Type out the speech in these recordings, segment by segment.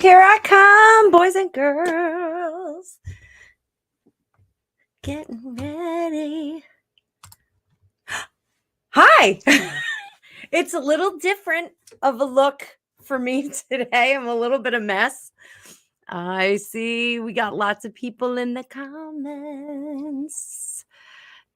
Here I come, boys and girls. Getting ready. Hi. It's a little different of a look for me today. I'm a little bit of mess. I see we got lots of people in the comments.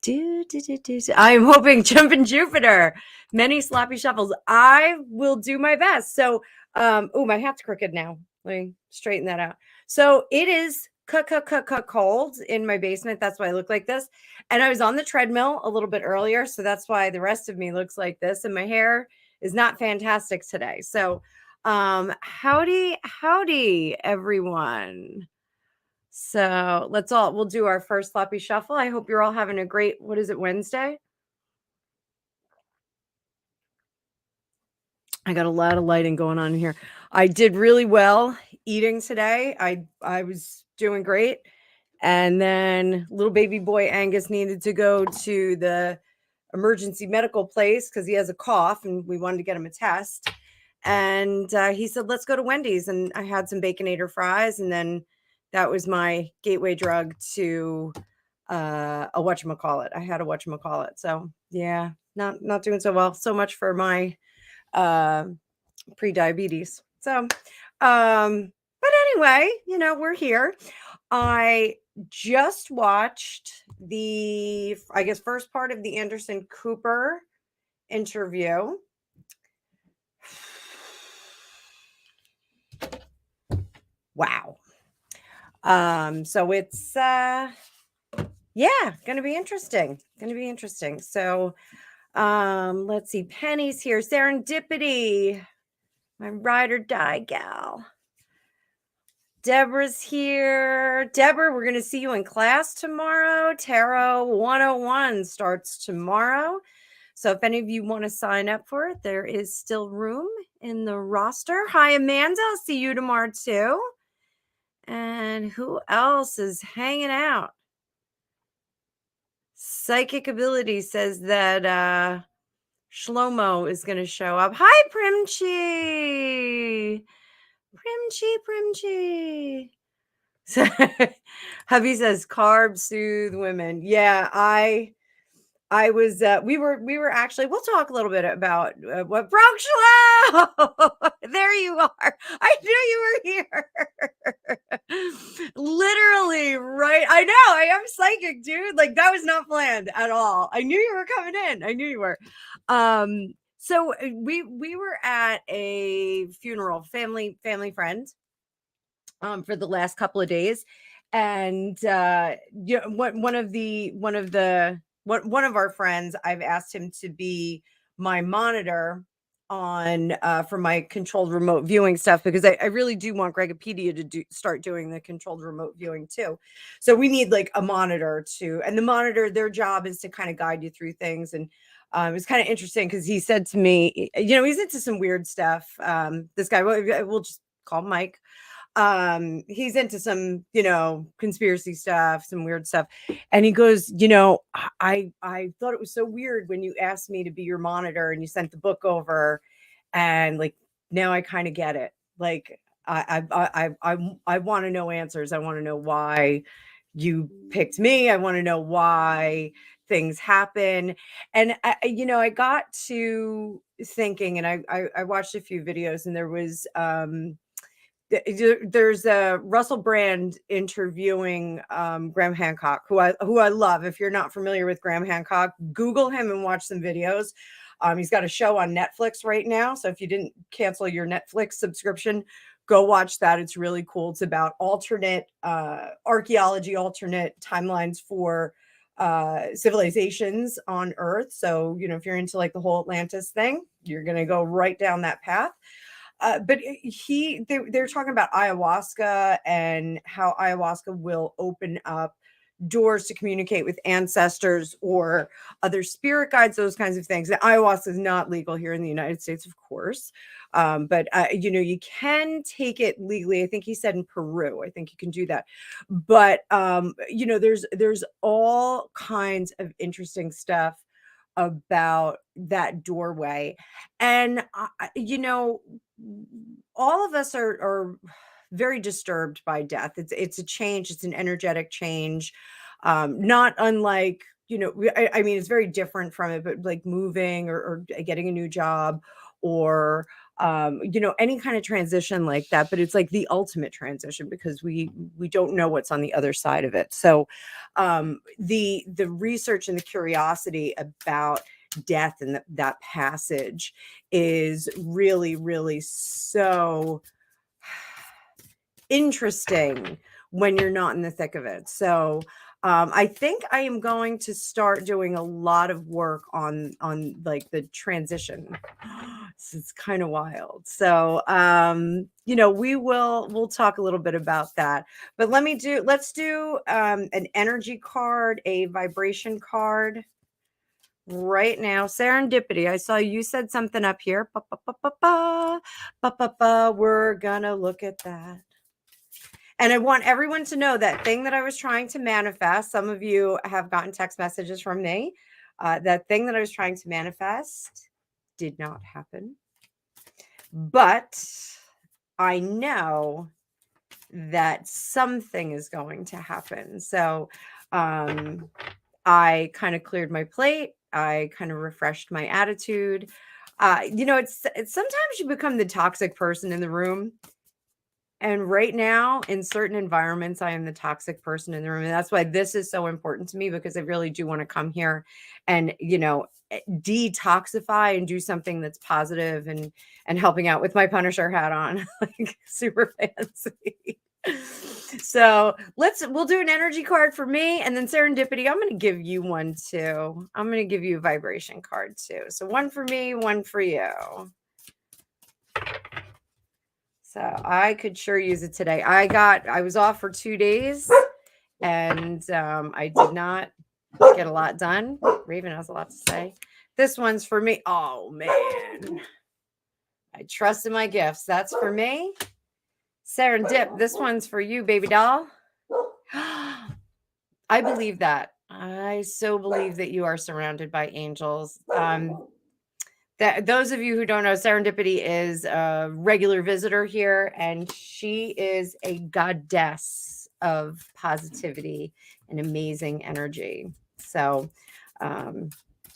I'm hoping Jumpin' Jupiter. Many sloppy shuffles. I will do my best. So, my hat's crooked now. Let me straighten that out. So it is cold in my basement. That's why I look like this. And I was on the treadmill a little bit earlier, so that's why the rest of me looks like this. And my hair is not fantastic today. So, howdy, everyone. So we'll do our first sloppy shuffle. I hope you're all having a great, what is it, Wednesday? I got a lot of lighting going on here. I did really well eating today. I was doing great. And then little baby boy Angus needed to go to the emergency medical place because he has a cough and we wanted to get him a test. And he said, let's go to Wendy's. And I had some Baconator fries. And then that was my gateway drug to a whatchamacallit. I had a whatchamacallit. So yeah, not doing so well. So much for my pre-diabetes. So but anyway, we're here. I just watched the, I guess, first part of the Anderson Cooper interview. Wow. So it's gonna be interesting. So let's see. Penny's here. Serendipity, my ride or die gal. Deborah's here. Deborah, we're going to see you in class tomorrow. Tarot 101 starts tomorrow. So if any of you want to sign up for it, there is still room in the roster. Hi, Amanda. I'll see you tomorrow too. And who else is hanging out? Psychic Ability says that Shlomo is going to show up. Hi, Primchi. Primchi. So, hubby says carbs soothe women. Yeah, I was. We were actually. We'll talk a little bit about what broke Shlomo. There you are. I knew you were here. Literally, right? I know. I am psychic, dude. Like that was not planned at all. I knew you were coming in. I knew you were. So we were at a funeral, family friend, for the last couple of days, and one of our friends, I've asked him to be my monitor on for my controlled remote viewing stuff, because I really do want Gregopedia to start doing the controlled remote viewing too. So we need like a monitor too, and the monitor, their job is to kind of guide you through things. And it's kind of interesting because he said to me, he's into some weird stuff. This guy, we'll just call him Mike. He's into some, conspiracy stuff, some weird stuff. And he goes, I thought it was so weird when you asked me to be your monitor and you sent the book over, and like, now I kind of get it. Like, I want to know answers. I want to know why you picked me. I want to know why things happen. And I got to thinking, and I watched a few videos, and there was, there's a Russell Brand interviewing Graham Hancock, who I love. If you're not familiar with Graham Hancock, Google him and watch some videos. He's got a show on Netflix right now, so if you didn't cancel your Netflix subscription, go watch that. It's really cool. It's about alternate archaeology, alternate timelines for civilizations on Earth. So if you're into like the whole Atlantis thing, you're gonna go right down that path. But they're talking about ayahuasca and how ayahuasca will open up doors to communicate with ancestors or other spirit guides, those kinds of things. And ayahuasca is not legal here in the United States, of course. But you can take it legally. I think he said in Peru, I think you can do that. But there's all kinds of interesting stuff about that doorway. And all of us are very disturbed by death. It's a change. It's an energetic change, not unlike, I mean, it's very different from it, but like moving or getting a new job or any kind of transition like that. But it's like the ultimate transition because we don't know what's on the other side of it. So the research and the curiosity about death and that passage is really, really so interesting when you're not in the thick of it. So I think I am going to start doing a lot of work on like the transition. It's kind of wild. So we'll talk a little bit about that. But let's do an energy card, a vibration card right now. Serendipity. I saw you said something up here. We're gonna look at that. And I want everyone to know that thing that I was trying to manifest. Some of you have gotten text messages from me. That thing that I was trying to manifest did not happen. But I know that something is going to happen. So I kind of cleared my plate. I kind of refreshed my attitude. It's sometimes you become the toxic person in the room. And right now, in certain environments, I am the toxic person in the room. And that's why this is so important to me, because I really do want to come here and, detoxify and do something that's positive and helping out with my Punisher hat on, like super fancy. So we'll do an energy card for me, and then Serendipity, I'm going to give you one too. I'm going to give you a vibration card too. So one for me, one for you. So I could sure use it today. I was off for 2 days and I did not get a lot done. Raven has a lot to say. This one's for me. Oh man. I trust in my gifts. That's for me. Serendip, this one's for you, baby doll. I believe that. I so believe that you are surrounded by angels. That those of you who don't know, Serendipity is a regular visitor here, and she is a goddess of positivity and amazing energy. So I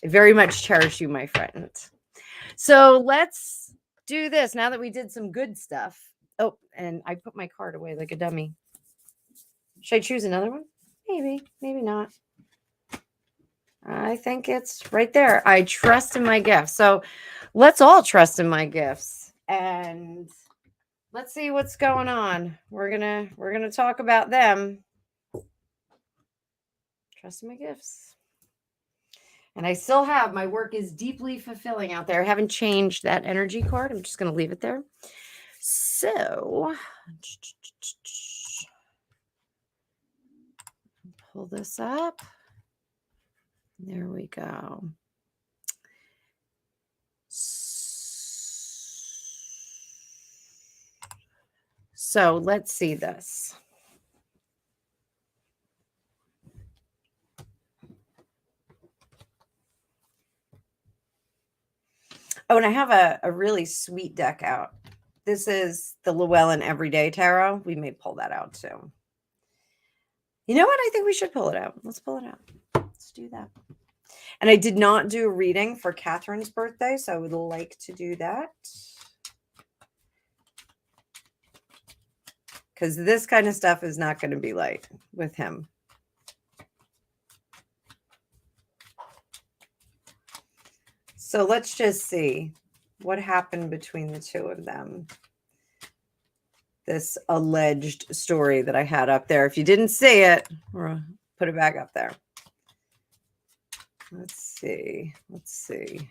very much cherish you, my friend. So let's do this now that we did some good stuff. Oh, and I put my card away like a dummy. Should I choose another one? Maybe, maybe not. I think it's right there. I trust in my gifts. So let's all trust in my gifts and let's see what's going on. We're gonna talk about them. Trust in my gifts. And I still have my work is deeply fulfilling out there. I haven't changed that energy card. I'm just gonna leave it there. So pull this up. There we go. So let's see this. Oh, and I have a really sweet deck out. This is the Llewellyn Everyday Tarot. We may pull that out too. You know what? I think we should pull it out. Let's pull it out. Let's do that. And I did not do a reading for Catherine's birthday, so I would like to do that. Because this kind of stuff is not going to be light with him. So let's just see what happened between the two of them. This alleged story that I had up there. If you didn't see it, put it back up there. Let's see. Let's see.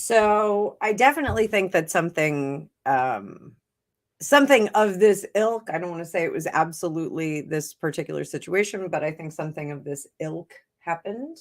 So I definitely think that something of this ilk, I don't want to say it was absolutely this particular situation, but I think something of this ilk happened.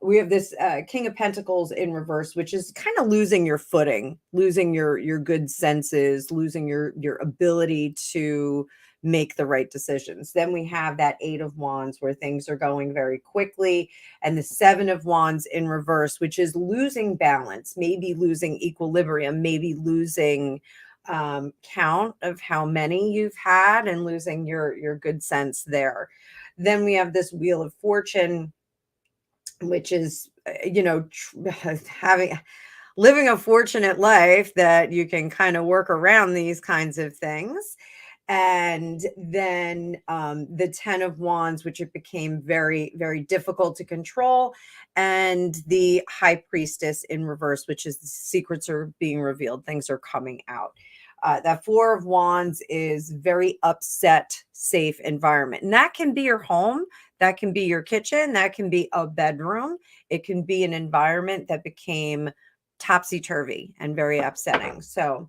We have this King of Pentacles in reverse, which is kind of losing your footing, losing your good senses, losing your ability to make the right decisions. Then we have that Eight of Wands where things are going very quickly, and the Seven of Wands in reverse, which is losing balance, maybe losing equilibrium, maybe losing count of how many you've had and losing your good sense there. Then we have this Wheel of Fortune, which is having living a fortunate life that you can kind of work around these kinds of things. And then the Ten of Wands, which it became very, very difficult to control, and the High Priestess in reverse, which is the secrets are being revealed, things are coming out. That Four of Wands is very upset, safe environment. And that can be your home, that can be your kitchen, that can be a bedroom. It can be an environment that became topsy-turvy and very upsetting. So,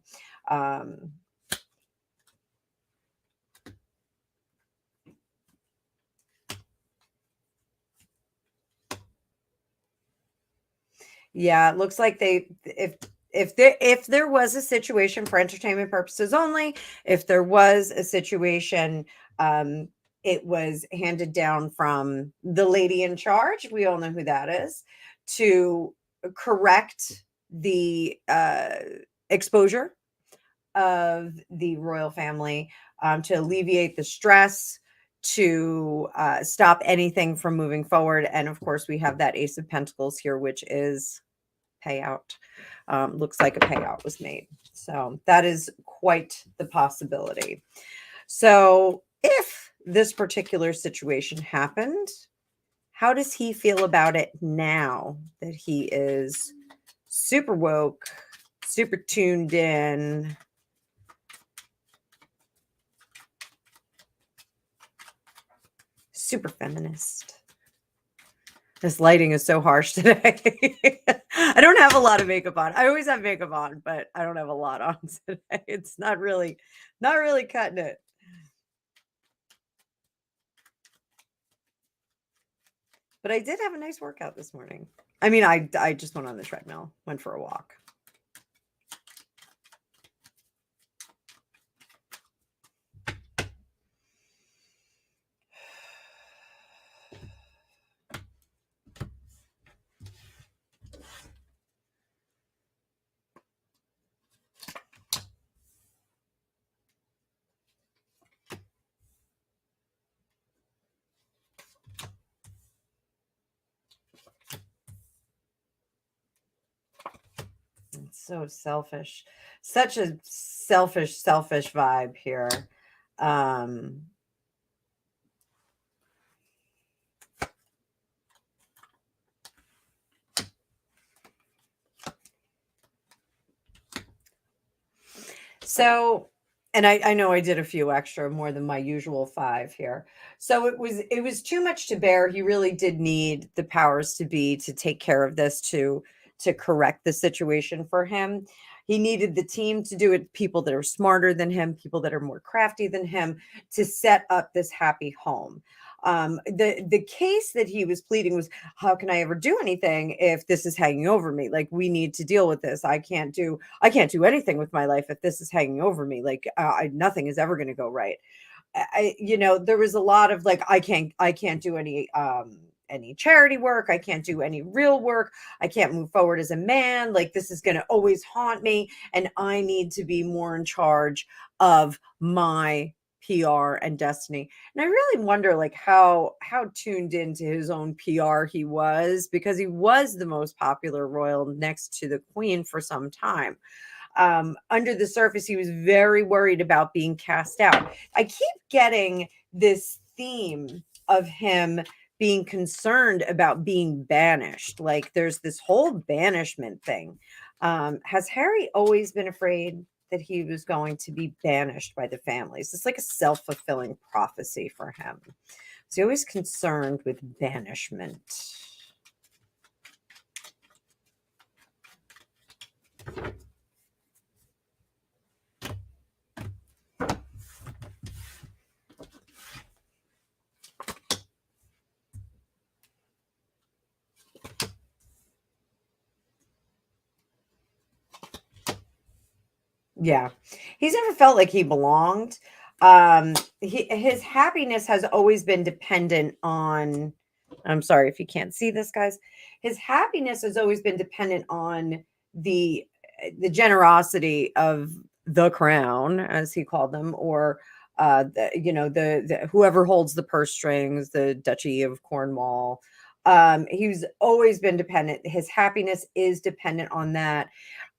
yeah, it looks like if there was a situation for entertainment purposes only, if there was a situation, it was handed down from the lady in charge. We all know who that is, to correct the exposure of the royal family, to alleviate the stress, to stop anything from moving forward. And of course, we have that Ace of Pentacles here, which is payout. Looks like a payout was made. So that is quite the possibility. So if this particular situation happened, how does he feel about it now that he is super woke, super tuned in? Super feminist. This lighting is so harsh today. I don't have a lot of makeup on. I always have makeup on, but I don't have a lot on today. It's not really cutting it. But I did have a nice workout this morning. I mean, I just went on the treadmill, went for a walk. It's so selfish. Such a selfish vibe here. So, and I know I did a few extra more than my usual 5 here. So it was too much to bear. He really did need the powers to be to take care of this, to correct the situation for him. He needed the team to do it, people that are smarter than him, people that are more crafty than him, to set up this happy home. The case that he was pleading was, how can I ever do anything if this is hanging over me? Like, we need to deal with this. I can't do anything with my life if this is hanging over me. Like, nothing is ever going to go right. There was a lot of like, I can't do any charity work. I can't do any real work. I can't move forward as a man. Like, this is going to always haunt me. And I need to be more in charge of my PR and destiny. And I really wonder like how tuned into his own PR he was, because he was the most popular royal next to the queen for some time. Under the surface, he was very worried about being cast out. I keep getting this theme of him being concerned about being banished. Like, there's this whole banishment thing. Has Harry always been afraid that he was going to be banished by the families? It's like a self-fulfilling prophecy for him. Is he always concerned with banishment? Yeah. He's never felt like he belonged. His happiness has always been dependent on, I'm sorry if you can't see this, guys. His happiness has always been dependent on the the generosity of the crown, as he called them, or the whoever holds the purse strings, the Duchy of Cornwall. He's always been dependent. His happiness is dependent on that,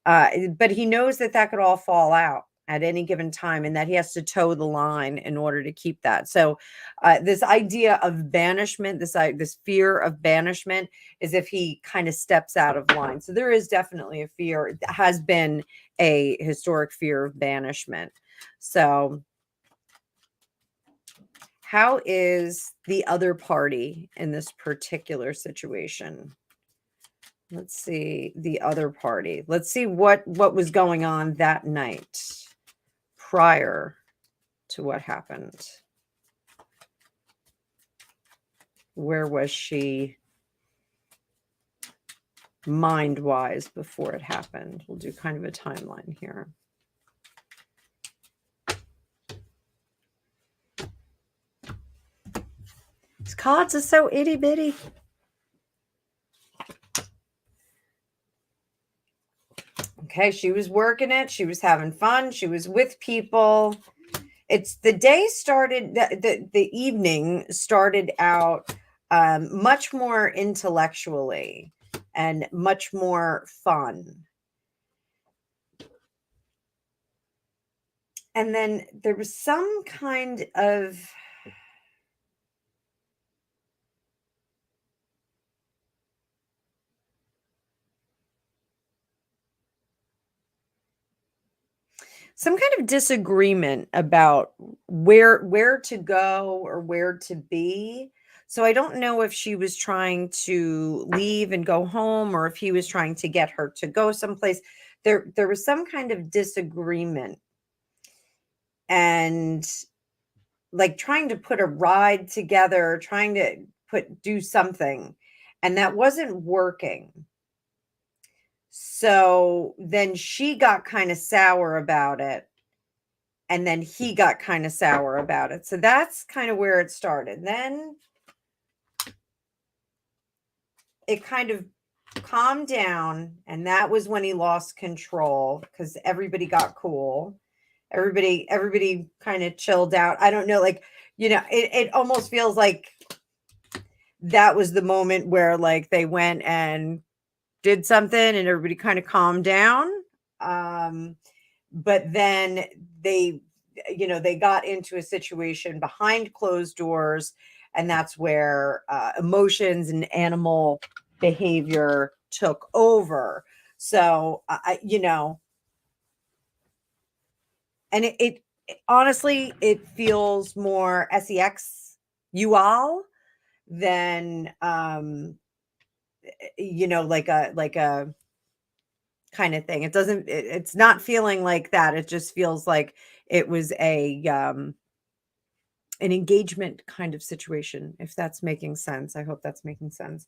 but he knows that that could all fall out at any given time and that he has to toe the line in order to keep that. So this idea of banishment, this fear of banishment, is if he kind of steps out of line. So there is definitely a fear, has been a historic fear of banishment. So how is the other party in this particular situation? Let's see the other party. Let's see what was going on that night prior to what happened. Where was she mind-wise before it happened? We'll do kind of a timeline here. These cards are so itty-bitty. Okay, she was working it. She was having fun. She was with people. It's the day started, the evening started out much more intellectually and much more fun. And then there was some kind of disagreement about where to go or where to be. So I don't know if she was trying to leave and go home or if he was trying to get her to go someplace. There was some kind of disagreement and like trying to put a ride together, trying to do something, and that wasn't working. So then she got kind of sour about it. And then he got kind of sour about it. So that's kind of where it started. Then it kind of calmed down. And that was when he lost control because everybody got cool. Everybody kind of chilled out. I don't know, like, it almost feels like that was the moment where like they went and did something and everybody kind of calmed down. But then they got into a situation behind closed doors, and that's where emotions and animal behavior took over. So and it honestly, it feels more sex than like a kind of thing. It's not feeling like that. It just feels like it was an engagement kind of situation, if that's making sense. I hope that's making sense.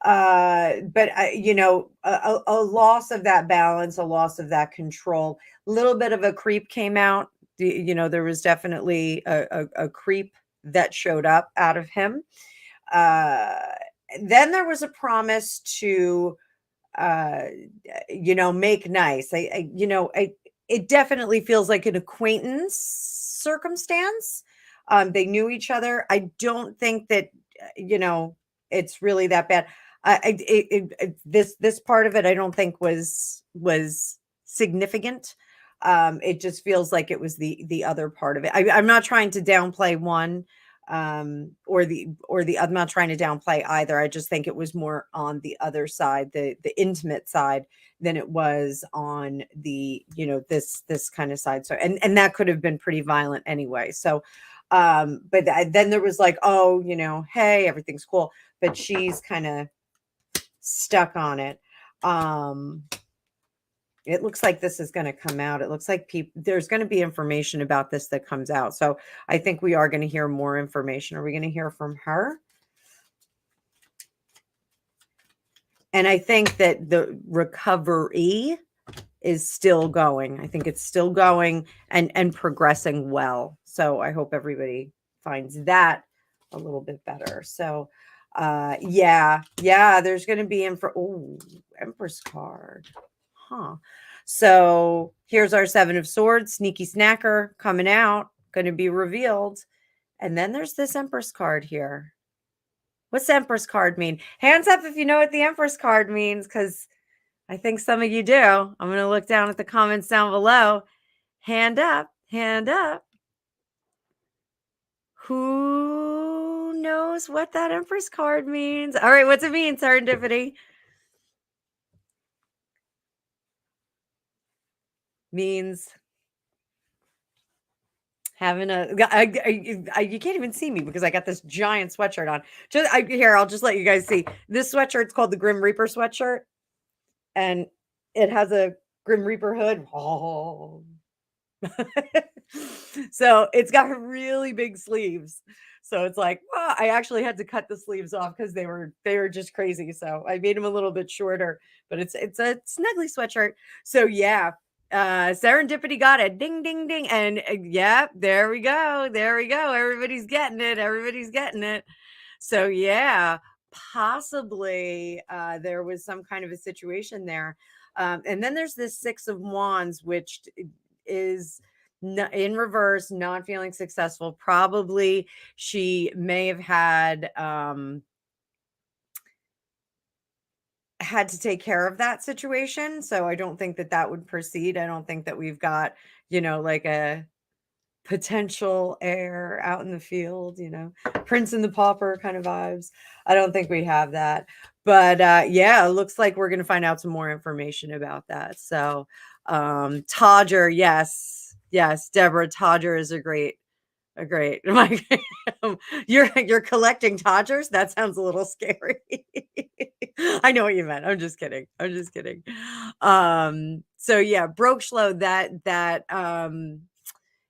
But a loss of that balance, a loss of that control, a little bit of a creep came out. There was definitely a creep that showed up out of him. Then there was a promise to make nice. It definitely feels like an acquaintance circumstance. They knew each other. I don't think that it's really that bad. This part of it I don't think was significant. It just feels like it was the other part of it. I'm not trying to downplay one or the I'm not trying to downplay either. I just think it was more on the other side, the intimate side, than it was on the this kind of side. So and that could have been pretty violent anyway. So but then there was like, oh, hey, everything's cool, but she's kind of stuck on it. it looks like this is going to come out. It looks like there's going to be information about this that comes out. So I think we are going to hear more information. Are we going to hear from her? And I think that the recovery is still going. I think it's still going and progressing well. So I hope everybody finds that a little bit better. So yeah, there's going to be Empress card. Huh. So here's our 7 of Swords, sneaky snacker coming out, going to be revealed. And then there's this Empress card here. What's the Empress card mean? Hands up if you know what the Empress card means, because I think some of you do. I'm going to look down at the comments down below. Hand up, hand up. Who knows what that Empress card means? All right, what's it mean, Serendipity? Means having you can't even see me because I got this giant sweatshirt on. Here, I'll just let you guys see. This sweatshirt's called the Grim Reaper sweatshirt, and it has a Grim Reaper hood. Oh. So it's got really big sleeves. So it's like, well, I actually had to cut the sleeves off because they were just crazy. So I made them a little bit shorter, but it's a snuggly sweatshirt. So yeah, Serendipity got it. Ding, ding, ding. And yeah, there we go. There we go. Everybody's getting it. Everybody's getting it. So yeah, possibly there was some kind of a situation there. And then there's this 6 of Wands, which is in reverse, not feeling successful. Probably she may have had to take care of that situation. So I don't think that would proceed. I don't think that we've got, like a potential heir out in the field, Prince and the Pauper kind of vibes. I don't think we have that. But yeah, it looks like we're going to find out some more information about that. So Todger, yes, Deborah, Todger is a great. You're collecting Todgers? That sounds a little scary. I know what you meant. I'm just kidding. So yeah, broke slow that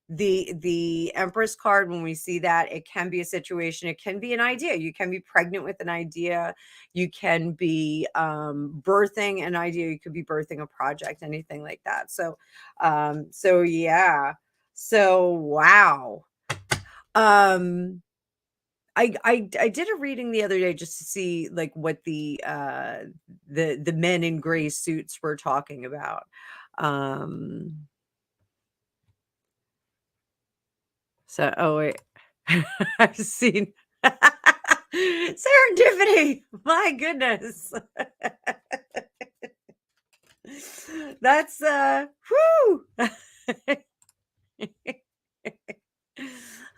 the Empress card, when we see that, it can be a situation, it can be an idea. You can be pregnant with an idea, you can be birthing an idea, you could be birthing a project, anything like that. So yeah, so wow. I did a reading the other day just to see like what the men in gray suits were talking about. So, oh wait, I've seen Serendipity. My goodness. That's whoo.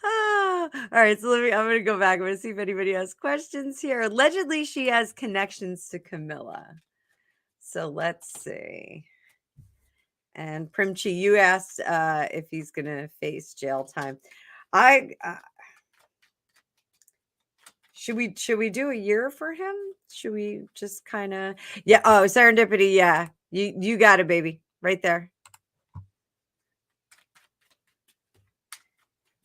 All right, so I'm gonna go back. I'm gonna see if anybody has questions here. Allegedly, she has connections to Camilla. So let's see. And Primchi, you asked if he's gonna face jail time. Should we do a year for him? Should we just kind of yeah? Oh, Serendipity, yeah. You got it, baby, right there.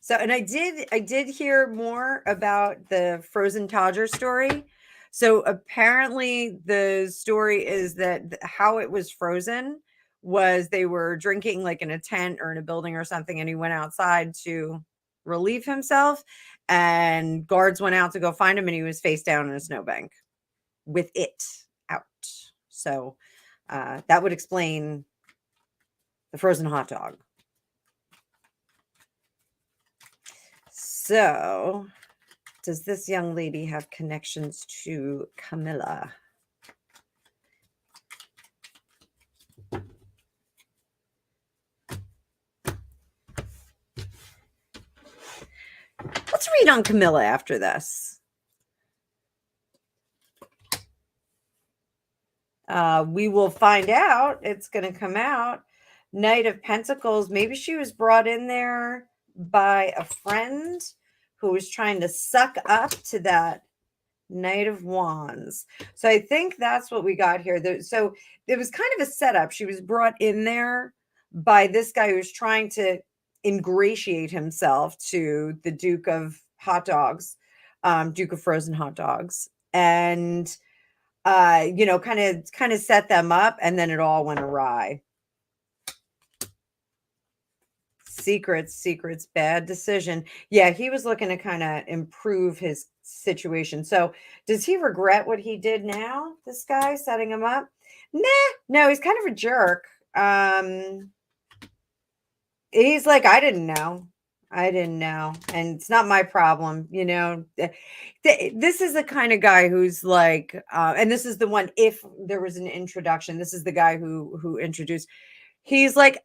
So, and I did hear more about the frozen Todger story. So apparently the story is that how it was frozen was they were drinking like in a tent or in a building or something, and he went outside to relieve himself, and guards went out to go find him, and he was face down in a snowbank with it out. So that would explain the frozen hot dog. So, does this young lady have connections to Camilla? Let's read on Camilla after this. We will find out. It's going to come out. Knight of Pentacles. Maybe she was brought in there by a friend who was trying to suck up to that Knight of Wands. So I think that's what we got here. So it was kind of a setup. She was brought in there by this guy who was trying to ingratiate himself to the Duke of Hot Dogs, Duke of Frozen Hot Dogs, and kind of set them up, and then it all went awry. Secrets, bad decision. Yeah, he was looking to kind of improve his situation. So does he regret what he did now? This guy setting him up? No, he's kind of a jerk. He's like, I didn't know. And it's not my problem. This is the kind of guy who's like, and this is the one, if there was an introduction, this is the guy who introduced. He's like,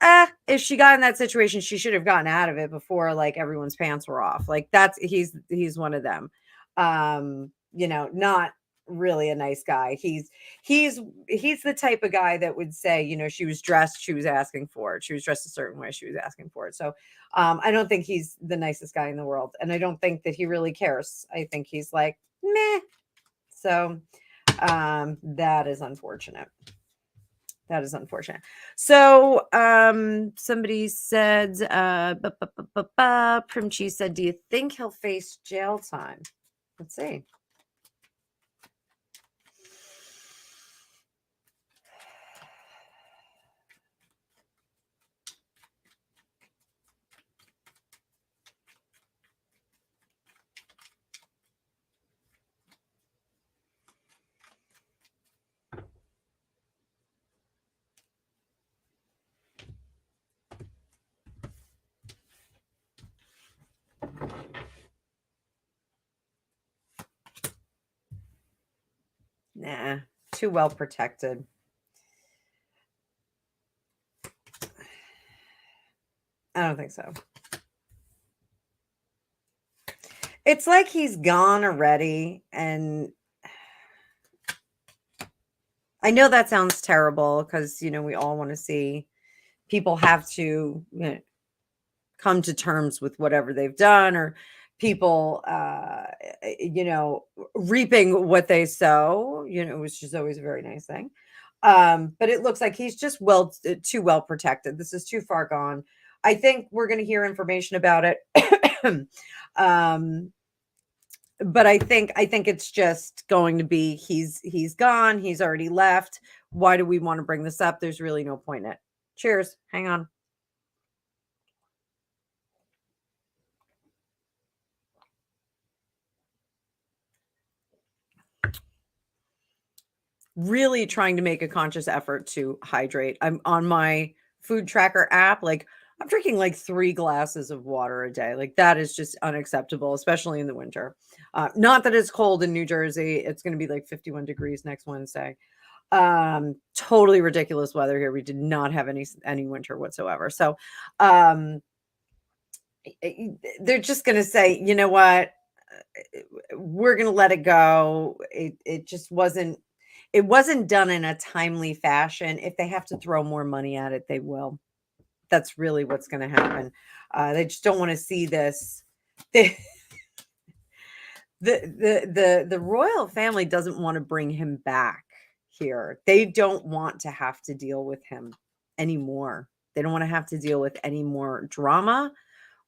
if she got in that situation, she should have gotten out of it before like everyone's pants were off. Like he's one of them. Not really a nice guy. He's the type of guy that would say, she was dressed, she was asking for it. She was dressed a certain way, she was asking for it. So I don't think he's the nicest guy in the world. And I don't think that he really cares. I think he's like, meh. So that is unfortunate. So somebody said, Primchi said, do you think he'll face jail time? Let's see. Nah, too well protected. I don't think so. It's like he's gone already. And I know that sounds terrible because, we all want to see people have to come to terms with whatever they've done, or people, reaping what they sow, which is always a very nice thing. But it looks like he's just too well protected. This is too far gone. I think we're going to hear information about it. But I think it's just going to be he's gone. He's already left. Why do we want to bring this up? There's really no point in it. Cheers. Hang on. Really trying to make a conscious effort to hydrate. I'm on my food tracker app. Like I'm drinking like 3 glasses of water a day. Like that is just unacceptable, especially in the winter. Not that it's cold in New Jersey. It's going to be like 51 degrees next Wednesday. Totally ridiculous weather here. We did not have any winter whatsoever. So, they're just going to say, you know what? We're going to let it go. It just wasn't done in a timely fashion. If they have to throw more money at it, they will. That's really what's going to happen. They just don't want to see this. The royal family doesn't want to bring him back here. They don't want to have to deal with him anymore. They don't want to have to deal with any more drama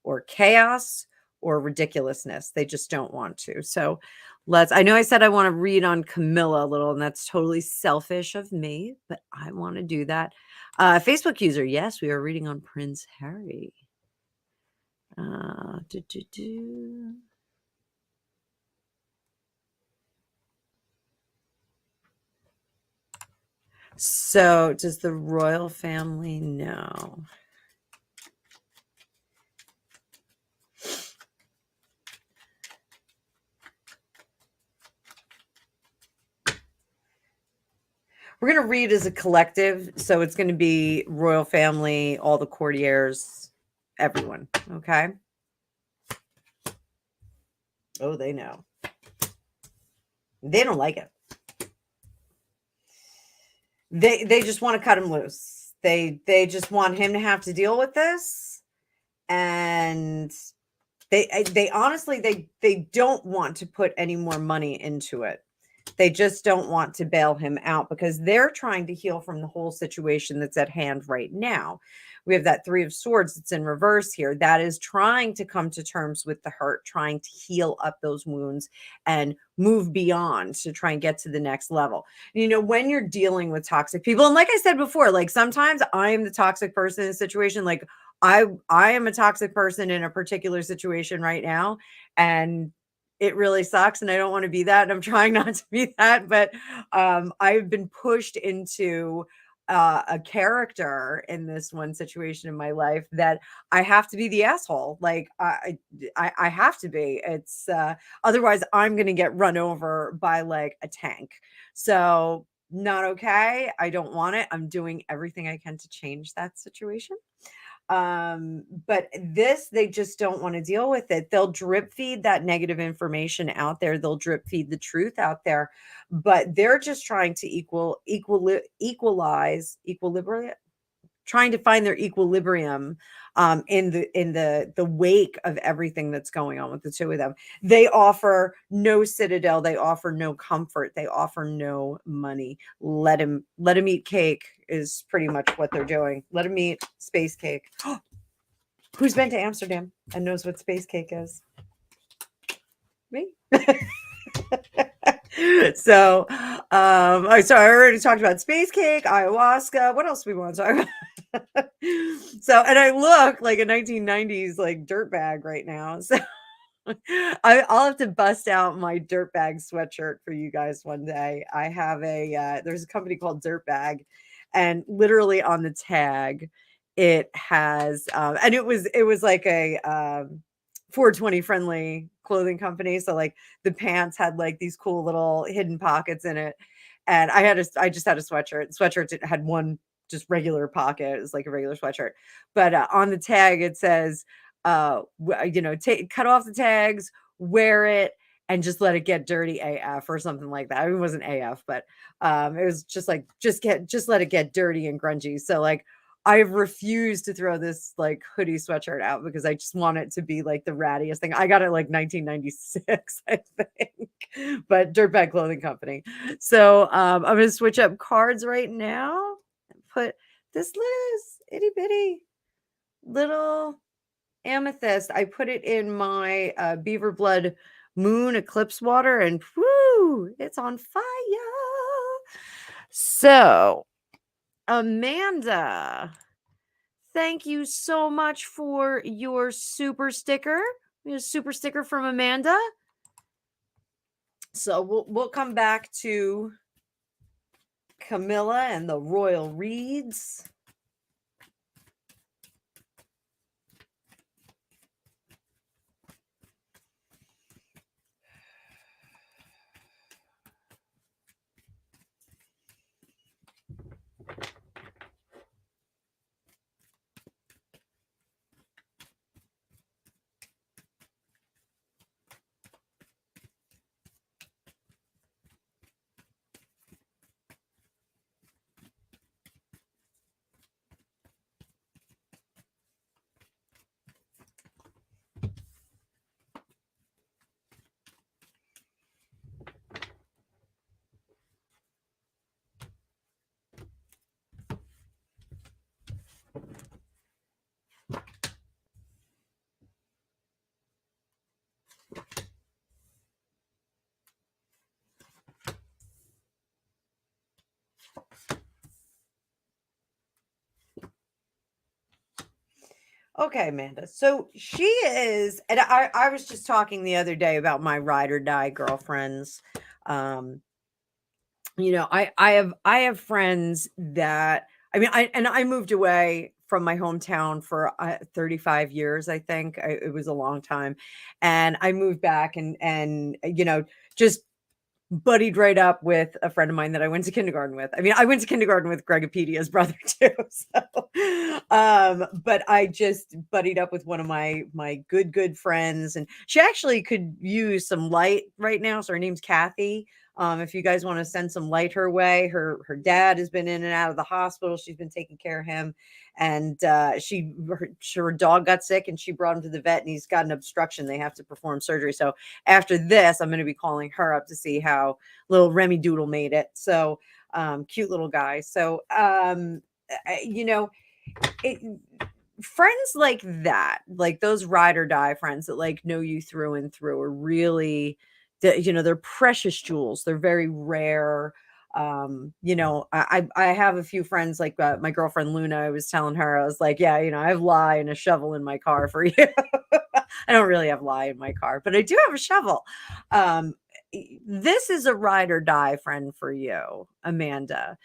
or chaos or ridiculousness. They just don't want to. So I know I said I want to read on Camilla a little, and that's totally selfish of me, but I want to do that. Facebook user, yes, we are reading on Prince Harry. So does the royal family know? We're going to read as a collective. So it's going to be royal family, all the courtiers, everyone. Okay. Oh, they know. They don't like it. They just want to cut him loose. They just want him to have to deal with this. And They honestly, they don't want to put any more money into it. They just don't want to bail him out because they're trying to heal from the whole situation that's at hand right now. We have that 3 of Swords that's in reverse here. That is trying to come to terms with the hurt, trying to heal up those wounds and move beyond to try and get to the next level. You know, when you're dealing with toxic people, and like I said before, like sometimes I am the toxic person in a situation. Like I am a toxic person in a particular situation right now, and it really sucks, and I don't want to be that, and I'm trying not to be that, but I've been pushed into a character in this one situation in my life that I have to be the asshole. Like I have to be. It's otherwise I'm going to get run over by like a tank. So not okay. I don't want it. I'm doing everything I can to change that situation. But this, they just don't want to deal with it. They'll drip feed that negative information out there. They'll drip feed the truth out there, but they're just trying to equilibrium, trying to find their equilibrium in the wake of everything that's going on with the two of them. They offer no citadel, they offer no comfort, they offer no money. Let him eat cake is pretty much what they're doing. Let him eat space cake. Who's been to Amsterdam and knows what space cake is? Me. So I already talked about space cake, ayahuasca. What else do we want to talk about? So, and I look like a 1990s like dirtbag right now. So I'll have to bust out my dirtbag sweatshirt for you guys one day. I have there's a company called Dirtbag, and literally on the tag, it has and it was like a 420 friendly clothing company. So like the pants had like these cool little hidden pockets in it. And I just had a sweatshirt. Sweatshirt had one just regular pocket. It was like a regular sweatshirt. But on the tag, it says, cut off the tags, wear it, and just let it get dirty AF or something like that. I mean, it wasn't AF, but it was just like, just let it get dirty and grungy. So like, I've refused to throw this like hoodie sweatshirt out because I just want it to be like the rattiest thing. I got it like 1996, I think, but Dirtbag Clothing Company. So I'm going to switch up cards right now and put this itty bitty little amethyst. I put it in my Beaver Blood Moon Eclipse water, and whoo, it's on fire. So Amanda, thank you so much for your super sticker. We have a super sticker from Amanda. So we'll come back to Camilla and the Royal Reeds. Okay, Amanda. So she is, and I was just talking the other day about my ride or die girlfriends. I have friends that I moved away from my hometown for 35 years. I think it was a long time, and I moved back and just buddied right up with a friend of mine that I went to kindergarten with. I mean, I went to kindergarten with Gregopedia's brother too. So, but I just buddied up with one of my good friends, and she actually could use some light right now. So her name's Kathy. If you guys want to send some light her way, her dad has been in and out of the hospital. She's been taking care of him, and her dog got sick, and she brought him to the vet, and he's got an obstruction. They have to perform surgery. So after this, I'm going to be calling her up to see how little Remy Doodle made it. So cute little guy. So you know, it, friends like that, like those ride or die friends that like know you through and through, are really, they're precious jewels. They're very rare. I have a few friends like my girlfriend Luna. I was telling her, I was like, yeah, I have lye and a shovel in my car for you. I don't really have lye in my car, but I do have a shovel. This is a ride or die friend for you, Amanda.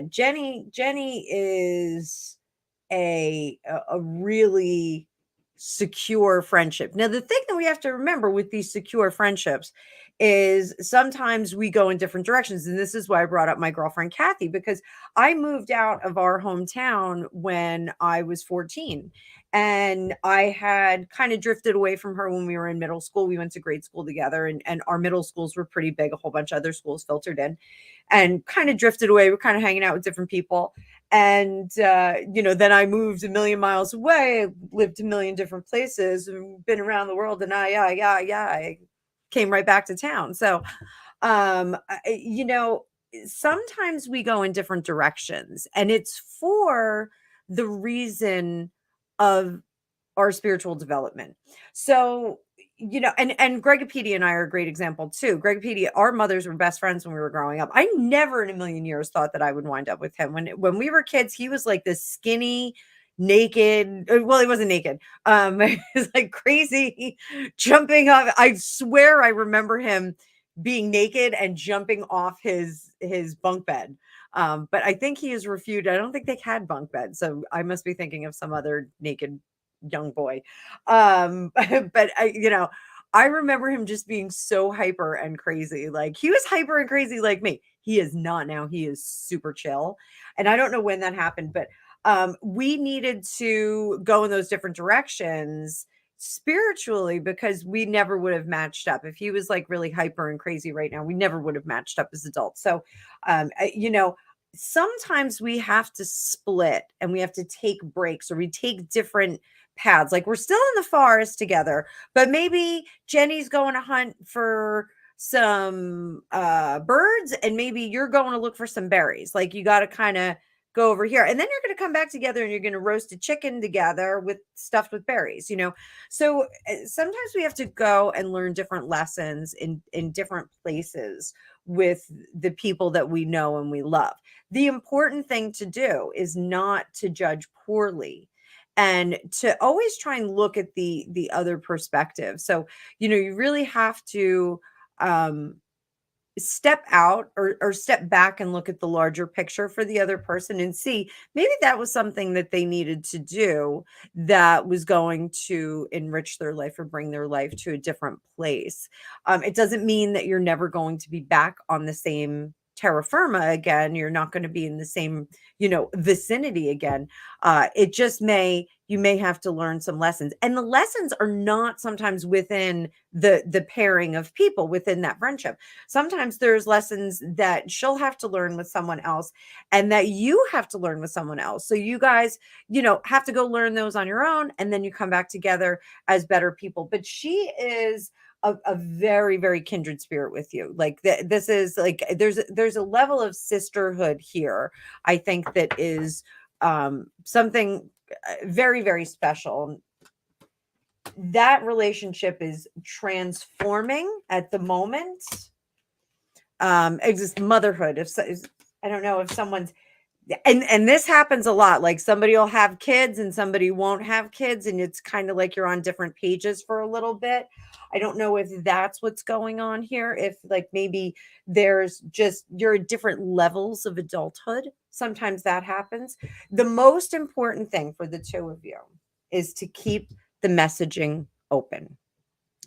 Jenny is a really secure friendship. Now, the thing that we have to remember with these secure friendships is sometimes we go in different directions. And this is why I brought up my girlfriend Kathy, because I moved out of our hometown when I was 14. And I had kind of drifted away from her when we were in middle school. We went to grade school together, and our middle schools were pretty big, a whole bunch of other schools filtered in, and kind of drifted away. We're kind of hanging out with different people. And, then I moved a million miles away, lived a million different places, and been around the world. And I came right back to town. So, sometimes we go in different directions, and it's for the reason of our spiritual development. So, and Gregopedia and I are a great example too. Gregopedia, our mothers were best friends when we were growing up. I never in a million years thought that I would wind up with him. When we were kids, he was like this skinny, naked. Well, he wasn't naked. He was like crazy, jumping off. I swear I remember him being naked and jumping off his bunk bed. But I think he is refuted. I don't think they had bunk beds, so I must be thinking of some other naked young boy. But I remember him just being so hyper and crazy. Like he was hyper and crazy like me. He is not now. He is super chill. And I don't know when that happened, but we needed to go in those different directions spiritually, because we never would have matched up. If he was like really hyper and crazy right now, we never would have matched up as adults. So sometimes we have to split, and we have to take breaks, or we take different paths. Like we're still in the forest together, but maybe Jenny's going to hunt for some birds, and maybe you're going to look for some berries. Like you got to kind of go over here, and then you're going to come back together, and you're going to roast a chicken together with stuffed with berries. So sometimes we have to go and learn different lessons in different places with the people that we know and we love. The important thing to do is not to judge poorly, and to always try and look at the other perspective. So you really have to step out, or step back and look at the larger picture for the other person, and see maybe that was something that they needed to do that was going to enrich their life or bring their life to a different place. It doesn't mean that you're never going to be back on the same terra firma again. You're not going to be in the same vicinity again. You may have to learn some lessons, and the lessons are not sometimes within the pairing of people within that friendship. Sometimes there's lessons that she'll have to learn with someone else, and that you have to learn with someone else. So you guys have to go learn those on your own, and then you come back together as better people. But she is a very, very kindred spirit with you. Like this is like there's a level of sisterhood here, I think, that is something very, very special. That relationship is transforming at the moment. It's just motherhood. I don't know if someone's, and this happens a lot. Like somebody will have kids and somebody won't have kids, and it's kind of like you're on different pages for a little bit. I don't know if that's what's going on here. If like maybe there's just you're at different levels of adulthood. Sometimes that happens. The most important thing for the two of you is to keep the messaging open.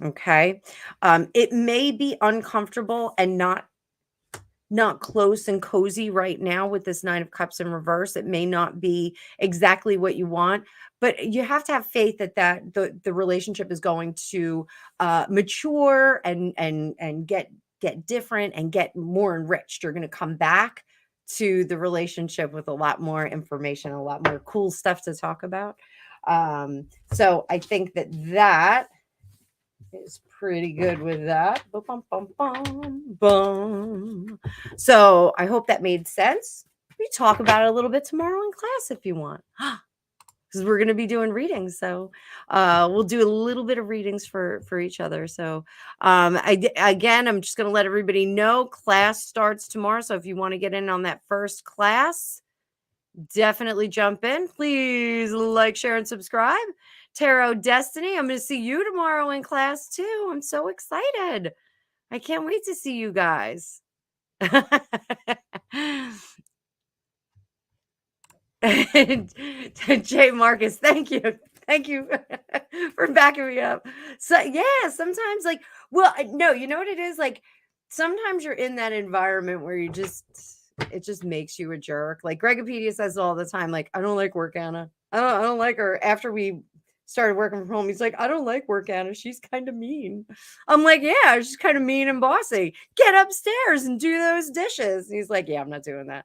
Okay. It may be uncomfortable and not close and cozy right now with this 9 of Cups in reverse. It may not be exactly what you want, but you have to have faith that the relationship is going to mature and get get different and get more enriched. You're going to come back to the relationship with a lot more information, a lot more cool stuff to talk about. So I think that is pretty good with that. Bum, bum, bum, bum. So I hope that made sense. We talk about it a little bit tomorrow in class if you want. Because we're going to be doing readings, so we'll do a little bit of readings for each other. So again, I'm just going to let everybody know class starts tomorrow. So if you want to get in on that first class, definitely jump in. Please like, share, and subscribe. Tarot Destiny, I'm going to see you tomorrow in class too. I'm so excited. I can't wait to see you guys. Jay Marcus, thank you for backing me up. So yeah, sometimes no, you know what it is, like sometimes you're in that environment where it just makes you a jerk. Like Gregopedia says all the time, like, I don't like work Anna. I don't like her. After we started working from home, he's like, I don't like work Anna. She's kind of mean. I'm like, yeah, she's kind of mean and bossy. Get upstairs and do those dishes. And he's like, yeah, I'm not doing that.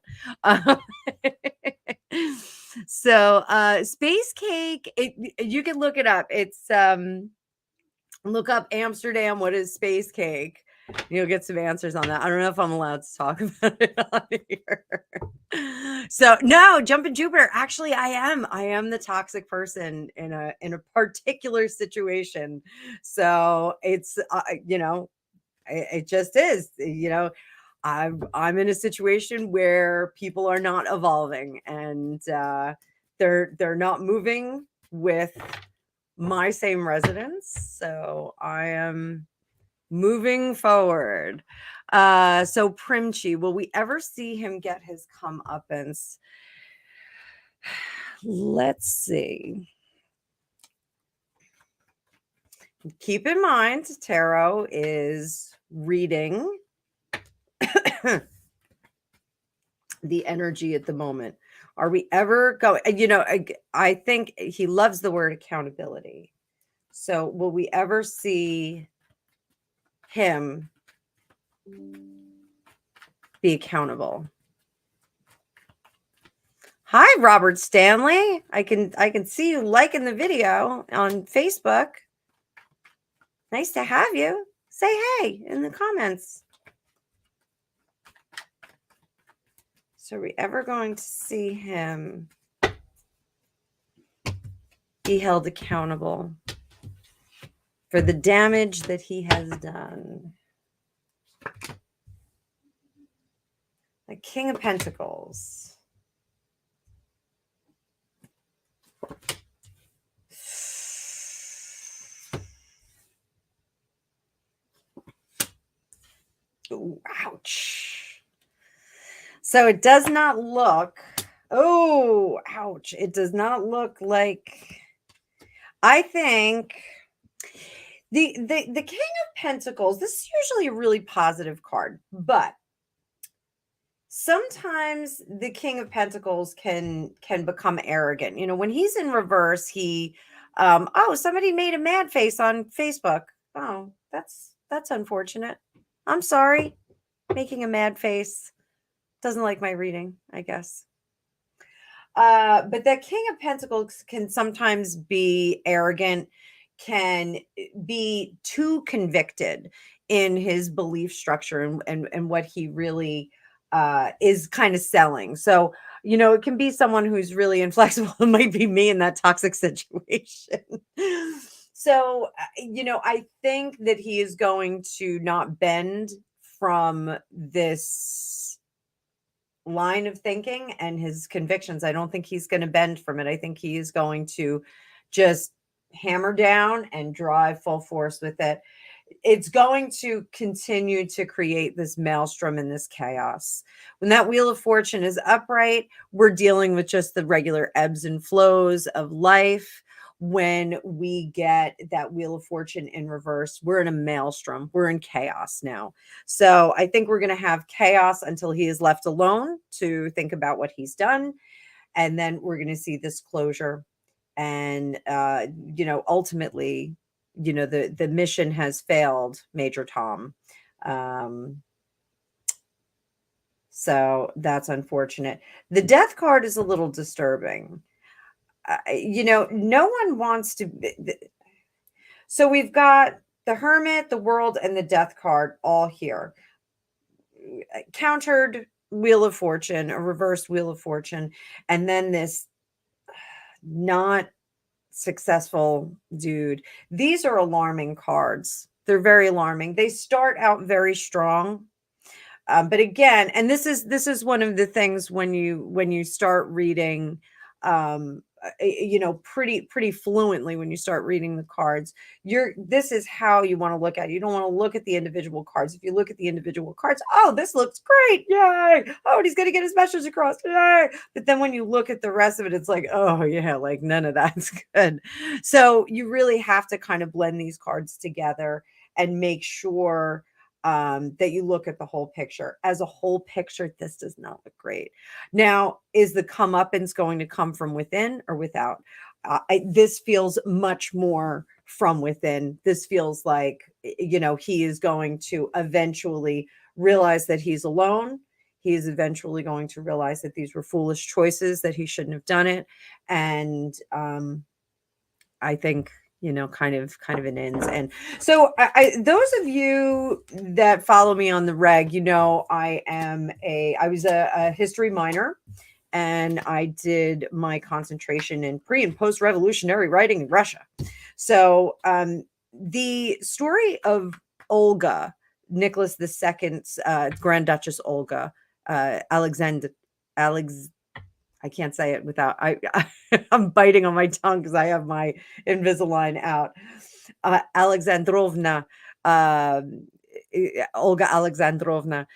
So Space Cake, you can look it up. It's look up Amsterdam, what is Space Cake? You'll get some answers on that. I don't know if I'm allowed to talk about it on here. So no, Jumpin' Jupiter. Actually, I am the toxic person in a particular situation. So it's it just is. I'm in a situation where people are not evolving, and they're not moving with my same residents. So I am moving forward. So Primchi, will we ever see him get his comeuppance? Let's see. Keep in mind, tarot is reading the energy at the moment. Are we ever going? I think he loves the word accountability. So will we ever see him be accountable? Hi, Robert Stanley. I can see you liking the video on Facebook. Nice to have you. Say hey in the comments. So are we ever going to see him be held accountable for the damage that he has done? The King of Pentacles. Ooh, ouch. So it does not look, oh, ouch. It does not look like, I think the King of Pentacles, this is usually a really positive card, but sometimes the King of Pentacles can become arrogant. When he's in reverse, he somebody made a mad face on Facebook. Oh, that's unfortunate. I'm sorry. Making a mad face. Doesn't like my reading, I guess. But the King of Pentacles can sometimes be arrogant, can be too convicted in his belief structure and what he really is kind of selling. So, it can be someone who's really inflexible. It might be me in that toxic situation. So, I think that he is going to not bend from this line of thinking and his convictions. I don't think he's going to bend from it. I think he is going to just hammer down and drive full force with it. It's going to continue to create this maelstrom and this chaos. When that Wheel of Fortune is upright, we're dealing with just the regular ebbs and flows of life. When we get that Wheel of Fortune in reverse, we're in a maelstrom. We're in chaos now. So I think we're going to have chaos until he is left alone to think about what he's done. And then we're going to see this closure. And, ultimately, the mission has failed, Major Tom. So that's unfortunate. The death card is a little disturbing. No one wants to. So we've got the Hermit, the World, and the Death card all here. Countered Wheel of Fortune, a reversed Wheel of Fortune, and then this not successful dude. These are alarming cards. They're very alarming. They start out very strong. But again, and this is one of the things when you start reading, pretty fluently when you start reading the cards, this is how you want to look at it. You don't want to look at the individual cards. If you look at the individual cards, oh, this looks great, yay! Oh, and he's going to get his message across, yay! But then when you look at the rest of it, it's like, oh yeah, like none of that's good. So you really have to kind of blend these cards together and make sure that you look at the whole picture. As a whole picture, this does not look great. Now, is the comeuppance going to come from within or without? This feels much more from within. This feels like, he is going to eventually realize that he's alone. He is eventually going to realize that these were foolish choices, that he shouldn't have done it. And I think kind of an ends. And so those of you that follow me on the reg, I was a history minor, and I did my concentration in pre and post revolutionary writing in Russia. So the story of Olga, Nicholas II's Grand Duchess Olga, I can't say it without I'm biting on my tongue because I have my Invisalign out. Alexandrovna, Olga Alexandrovna.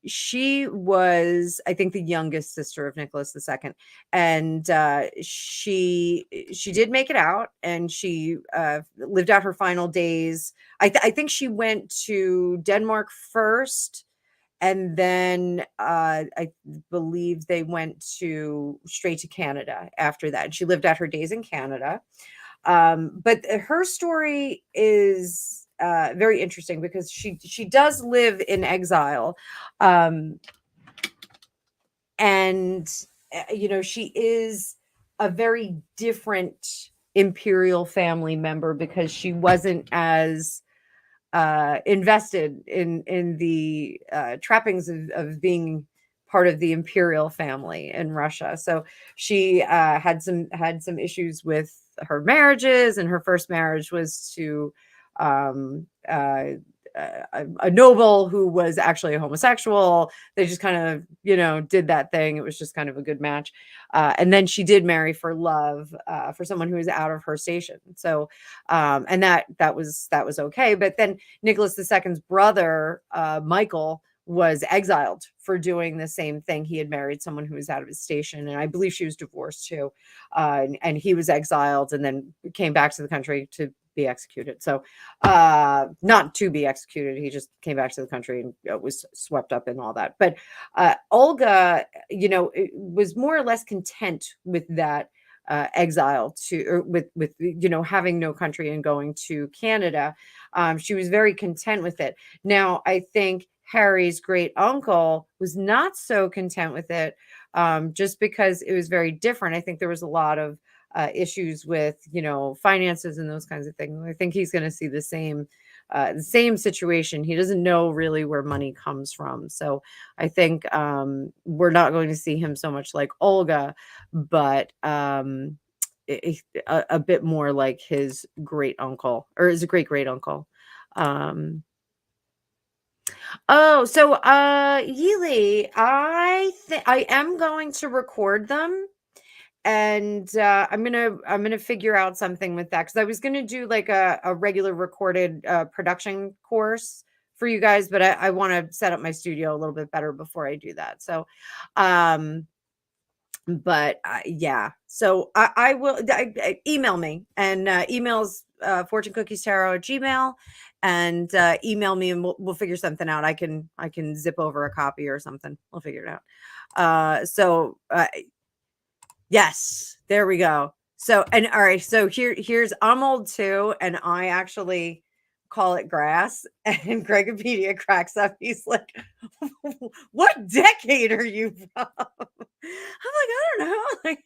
She was, I think, the youngest sister of Nicholas II, and she did make it out, and she lived out her final days. I think she went to Denmark first, and then I believe they went straight to Canada after that. And she lived out her days in Canada. But her story is very interesting because she does live in exile. And, she is a very different imperial family member because she wasn't as invested in the trappings of being part of the imperial family in Russia. So she had some issues with her marriages, and her first marriage was to a noble who was actually a homosexual. They just kind of, did that thing. It was just kind of a good match. And then she did marry for love, for someone who was out of her station. So, and that was okay. But then Nicholas II's brother, Michael, was exiled for doing the same thing. He had married someone who was out of his station, and I believe she was divorced too. And he was exiled and then came back to the country to be executed. So not to be executed, he just came back to the country and was swept up in all that. But Olga, was more or less content with that exile with having no country and going to Canada. She was very content with it. Now, I think Harry's great uncle was not so content with it, just because it was very different. I think there was a lot of issues with finances and those kinds of things. I think he's going to see the same situation. He doesn't know really where money comes from. So I think we're not going to see him so much like Olga, but a bit more like his great uncle, or his great uncle. Oh, so Yili, I am going to record them, and I'm gonna figure out something with that, because I was gonna do like a regular recorded production course for you guys, but I want to set up my studio a little bit better before I do that. So but yeah, so I will email me, and emails fortunecookiestarot@gmail, and email me, and we'll figure something out. I can zip over a copy or something. We'll figure it out. So yes, there we go. So, and all right, so here's I'm old too, and I actually call it grass. And Gregopedia cracks up. He's like, what decade are you from? I'm like, I don't know. Like,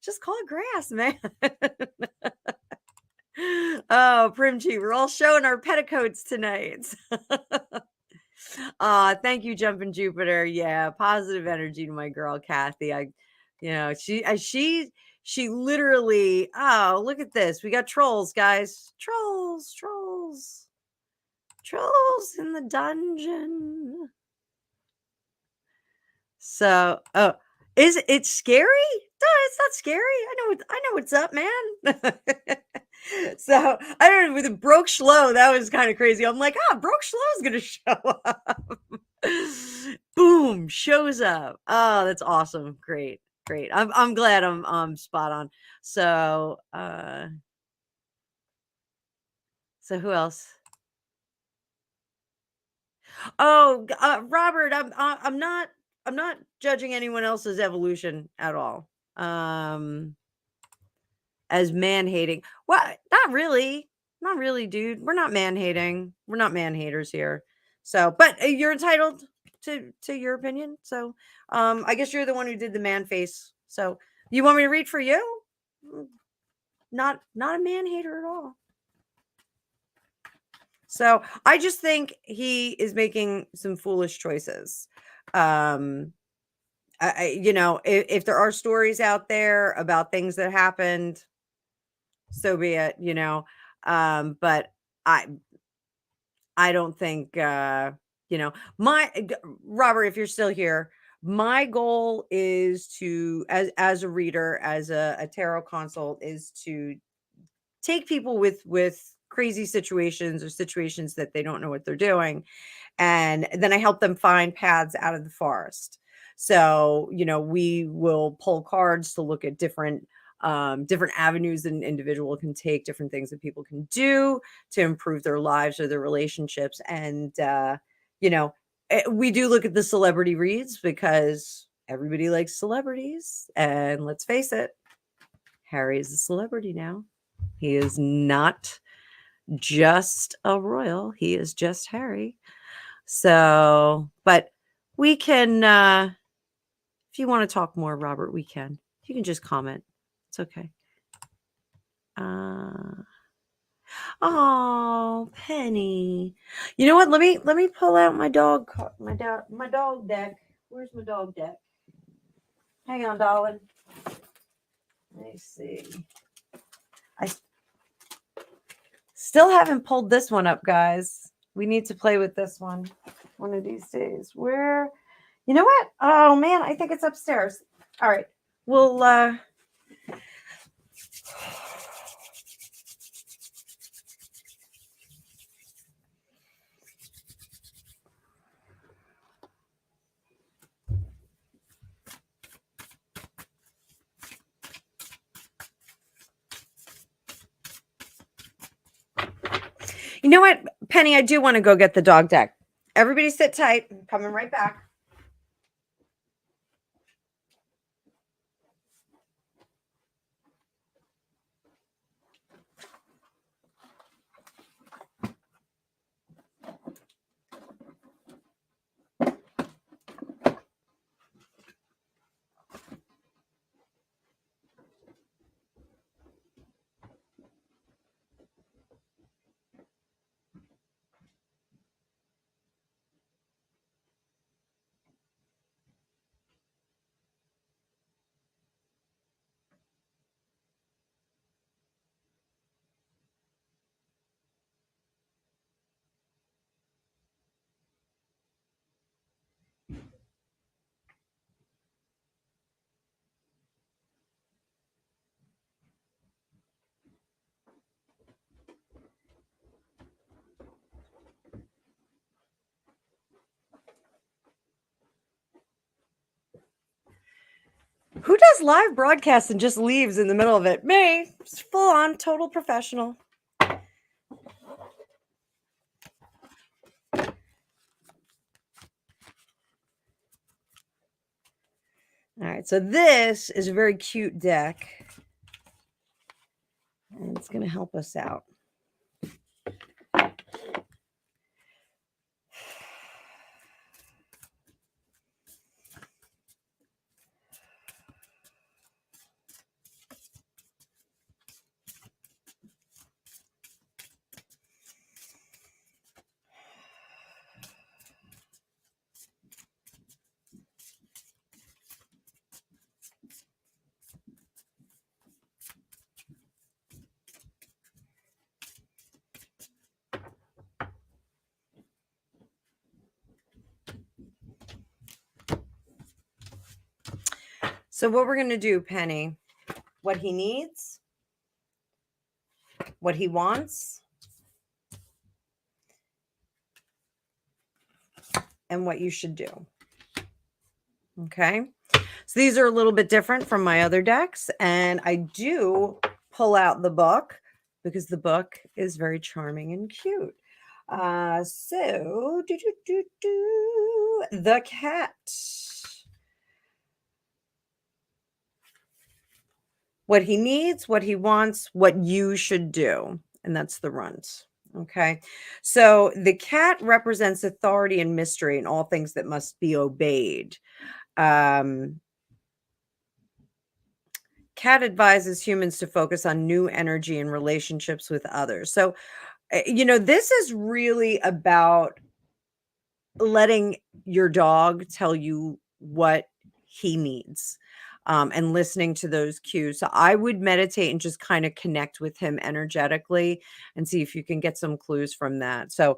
just call it grass, man. Oh, Primchi, we're all showing our petticoats tonight. Thank you, Jumpin' Jupiter. Yeah, positive energy to my girl Kathy. She literally. Oh, look at this. We got trolls, guys. Trolls in the dungeon. So, is it scary? No, it's not scary. I know what's up, man. So I don't know, with a broke schlo, that was kind of crazy. I'm like, broke schlo is gonna show up. Boom, shows up. Oh, that's awesome. Great. I'm glad I'm spot on. So so who else? Oh, Robert, I'm not judging anyone else's evolution at all. As man hating. Well, not really. Not really, dude. We're not man hating. We're not man haters here. So, but you're entitled to your opinion. So, I guess you're the one who did the man face. So, you want me to read for you? Not a man hater at all. So, I just think he is making some foolish choices. If there are stories out there about things that happened, so be it, but I don't think Robert, if you're still here, my goal is to, as a reader, as a tarot consult, is to take people with crazy situations or situations that they don't know what they're doing, and then I help them find paths out of the forest. So, we will pull cards to look at different avenues an individual can take, different things that people can do to improve their lives or their relationships. And, we do look at the celebrity reads because everybody likes celebrities. And let's face it, Harry is a celebrity now. He is not just a royal. He is just Harry. So, but we can, if you want to talk more, Robert, we can. You can just comment. It's okay. Oh, Penny. You know what? Let me pull out my dog deck. Where's my dog deck? Hang on, darling. Let me see. I still haven't pulled this one up, guys. We need to play with this one of these days. Where? You know what? Oh man, I think it's upstairs. All right. We'll You know what, Penny, I do want to go get the dog deck. Everybody sit tight. I'm coming right back. Who does live broadcasts and just leaves in the middle of it? Me. It's full on, total professional. All right, so this is a very cute deck. And it's going to help us out. So what we're going to do, Penny, what he needs, what he wants, and what you should do. Okay. So these are a little bit different from my other decks. And I do pull out the book because the book is very charming and cute. The cat. What he needs, what he wants, what you should do. And that's the runt. Okay. So the cat represents authority and mystery and all things that must be obeyed. Cat advises humans to focus on new energy and relationships with others. So, this is really about letting your dog tell you what he needs, and listening to those cues. So I would meditate and just kind of connect with him energetically and see if you can get some clues from that. So,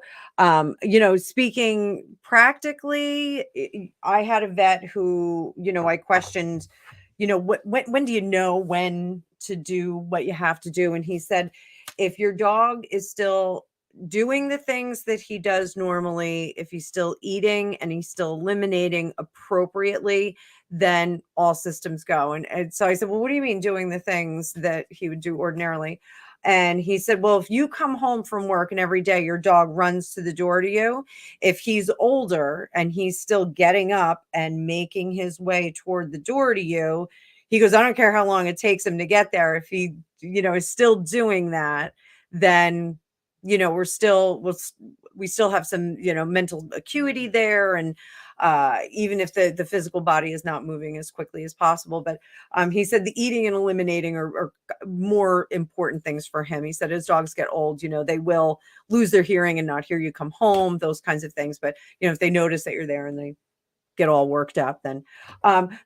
speaking practically, I had a vet who, I questioned, when do you know when to do what you have to do? And he said, if your dog is still doing the things that he does normally, if he's still eating and he's still eliminating appropriately, then all systems go. And so I said, well, what do you mean doing the things that he would do ordinarily? And he said, well, if you come home from work and every day your dog runs to the door to you, if he's older and he's still getting up and making his way toward the door to you, he goes, I don't care how long it takes him to get there. If he, is still doing that, then we still have some, mental acuity there. And even if the physical body is not moving as quickly as possible. But he said the eating and eliminating are more important things for him. He said as dogs get old, they will lose their hearing and not hear you come home, those kinds of things. But, if they notice that you're there and they get all worked up, then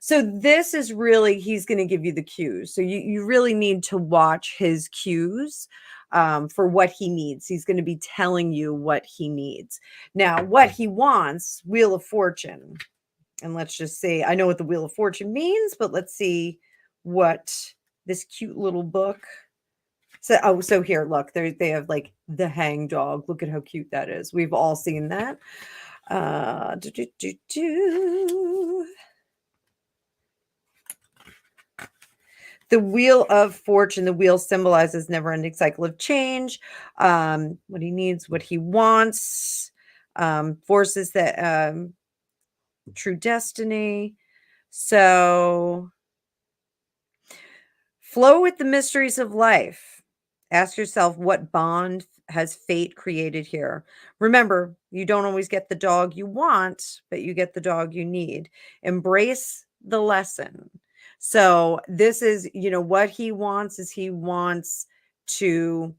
so this is really, he's going to give you the cues. So you really need to watch his cues for what he needs. He's going to be telling you what he needs. Now, what he wants, Wheel of Fortune. And let's just see, I know what the Wheel of Fortune means, but let's see what this cute little book. So here, look, they have like the hang dog. Look at how cute that is. We've all seen that. The Wheel of Fortune, the wheel symbolizes never-ending cycle of change, what he needs, what he wants, forces that true destiny. So flow with the mysteries of life. Ask yourself, what bond has fate created here? Remember, you don't always get the dog you want, but you get the dog you need. Embrace the lesson. So this is, what he wants is he wants to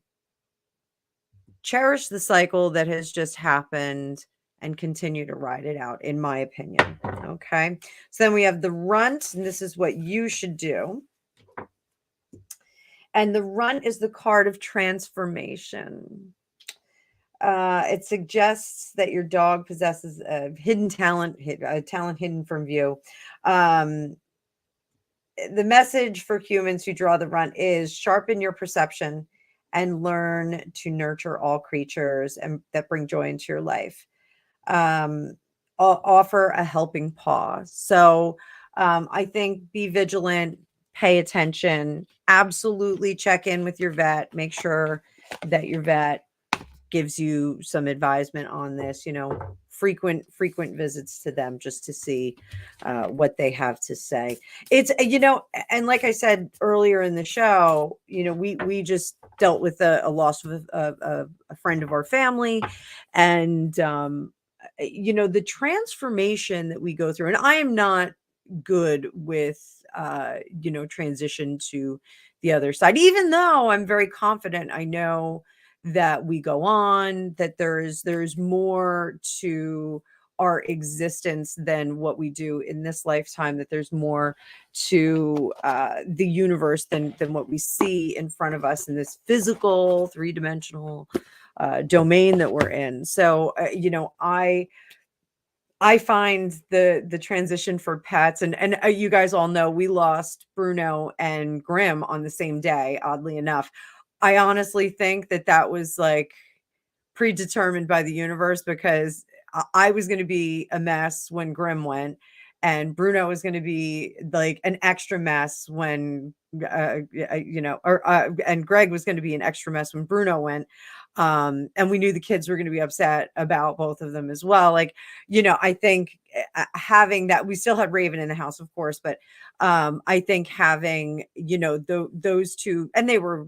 cherish the cycle that has just happened and continue to ride it out, in my opinion. Okay. So then we have the runt, and this is what you should do. And the runt is the card of transformation. It suggests that your dog possesses a hidden talent, a talent hidden from view. The message for humans who draw the runt is sharpen your perception and learn to nurture all creatures and that bring joy into your life. Offer a helping paw. So I think be vigilant, pay attention, absolutely check in with your vet, make sure that your vet gives you some advisement on this, frequent visits to them just to see what they have to say. It's, and like I said earlier in the show, we just dealt with a loss of a friend of our family. And, the transformation that we go through, and I am not good with, transition to the other side, even though I'm very confident. I know that we go on, that there's more to our existence than what we do in this lifetime, that there's more to the universe than what we see in front of us in this physical three-dimensional domain that we're in. So I find the transition for pets, and you guys all know we lost Bruno and Grim on the same day, oddly enough. I honestly think that that was like predetermined by the universe because I was going to be a mess when Grim went, and Bruno was going to be like an extra mess when, and Greg was going to be an extra mess when Bruno went. And we knew the kids were going to be upset about both of them as well. Like, I think having that, we still had Raven in the house, of course, but I think having, those two, and they were,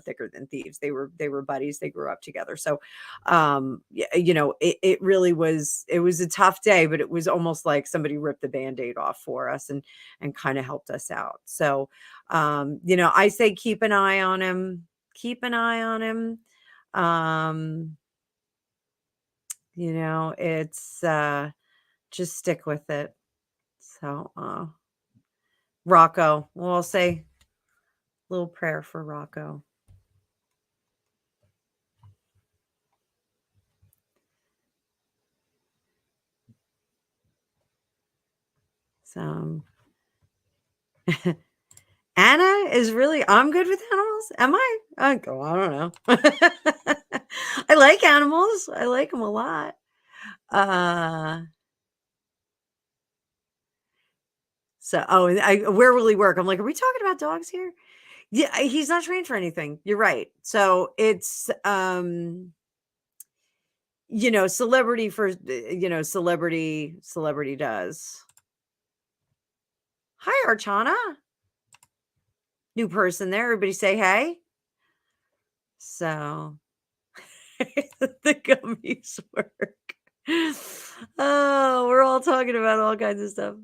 thicker than thieves. They were buddies. They grew up together. So, it really it was a tough day, but it was almost like somebody ripped the Band-Aid off for us and kind of helped us out. So, I say keep an eye on him. Keep an eye on him. It's just stick with it. So, Rocco, we'll say a little prayer for Rocco. So, Anna is really, I'm good with animals. Am I? I don't know. I like animals. I like them a lot. Where will he work? I'm like, are we talking about dogs here? Yeah, he's not trained for anything. You're right. So it's, celebrity for, celebrity does. Hi, Archana. New person there. Everybody say hey. So the gummies work. Oh, we're all talking about all kinds of stuff.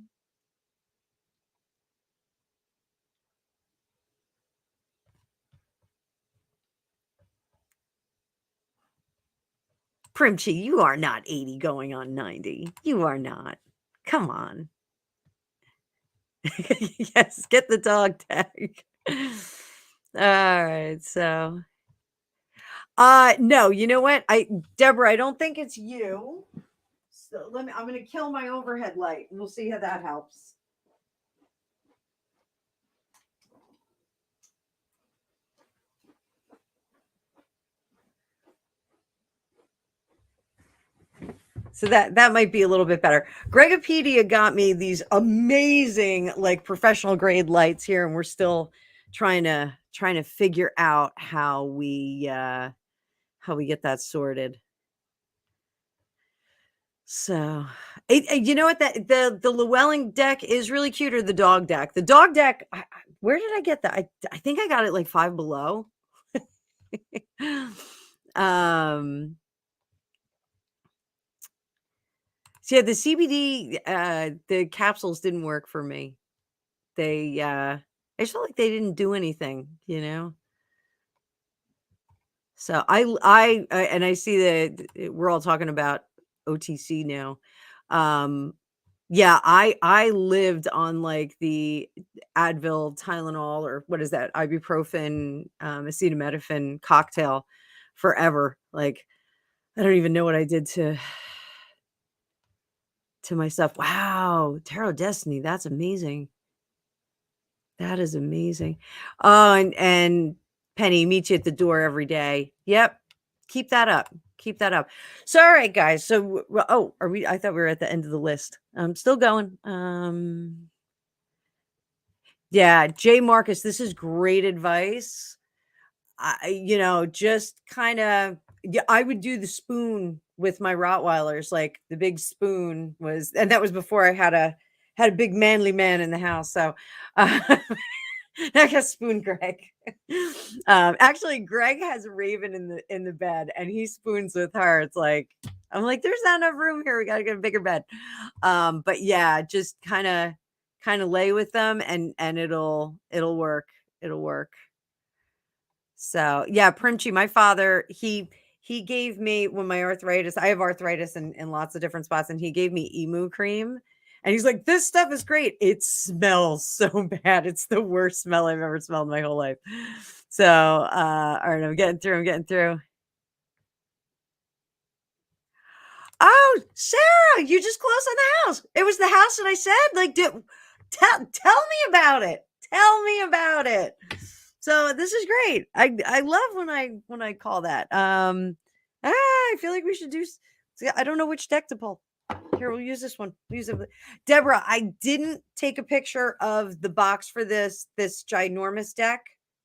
Primchi, you are not 80 going on 90. You are not. Come on. Yes, get the dog tag. All right, so no, you know what? Deborah, I don't think it's you. So I'm gonna kill my overhead light and we'll see how that helps. So that might be a little bit better. Gregopedia got me these amazing, like, professional grade lights here, and we're still trying to figure out how we get that sorted. So, you know what? That the Llewellyn deck is really cute, or the dog deck. The dog deck. Where did I get that? I think I got it like Five Below. So yeah, the CBD, the capsules didn't work for me. They, I just felt like they didn't do anything. So and I see that we're all talking about OTC now. Yeah, I lived on like the Advil, Tylenol, or what is that? Ibuprofen, acetaminophen cocktail forever. Like, I don't even know what I did to myself. Wow, Tarot Destiny, that's amazing. That is amazing. Oh, and Penny, meet you at the door every day. Yep. Keep that up. Keep that up. So, all right, guys. So, are we? I thought we were at the end of the list. I'm still going. Yeah, Jay Marcus, this is great advice. Just kind of, yeah, I would do the spoon with my Rottweilers. Like, the big spoon was, and that was before I had a big manly man in the house. So, I guess spoon Greg. Actually, Greg has a Raven in the bed, and he spoons with her. It's like, I'm like, there's not enough room here. We got to get a bigger bed. But yeah, just kind of lay with them, and it'll work. It'll work. So yeah, Primchi, my father, he gave me, when my arthritis, I have arthritis in lots of different spots, and he gave me emu cream. And he's like, this stuff is great. It smells so bad. It's the worst smell I've ever smelled in my whole life. So, all right, I'm getting through. Oh, Sarah, you just closed on the house. It was the house that I said, like, tell me about it. Tell me about it. So this is great. I love when I call that. I feel like we should do. I don't know which deck to pull. Here, we'll use this one. We'll use it. Deborah, I didn't take a picture of the box for this ginormous deck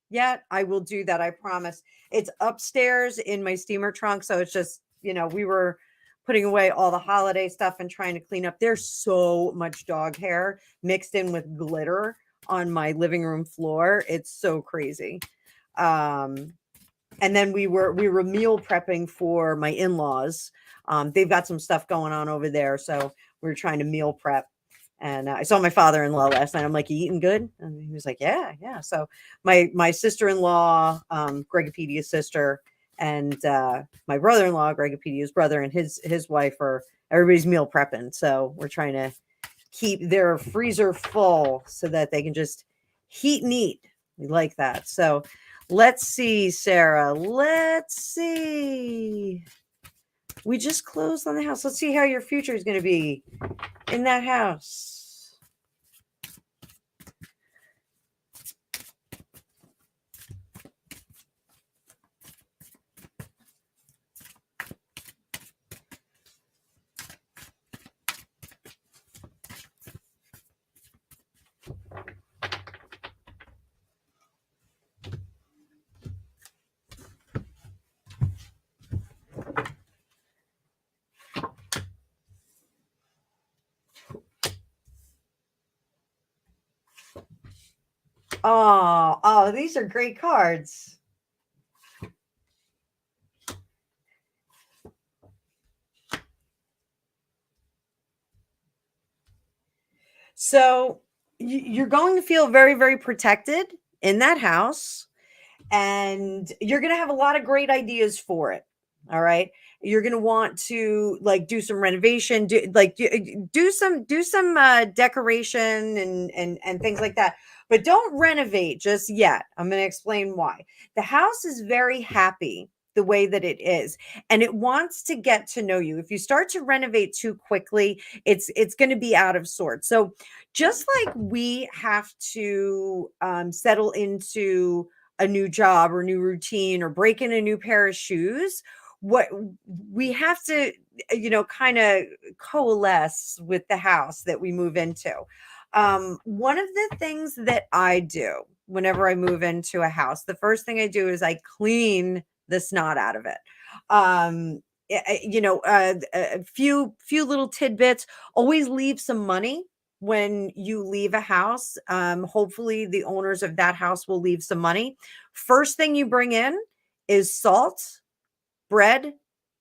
yet. I will do that. I promise. It's upstairs in my steamer trunk, so it's just we were putting away all the holiday stuff and trying to clean up. There's so much dog hair mixed in with glitter on my living room floor. It's so crazy. And then we were meal prepping for my in-laws. They've got some stuff going on over there, so we were trying to meal prep. And I saw my father-in-law last night. I'm like, "You eating good?" And he was like, "Yeah, yeah." So my sister-in-law, Gregopedia's sister, and my brother-in-law, Gregopedia's brother, and his wife everybody's meal prepping. So we're trying to keep their freezer full so that they can just heat and eat. We like that. So let's see, Sarah. Let's see. We just closed on the house. Let's see how your future is going to be in that house. Oh, these are great cards. So you're going to feel very, very protected in that house, and you're going to have a lot of great ideas for it. All right. You're going to want to do some renovation, do some decoration and things like that. But don't renovate just yet. I'm going to explain why. The house is very happy the way that it is, and it wants to get to know you. If you start to renovate too quickly, it's going to be out of sorts. So just like we have to settle into a new job or new routine or break in a new pair of shoes, what we have to kind of coalesce with the house that we move into. One of the things that I do whenever I move into a house, the first thing I do is I clean the snot out of it. A few little tidbits. Always leave some money when you leave a house. Hopefully the owners of that house will leave some money. First thing you bring in is salt, bread,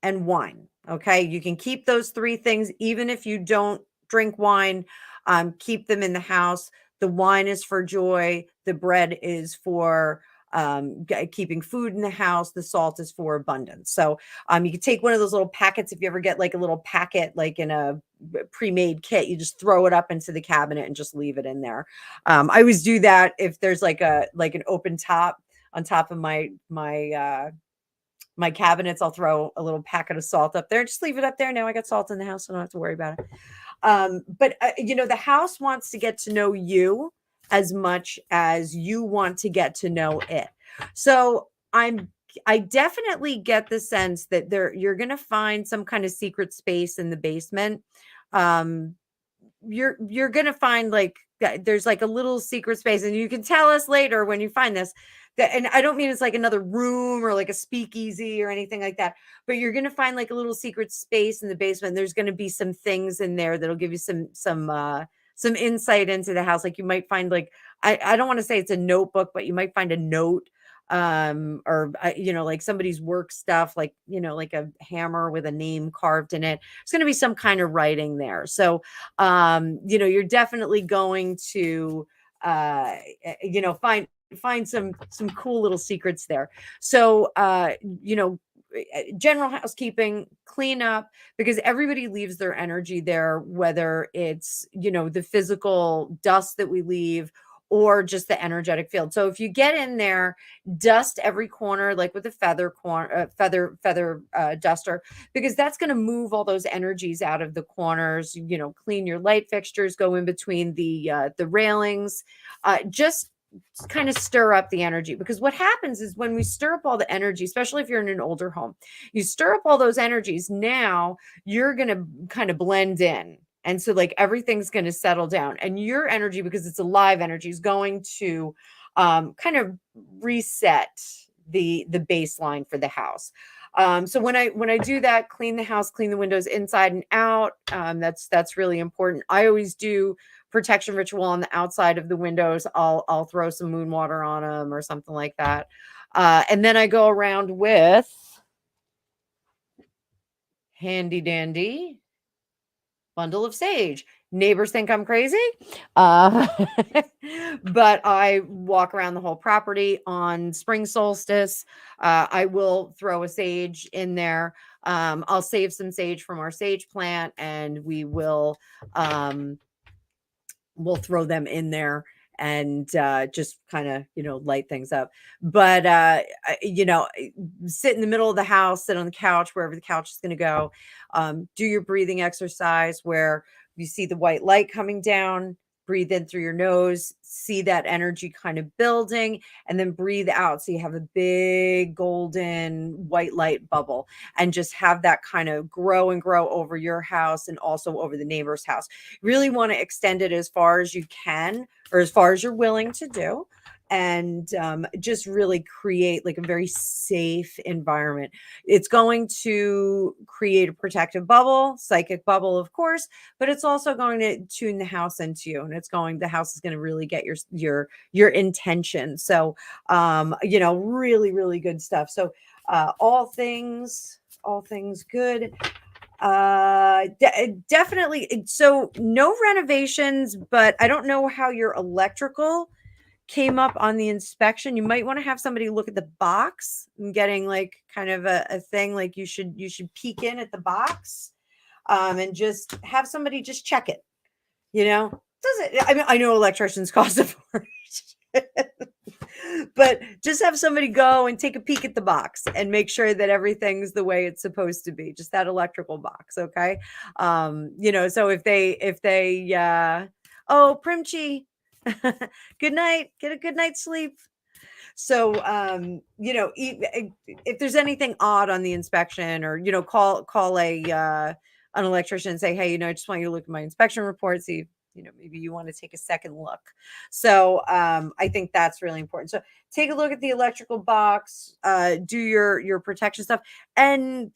and wine. Okay. You can keep those three things, even if you don't drink wine, keep them in the house. The wine is for joy. The bread is for keeping food in the house. The salt is for abundance. So you can take one of those little packets. If you ever get like a little packet, like in a pre-made kit, you just throw it up into the cabinet and just leave it in there. I always do that if there's like an open top on top of my cabinets. I'll throw a little packet of salt up there. Just leave it up there. Now I got salt in the house. So I don't have to worry about it. But the house wants to get to know you as much as you want to get to know it. So I definitely get the sense that you're going to find some kind of secret space in the basement. You're going to find there's like a little secret space, and you can tell us later when you find this. And I don't mean it's like another room or like a speakeasy or anything like that, but you're going to find like a little secret space in the basement. There's going to be some things in there that'll give you some insight into the house. Like you might find I don't want to say it's a notebook, but you might find a note or like somebody's work stuff, like like a hammer with a name carved in it. It's going to be some kind of writing there. So you're definitely going to find some cool little secrets there. So general housekeeping, clean up, because everybody leaves their energy there, whether it's the physical dust that we leave or just the energetic field. So if you get in there, dust every corner, like with a feather duster, because that's going to move all those energies out of the corners. Clean your light fixtures, go in between the railings, just kind of stir up the energy. Because what happens is when we stir up all the energy, especially if you're in an older home, you stir up all those energies. Now you're going to kind of blend in. And so like everything's going to settle down, and your energy, because it's a live energy, is going to kind of reset the baseline for the house. So when I do that, clean the house, clean the windows inside and out. That's really important. I always do protection ritual on the outside of the windows. I'll throw some moon water on them or something like that. And then I go around with handy dandy bundle of sage. Neighbors think I'm crazy, but I walk around the whole property on spring solstice. I will throw a sage in there. I'll save some sage from our sage plant, and we'll throw them in there and just kind of light things up. But sit in the middle of the house, sit on the couch, wherever the couch is going to go. Do your breathing exercise where you see the white light coming down, breathe in through your nose, see that energy kind of building, and then breathe out. So you have a big golden white light bubble, and just have that kind of grow and grow over your house and also over the neighbor's house. Really want to extend it as far as you can, or as far as you're willing to do. And just really create like a very safe environment. It's going to create a protective bubble, psychic bubble, of course, but it's also going to tune the house into you, and the house is going to really get your intention. So, really, really good stuff. So, all things good. Definitely. So no renovations, but I don't know how your electrical came up on the inspection. You might want to have somebody look at the box. I'm getting like kind of a thing, like you should peek in at the box, and just have somebody just check it. I know electricians cost a fortune, but just have somebody go and take a peek at the box and make sure that everything's the way it's supposed to be. Just that electrical box. Okay. So if they oh, Primchi, good night, get a good night's sleep. So, if there's anything odd on the inspection, or, call an electrician and say, hey, I just want you to look at my inspection report, see if, maybe you want to take a second look. So, I think that's really important. So take a look at the electrical box, do your protection stuff, and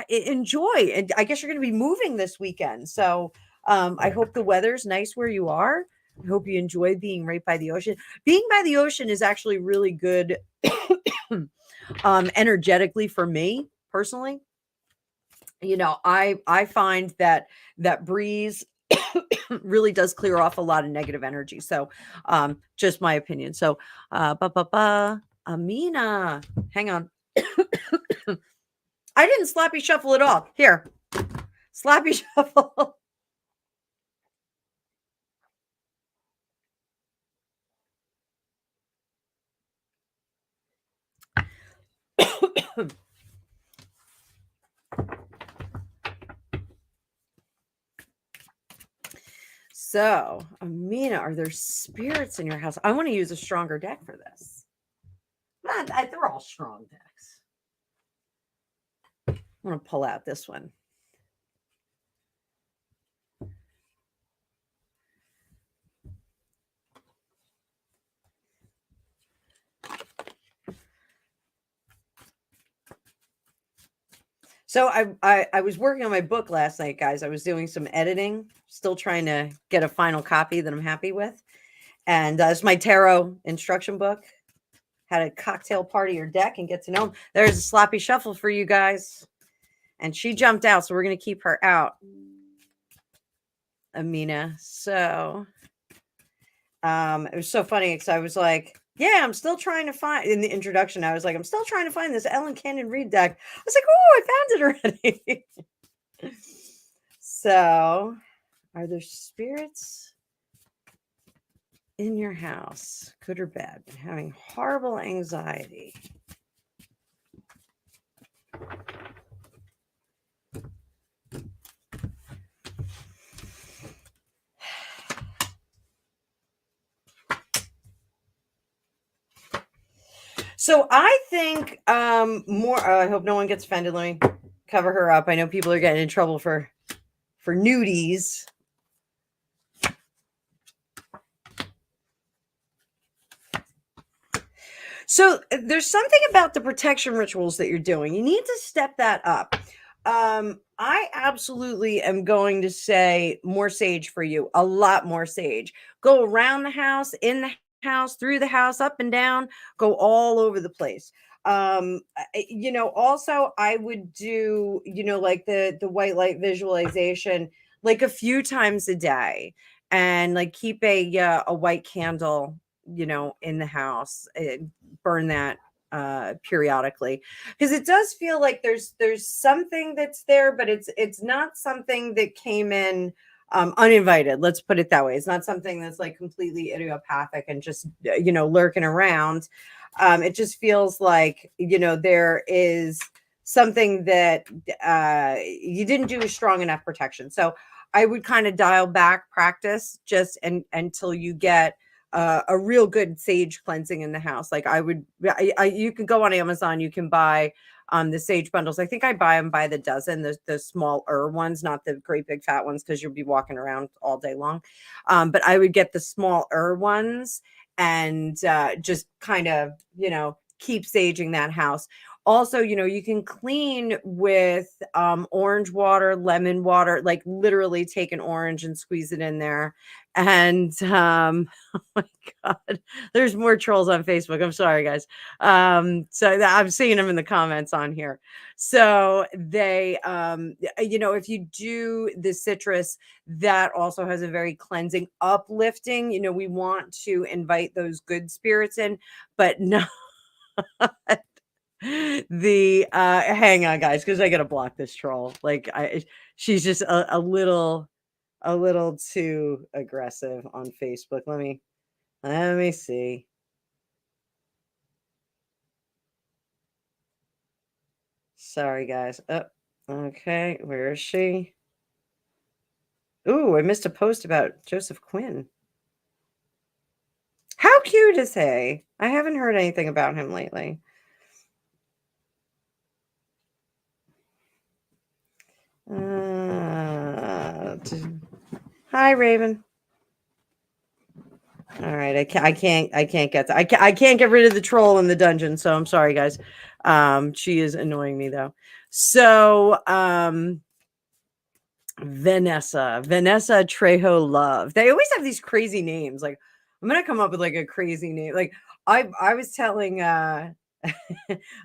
enjoy. And I guess you're going to be moving this weekend. So, I hope the weather's nice where you are. I hope you enjoy being right by the ocean. Being by the ocean is actually really good energetically for me personally. I find that breeze really does clear off a lot of negative energy. So just my opinion. So Amina, hang on. I didn't sloppy shuffle at all. Here, sloppy shuffle. So, Amina, are there spirits in your house? I want to use a stronger deck for this. They're all strong decks. I'm going to pull out this one. So I was working on my book last night, guys. I was doing some editing, still trying to get a final copy that I'm happy with. And it's my tarot instruction book. Had a cocktail party or deck and get to know them. There's a sloppy shuffle for you guys. And she jumped out, so we're going to keep her out, Amina. So it was so funny because I was like, yeah, I'm still trying to find, in the introduction, I was like, I'm still trying to find this Ellen Cannon Reed deck. I was like, oh, I found it already. So, are there spirits in your house, good or bad, having horrible anxiety. So I think more. I hope no one gets offended. Let me cover her up. I know people are getting in trouble for nudies. So there's something about the protection rituals that you're doing. You need to step that up. I absolutely am going to say more sage for you, a lot more sage. Go around the house, in the house, through the house, up and down, go all over the place. Also I would do, like the white light visualization like a few times a day, and like keep a white candle, in the house, burn that periodically, because it does feel like there's something that's there, but it's not something that came in uninvited. Let's put it that way. It's not something that's like completely idiopathic and just lurking around. It just feels like there is something that you didn't do a strong enough protection. So I would kind of dial back practice just until you get a real good sage cleansing in the house. Like you can go on Amazon, you can buy the sage bundles. I think I buy them by the dozen, the smaller ones, not the great big fat ones, because you'll be walking around all day long. But I would get the smaller ones and just kind of, keep saging that house. Also, you can clean with orange water, lemon water, like literally take an orange and squeeze it in there. And oh my God, there's more trolls on Facebook. I'm sorry, guys. I'm seeing them in the comments on here. So they, if you do the citrus, that also has a very cleansing, uplifting, we want to invite those good spirits in, but no. Hang on, guys, because I gotta block this troll. Like she's just a little too aggressive on Facebook. Let me see. Sorry, guys. Oh, okay. Where is she? Ooh, I missed a post about Joseph Quinn. How cute is he? I haven't heard anything about him lately. Hi, Raven. All right, I can't get rid of the troll in the dungeon, so I'm sorry, guys. She is annoying me though. So, Vanessa Trejo Love. They always have these crazy names. Like, I'm gonna come up with like a crazy name. Like, I was telling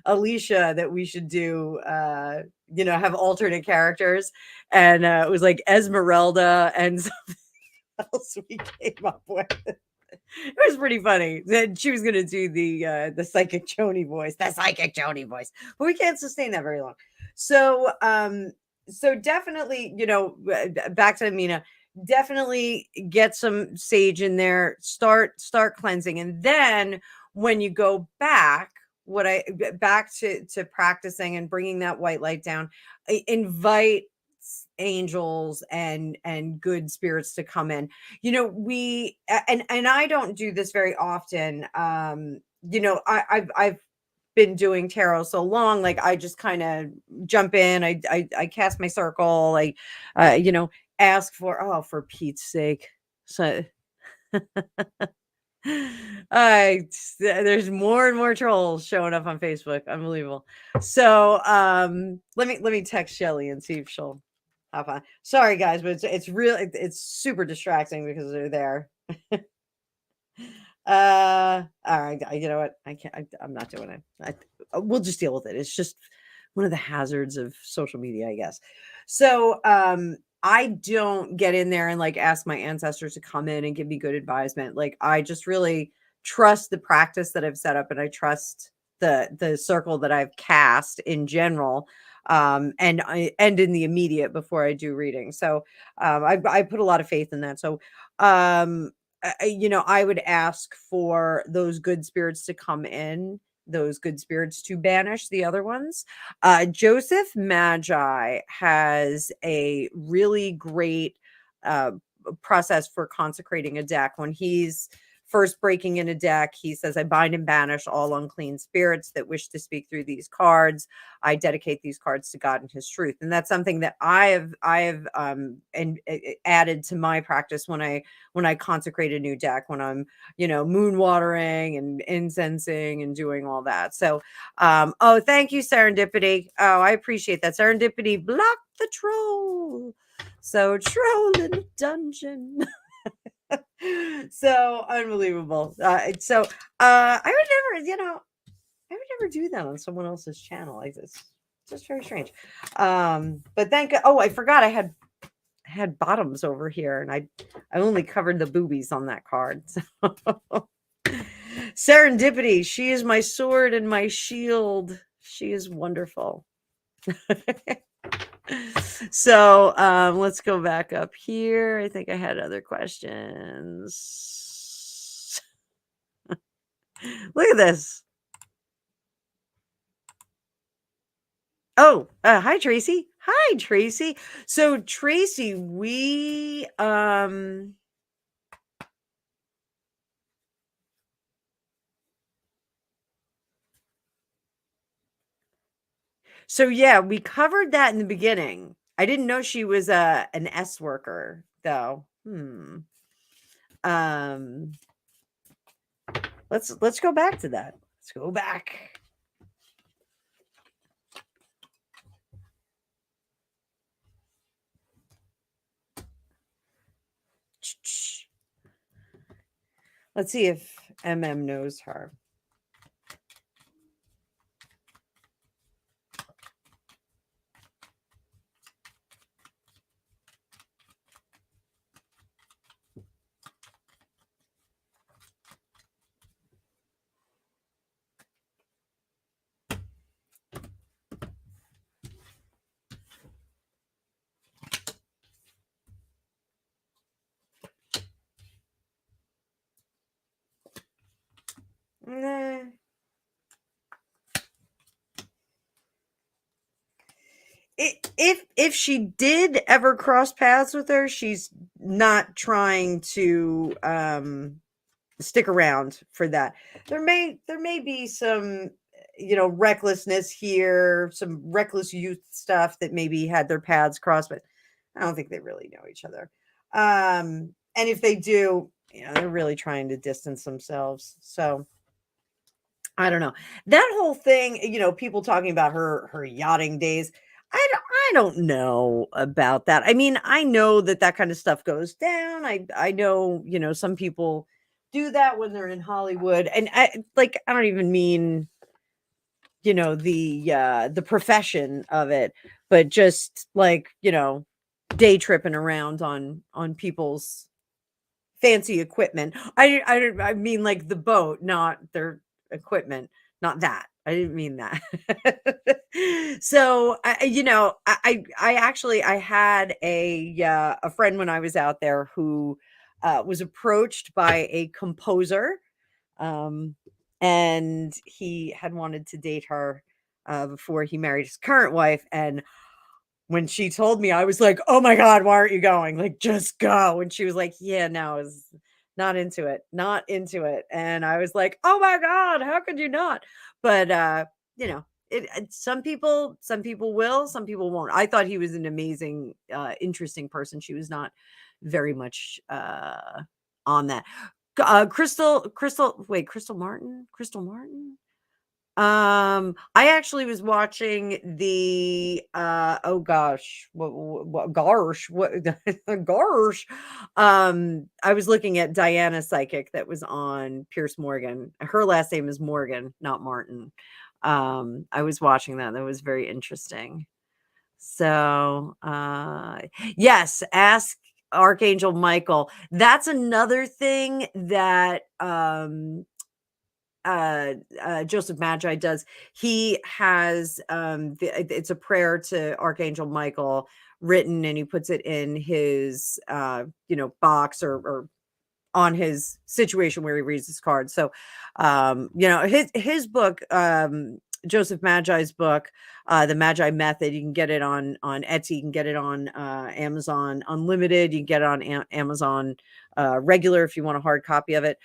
Alicia that we should do have alternate characters, and it was like Esmeralda and something else we came up with. It was pretty funny that she was going to do the psychic Joni voice, but we can't sustain that very long. So definitely, back to Amina, definitely get some sage in there, start cleansing, and then when you go back, back to practicing and bringing that white light down, invite angels and good spirits to come in. We and I don't do this very often. I've been doing tarot so long, like I just kind of jump in, I cast my circle, like ask for Pete's sake. So there's more and more trolls showing up on Facebook. Unbelievable. So let me text Shelly and see if she'll hop on. Sorry, guys, but it's really it's super distracting because they're there. All right, you know what? I'm not doing it. We'll just deal with it. It's just one of the hazards of social media, I guess. So I don't get in there and like ask my ancestors to come in and give me good advisement. Like, I just really trust the practice that I've set up, and I trust the circle that I've cast in general, and in the immediate before I do reading. So I put a lot of faith in that. So I would ask for those good spirits to come in, those good spirits to banish the other ones. Joseph Magi has a really great uh, process for consecrating a deck. When he's first breaking in a deck, he says, I bind and banish all unclean spirits that wish to speak through these cards. I dedicate these cards to God and his truth. And that's something that I have added to my practice when I consecrate a new deck, when I'm, moon watering and incensing and doing all that. So, oh, thank you, Serendipity. Oh, I appreciate that. Serendipity, block the troll. So, troll in the dungeon. So unbelievable. I would never, I would never do that on someone else's channel. Like this, just very strange. But thank God. Oh, I forgot I had bottoms over here, and I only covered the boobies on that card. So. Serendipity, she is my sword and my shield. She is wonderful. So let's go back up here. I think I had other questions. Look at this. Oh, hi Tracy. Hi Tracy. So Tracy, we covered that in the beginning. I didn't know she was an S worker though. Let's go back to that. Let's go back. Let's see if MM knows her. Nah. If she did ever cross paths with her, she's not trying to stick around for that. There may be some recklessness here, some reckless youth stuff that maybe had their paths crossed, but I don't think they really know each other. And if they do, they're really trying to distance themselves. So I don't know. That whole thing, people talking about her yachting days. I don't know about that. I mean, I know that kind of stuff goes down. I know, some people do that when they're in Hollywood. And I don't even mean, the profession of it, but just like, day tripping around on people's fancy equipment. I mean like the boat, not their equipment, not that. I didn't mean that. So I actually I had a friend when I was out there who was approached by a composer, um, and he had wanted to date her before he married his current wife, and when she told me, I was like, "Oh my god, why aren't you going? Like, just go." And she was like, "Yeah, no, it's not into it, not into it." And I was like, "Oh my god, how could you not?" But some people will, some people won't. I thought he was an amazing, interesting person. She was not very much on that. Crystal Martin. I actually was watching the oh gosh, what gosh, what gosh. I was looking at Diana Psychic that was on Pierce Morgan. Her last name is Morgan, not Martin. I was watching that. That was very interesting. So, yes, ask Archangel Michael. That's another thing that Joseph Magi does. He has it's a prayer to Archangel Michael written, and he puts it in his box or on his situation where he reads his cards. So, you know, his book, Joseph Magi's book, The Magi Method, you can get it on Etsy, you can get it on Amazon Unlimited, you can get it on Amazon regular if you want a hard copy of it.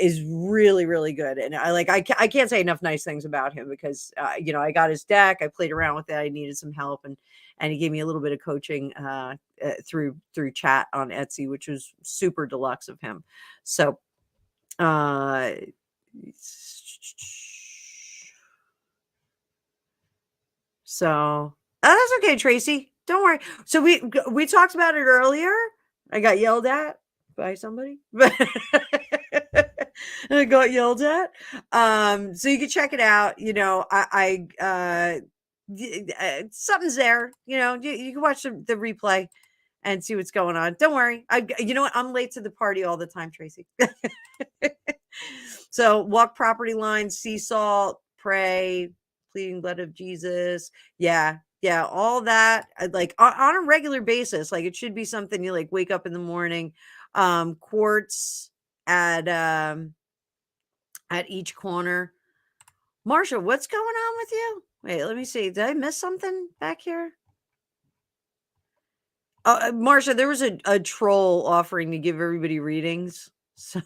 Is really, really good. And I can't say enough nice things about him because, you know, I got his deck, I played around with it, I needed some help, and he gave me a little bit of coaching through chat on Etsy, which was super deluxe of him. So, so that's okay, Tracy. Don't worry. So we talked about it earlier. I got yelled at by somebody. I got yelled at. So you can check it out. You know, something's there. You know, you can watch the replay and see what's going on. Don't worry. You know what? I'm late to the party all the time, Tracy. So walk property lines, sea salt, pray, pleading blood of Jesus. Yeah. Yeah. All that like on a regular basis. Like it should be something you like wake up in the morning, quartz at each corner. Marsha, what's going on with you? Wait, let me see. Did I miss something back here? Marsha, there was a troll offering to give everybody readings. So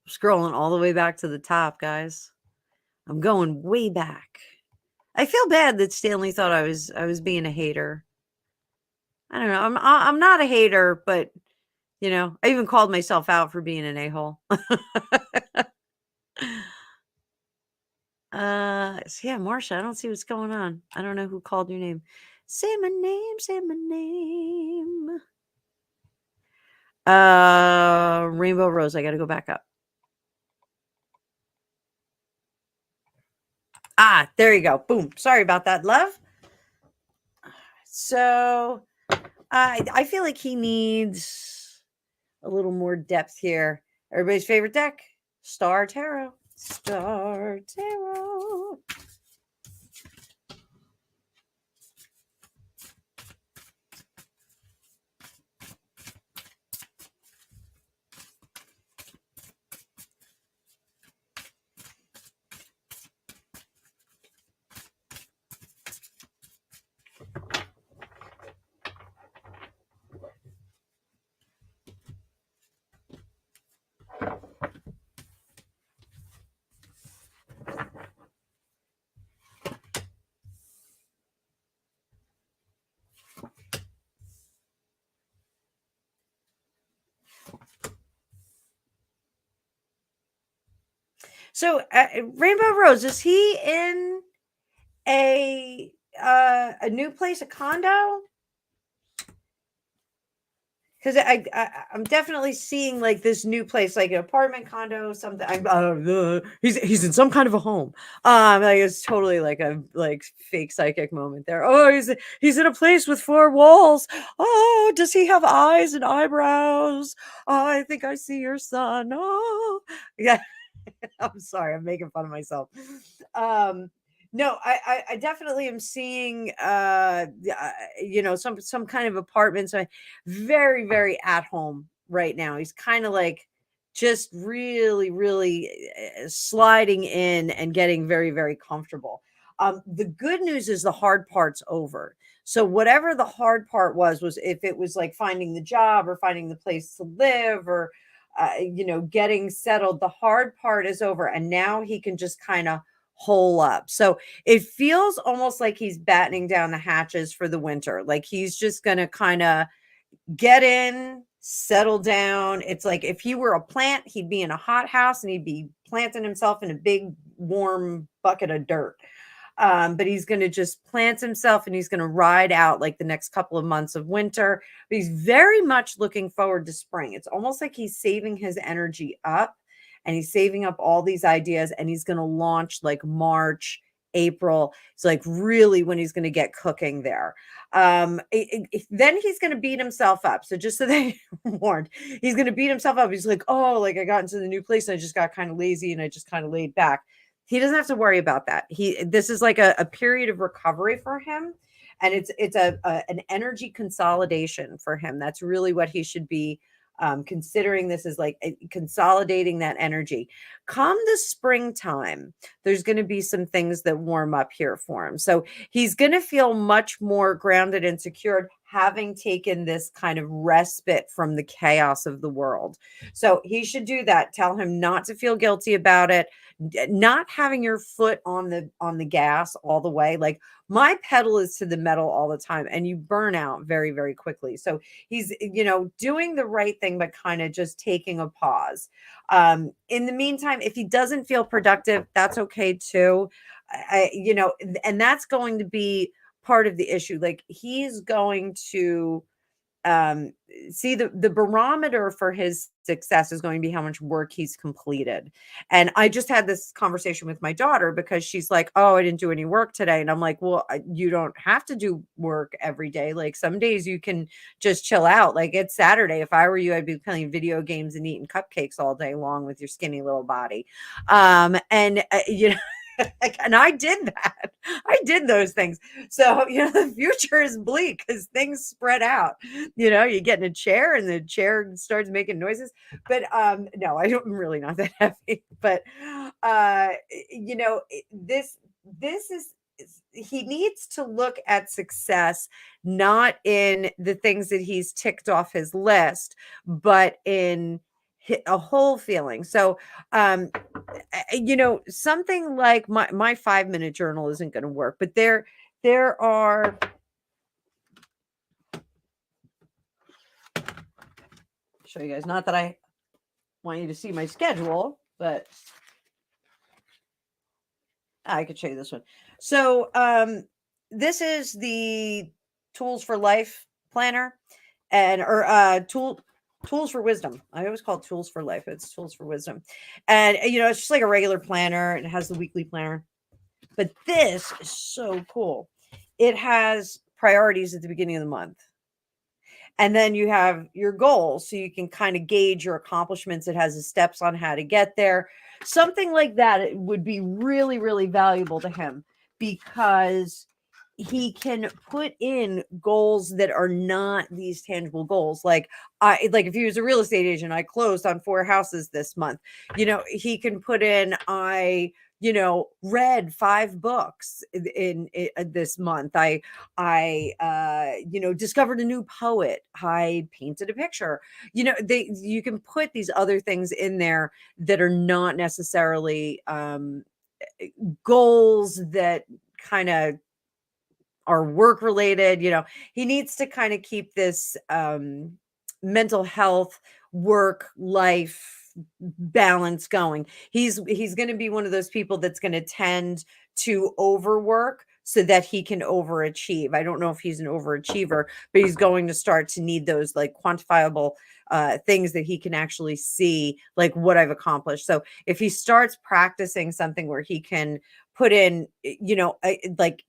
scrolling all the way back to the top, guys. I'm going way back. I feel bad that Stanley thought I was being a hater. I don't know. I'm not a hater, but you know, I even called myself out for being an a-hole. So yeah, Marsha, I don't see what's going on. I don't know who called your name. Say my name, say my name. Rainbow Rose, I gotta go back up. Ah, there you go. Boom. Sorry about that, love. So I feel like he needs a little more depth here. Everybody's favorite deck, Star Tarot. Star Tarot. So, Rainbow Rose, is he in a new place, a condo? Because I'm definitely seeing like this new place, like an apartment, condo, something. He's in some kind of a home. Like it's totally like a fake psychic moment there. Oh, he's in a place with 4 walls. Oh, does he have eyes and eyebrows? Oh, I think I see your son. Oh, yeah. I'm sorry, I'm making fun of myself. No, I definitely am seeing you know, some kind of apartment. So very, very at home right now. He's kind of like just really, really sliding in and getting very, very comfortable. The good news is the hard part's over. So whatever the hard part was if it was like finding the job or finding the place to live or you know, getting settled, the hard part is over. And now he can just kind of hole up. So it feels almost like he's battening down the hatches for the winter. Like he's just going to kind of get in, settle down. It's like if he were a plant, he'd be in a hot house and he'd be planting himself in a big warm bucket of dirt. But he's going to just plant himself and he's going to ride out like the next couple of months of winter. But he's very much looking forward to spring. It's almost like he's saving his energy up and he's saving up all these ideas and he's going to launch like March, April. It's like really when he's going to get cooking there. Then he's going to beat himself up. So just so they warned, he's going to beat himself up. He's like, oh, like I got into the new place and I just got kind of lazy and I just kind of laid back. He doesn't have to worry about that. This is like a period of recovery for him. and it's an energy consolidation for him. That's really what he should be considering. This is like consolidating that energy. Come the springtime, there's going to be some things that warm up here for him. So he's going to feel much more grounded and secured, having taken this kind of respite from the chaos of the world. So he should do that. Tell him not to feel guilty about it, not having your foot on the gas all the way. Like, my pedal is to the metal all the time, and you burn out very, very quickly. So he's, doing the right thing, but kind of just taking a pause. In the meantime, if he doesn't feel productive, that's okay too. And that's going to be part of the issue. Like, he's going to see the barometer for his success is going to be how much work he's completed. And I just had this conversation with my daughter because she's like, oh, I didn't do any work today. And I'm like, well, you don't have to do work every day. Like, some days you can just chill out. Like, it's Saturday. If I were you, I'd be playing video games and eating cupcakes all day long with your skinny little body. And I did that. I did those things. So, the future is bleak because things spread out. You get in a chair and the chair starts making noises. But no, I'm really not that heavy. But this is, he needs to look at success not in the things that he's ticked off his list, but in a whole feeling. So something like my 5-minute journal isn't going to work, but there are, show you guys, not that I want you to see my schedule, but I could show you this one. So this is the Tools for Life planner, Tools for Wisdom. I always call it Tools for Life. It's Tools for Wisdom. And, it's just like a regular planner. It has the weekly planner. But this is so cool. It has priorities at the beginning of the month. And then you have your goals, so you can kind of gauge your accomplishments. It has the steps on how to get there. Something like that, it would be really, really valuable to him, because he can put in goals that are not these tangible goals. Like if he was a real estate agent, I closed on 4 houses this month. He can put in, I read 5 books in this month. I discovered a new poet. I painted a picture. You can put these other things in there that are not necessarily goals that kind of are work related. He needs to kind of keep this mental health, work life balance going. He's going to be one of those people that's going to tend to overwork so that he can overachieve. I don't know if he's an overachiever, but he's going to start to need those like quantifiable things that he can actually see, like what I've accomplished. So if he starts practicing something where he can put in, like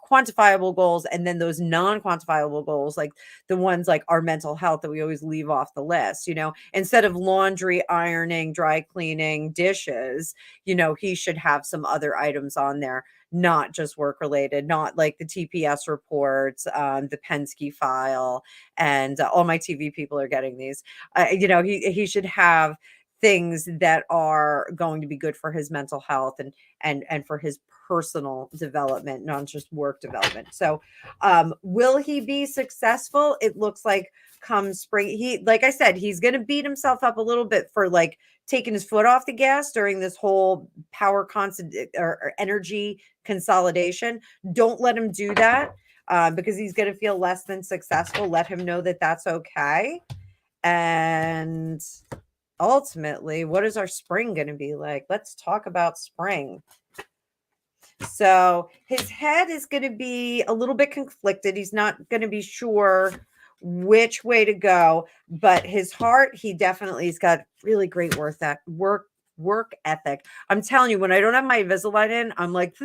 quantifiable goals, and then those non-quantifiable goals, like the ones like our mental health that we always leave off the list, instead of laundry, ironing, dry cleaning, dishes, he should have some other items on there, not just work related, not like the TPS reports, the Penske file, and all my TV people are getting these. He should have things that are going to be good for his mental health and for his personal development, not just work development. So will he be successful? It looks like come spring, like I said, he's going to beat himself up a little bit for like taking his foot off the gas during this whole power constant or energy consolidation. Don't let him do that, because he's going to feel less than successful. Let him know that that's okay. And ultimately, what is our spring going to be like? Let's talk about spring. So his head is going to be a little bit conflicted. He's not going to be sure which way to go, but his heart, he definitely has got really great work ethic. I'm telling you, when I don't have my Invisalign in, I'm like,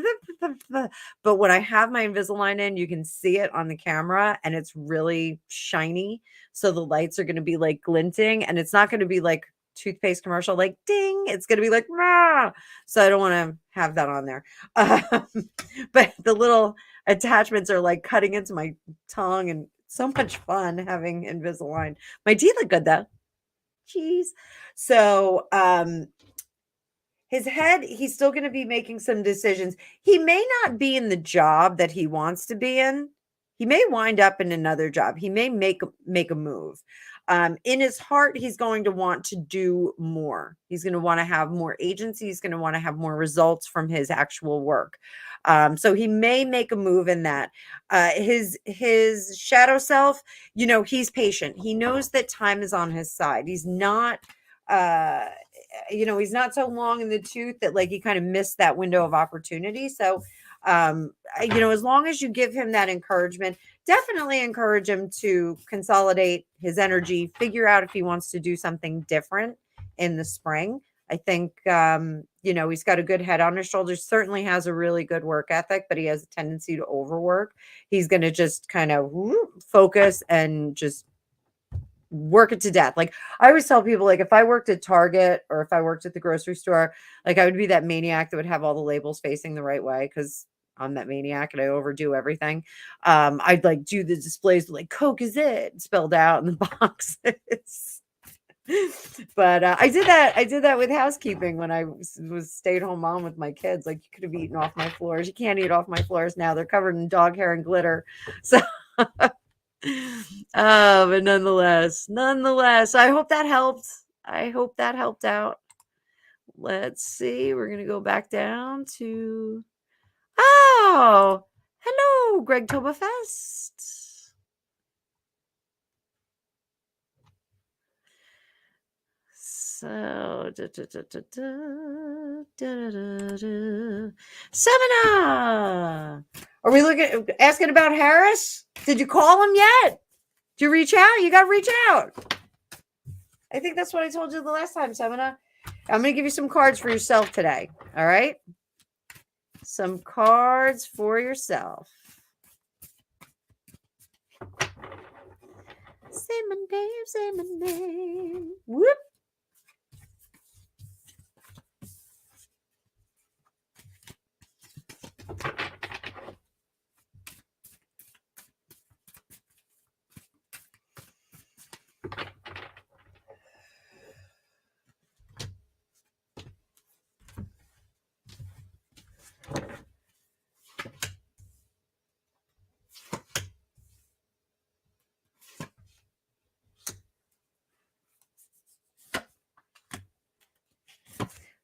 but when I have my Invisalign in, you can see it on the camera and it's really shiny. So the lights are going to be like glinting, and it's not going to be like toothpaste commercial, like ding. It's going to be like, rah. So I don't want to have that on there. But the little attachments are like cutting into my tongue, and so much fun having Invisalign. My teeth look good though. Jeez. So, his head, he's still going to be making some decisions. He may not be in the job that he wants to be in. He may wind up in another job. He may make a move. In his heart, he's going to want to do more. He's going to want to have more agency. He's going to want to have more results from his actual work. So he may make a move in that. His shadow self, he's patient. He knows that time is on his side. He's not. He's not so long in the tooth that like he kind of missed that window of opportunity. So, as long as you give him that encouragement, definitely encourage him to consolidate his energy, figure out if he wants to do something different in the spring. I think, he's got a good head on his shoulders, certainly has a really good work ethic, but he has a tendency to overwork. He's going to just kind of focus and just work it to death. Like I always tell people, like if I worked at Target or if I worked at the grocery store, like I would be that maniac that would have all the labels facing the right way because I'm that maniac and I overdo everything. I'd like do the displays with like Cookies Ltd spelled out in the boxes. But I did that with housekeeping when I was stay-at-home mom with my kids. Like you could have eaten off my floors. You can't eat off my floors now. They're covered in dog hair and glitter. So but nonetheless, I hope that helped. I hope that helped out. Let's see. We're gonna go back down to hello, Greg Tobafest. So seminar. Are we asking about Harris? Did you call him yet? Did you reach out? You got to reach out. I think that's what I told you the last time, Semina. I'm going to give you some cards for yourself today. All right? Some cards for yourself. Say my name, say my name. Whoop.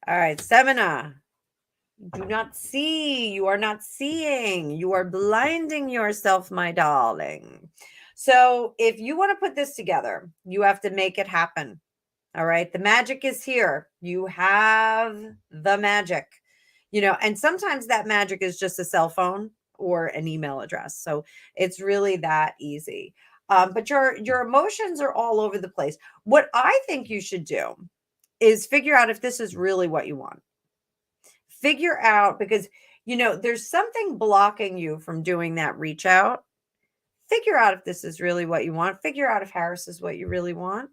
All right, Semina. Do not see. You are not seeing. You are blinding yourself, my darling. So if you want to put this together, you have to make it happen. All right. The magic is here. You have the magic, and sometimes that magic is just a cell phone or an email address. So it's really that easy. But your emotions are all over the place. What I think you should do is figure out if this is really what you want. Figure out, because, there's something blocking you from doing that reach out. Figure out if this is really what you want. Figure out if Harris is what you really want.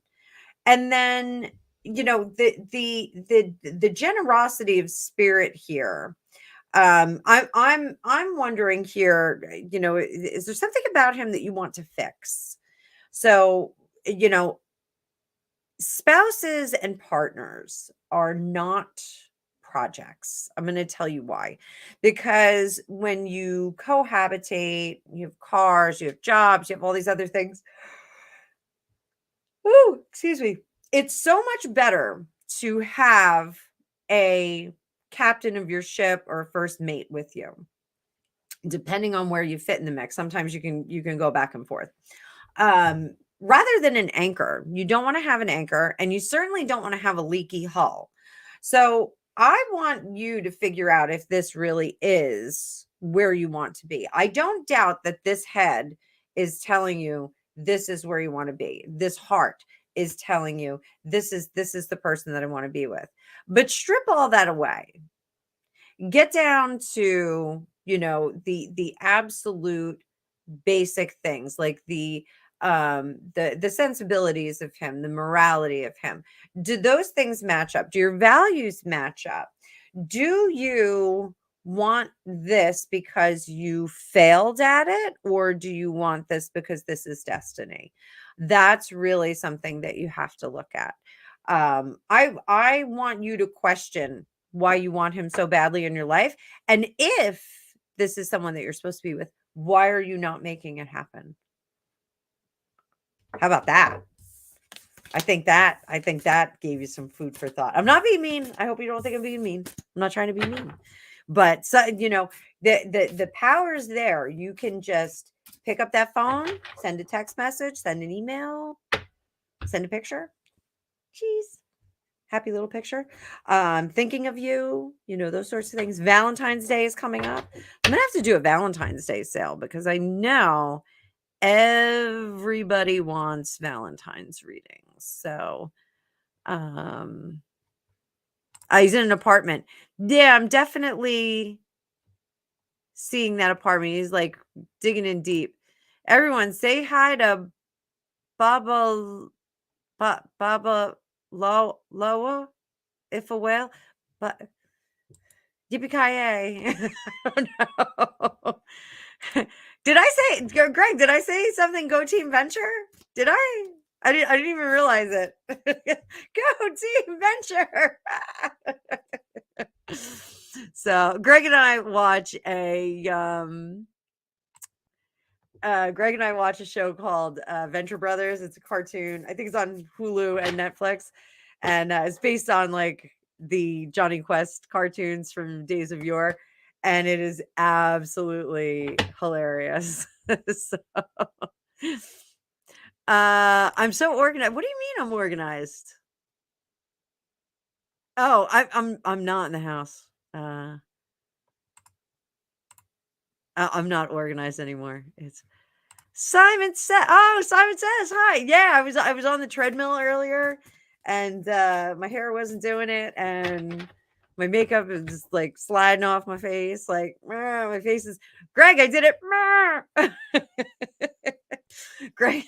And then, the generosity of spirit here. I'm wondering here, is there something about him that you want to fix? So, spouses and partners are not projects. I'm going to tell you why. Because when you cohabitate, you have cars, you have jobs, you have all these other things. Ooh, excuse me. It's so much better to have a captain of your ship or a first mate with you, depending on where you fit in the mix. Sometimes you can go back and forth. Rather than an anchor. You don't want to have an anchor, and you certainly don't want to have a leaky hull. So I want you to figure out if this really is where you want to be. I don't doubt that this head is telling you this is where you want to be. This heart is telling you this is the person that I want to be with. But strip all that away. Get down to, the absolute basic things, like the sensibilities of him, the morality of him. Do those things match up? Do your values match up? Do you want this because you failed at it, or do you want this because this is destiny? That's really something that you have to look at. I want you to question why you want him so badly in your life, and if this is someone that you're supposed to be with, why are you not making it happen? How about that? I think that gave you some food for thought. I'm not being mean. I hope you don't think I'm being mean. I'm not trying to be mean. But so, the power's there. You can just pick up that phone, send a text message, send an email, send a picture. Cheese. Happy little picture. Thinking of you, those sorts of things. Valentine's Day is coming up. I'm gonna have to do a Valentine's Day sale because I know everybody wants Valentine's readings. So he's in an apartment. Yeah, I'm definitely seeing that apartment. He's like digging in deep. Everyone say hi to Baba Baba Loa, if a whale. But yippee ki I don't know. Did I say, Greg? Did I say something? Go Team Venture? Did I? I didn't even realize it. Go Team Venture. So Greg and I watch a show called Venture Brothers. It's a cartoon. I think it's on Hulu and Netflix, and it's based on like the Johnny Quest cartoons from days of yore, and it is absolutely hilarious. So, I'm so organized. What do you mean I'm organized? Oh, I'm not in the house. I'm not organized anymore. It's Simon said, "Oh, Simon says hi." Yeah, I was on the treadmill earlier, and my hair wasn't doing it, and my makeup is just like sliding off my face. Like my face is. Greg, I did it. Greg,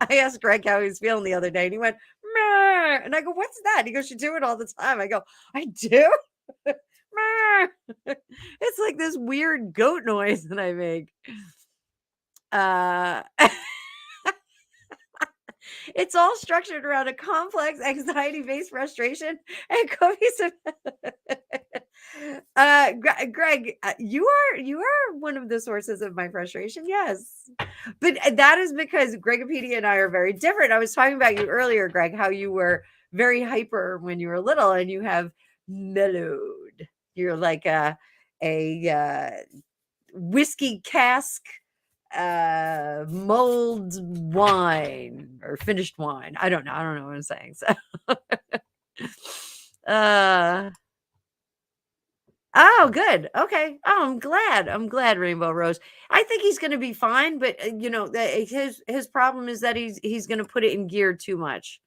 I asked Greg how he was feeling the other day, and he went, "Meh," and I go, "What's that?" He goes, "You do it all the time." I go, "I do." It's like this weird goat noise that I make. Uh It's all structured around a complex anxiety-based frustration and cohesive. Greg, you are one of the sources of my frustration. Yes, but that is because Gregopedia and I are very different. I was talking about you earlier, Greg, how you were very hyper when you were little, and you have mellowed. You're like a whiskey cask mulled wine or finished wine. I don't know what I'm saying. So uh oh, good. Okay. Oh, I'm glad, Rainbow Rose. I think he's going to be fine, but his problem is that he's going to put it in gear too much.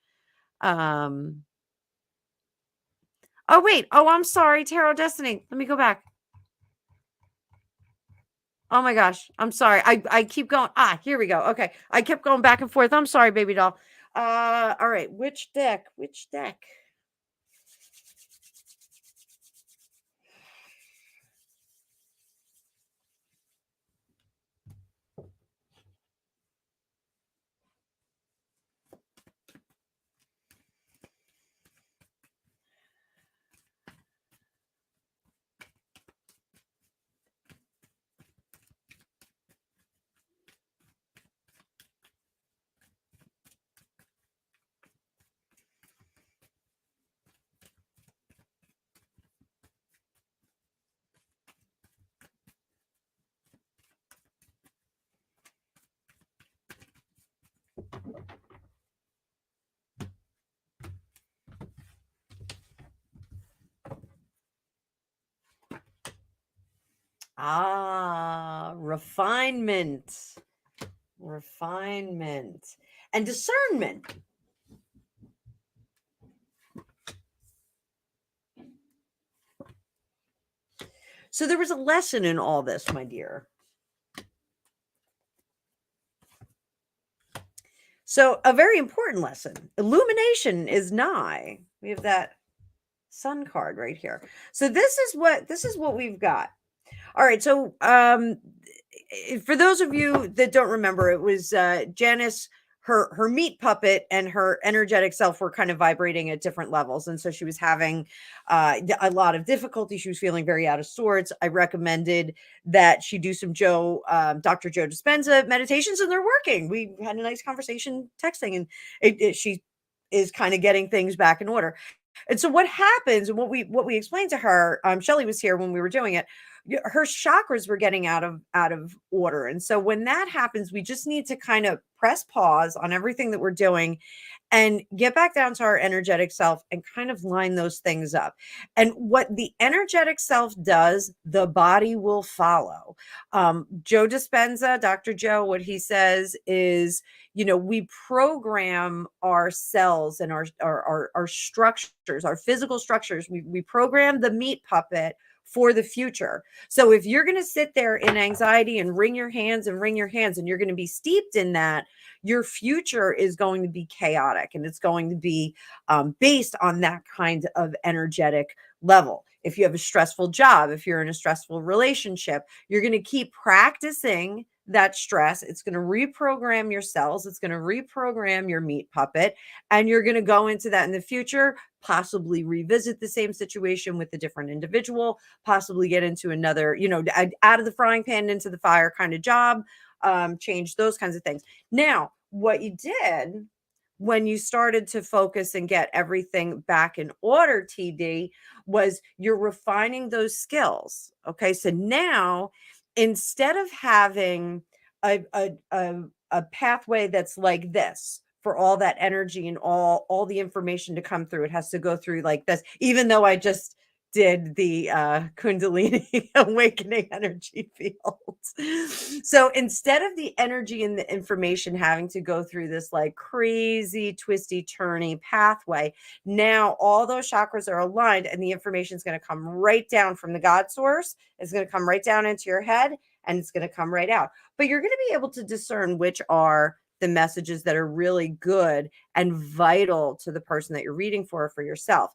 um oh wait, oh, I'm sorry, Tarot Destiny, let me go back. Oh my gosh, I'm sorry. I keep going. Here we go. Okay. I kept going back and forth. I'm sorry, baby doll. All right. Which deck? Which deck? Refinement. Refinement and discernment. So there was a lesson in all this, my dear. So a very important lesson. Illumination is nigh. We have that sun card right here. So this is what we've got. All right. So, for those of you that don't remember, it was Janice. Her meat puppet and her energetic self were kind of vibrating at different levels, and so she was having a lot of difficulty. She was feeling very out of sorts. I recommended that she do some Dr. Joe Dispenza meditations, and they're working. We had a nice conversation texting, and she is kind of getting things back in order. And so what happens, and what we explained to her, Shelly was here when we were doing it. Her chakras were getting out of order, and so when that happens, we just need to kind of press pause on everything that we're doing and get back down to our energetic self and kind of line those things up. And what the energetic self does, the body will follow. Joe Dispenza, Dr. Joe, what he says is, we program our cells and our structures, our physical structures. We program the meat puppet for the future. So if you're going to sit there in anxiety and wring your hands and you're going to be steeped in that, your future is going to be chaotic, and it's going to be based on that kind of energetic level. If you have a stressful job, if you're in a stressful relationship, you're going to keep practicing that stress. It's going to reprogram your cells. It's going to reprogram your meat puppet. And you're going to go into that in the future, possibly revisit the same situation with a different individual, possibly get into another, out of the frying pan into the fire kind of job, change those kinds of things. Now, what you did when you started to focus and get everything back in order, TD, was you're refining those skills. Okay. So now, instead of having a pathway that's like this for all that energy and all the information to come through, it has to go through like this, even though I just did the Kundalini awakening energy field. So instead of the energy and the information having to go through this like crazy twisty turny pathway, now all those chakras are aligned and the information is going to come right down from the God source. It's going to come right down into your head and it's going to come right out. But you're going to be able to discern which are the messages that are really good and vital to the person that you're reading for yourself.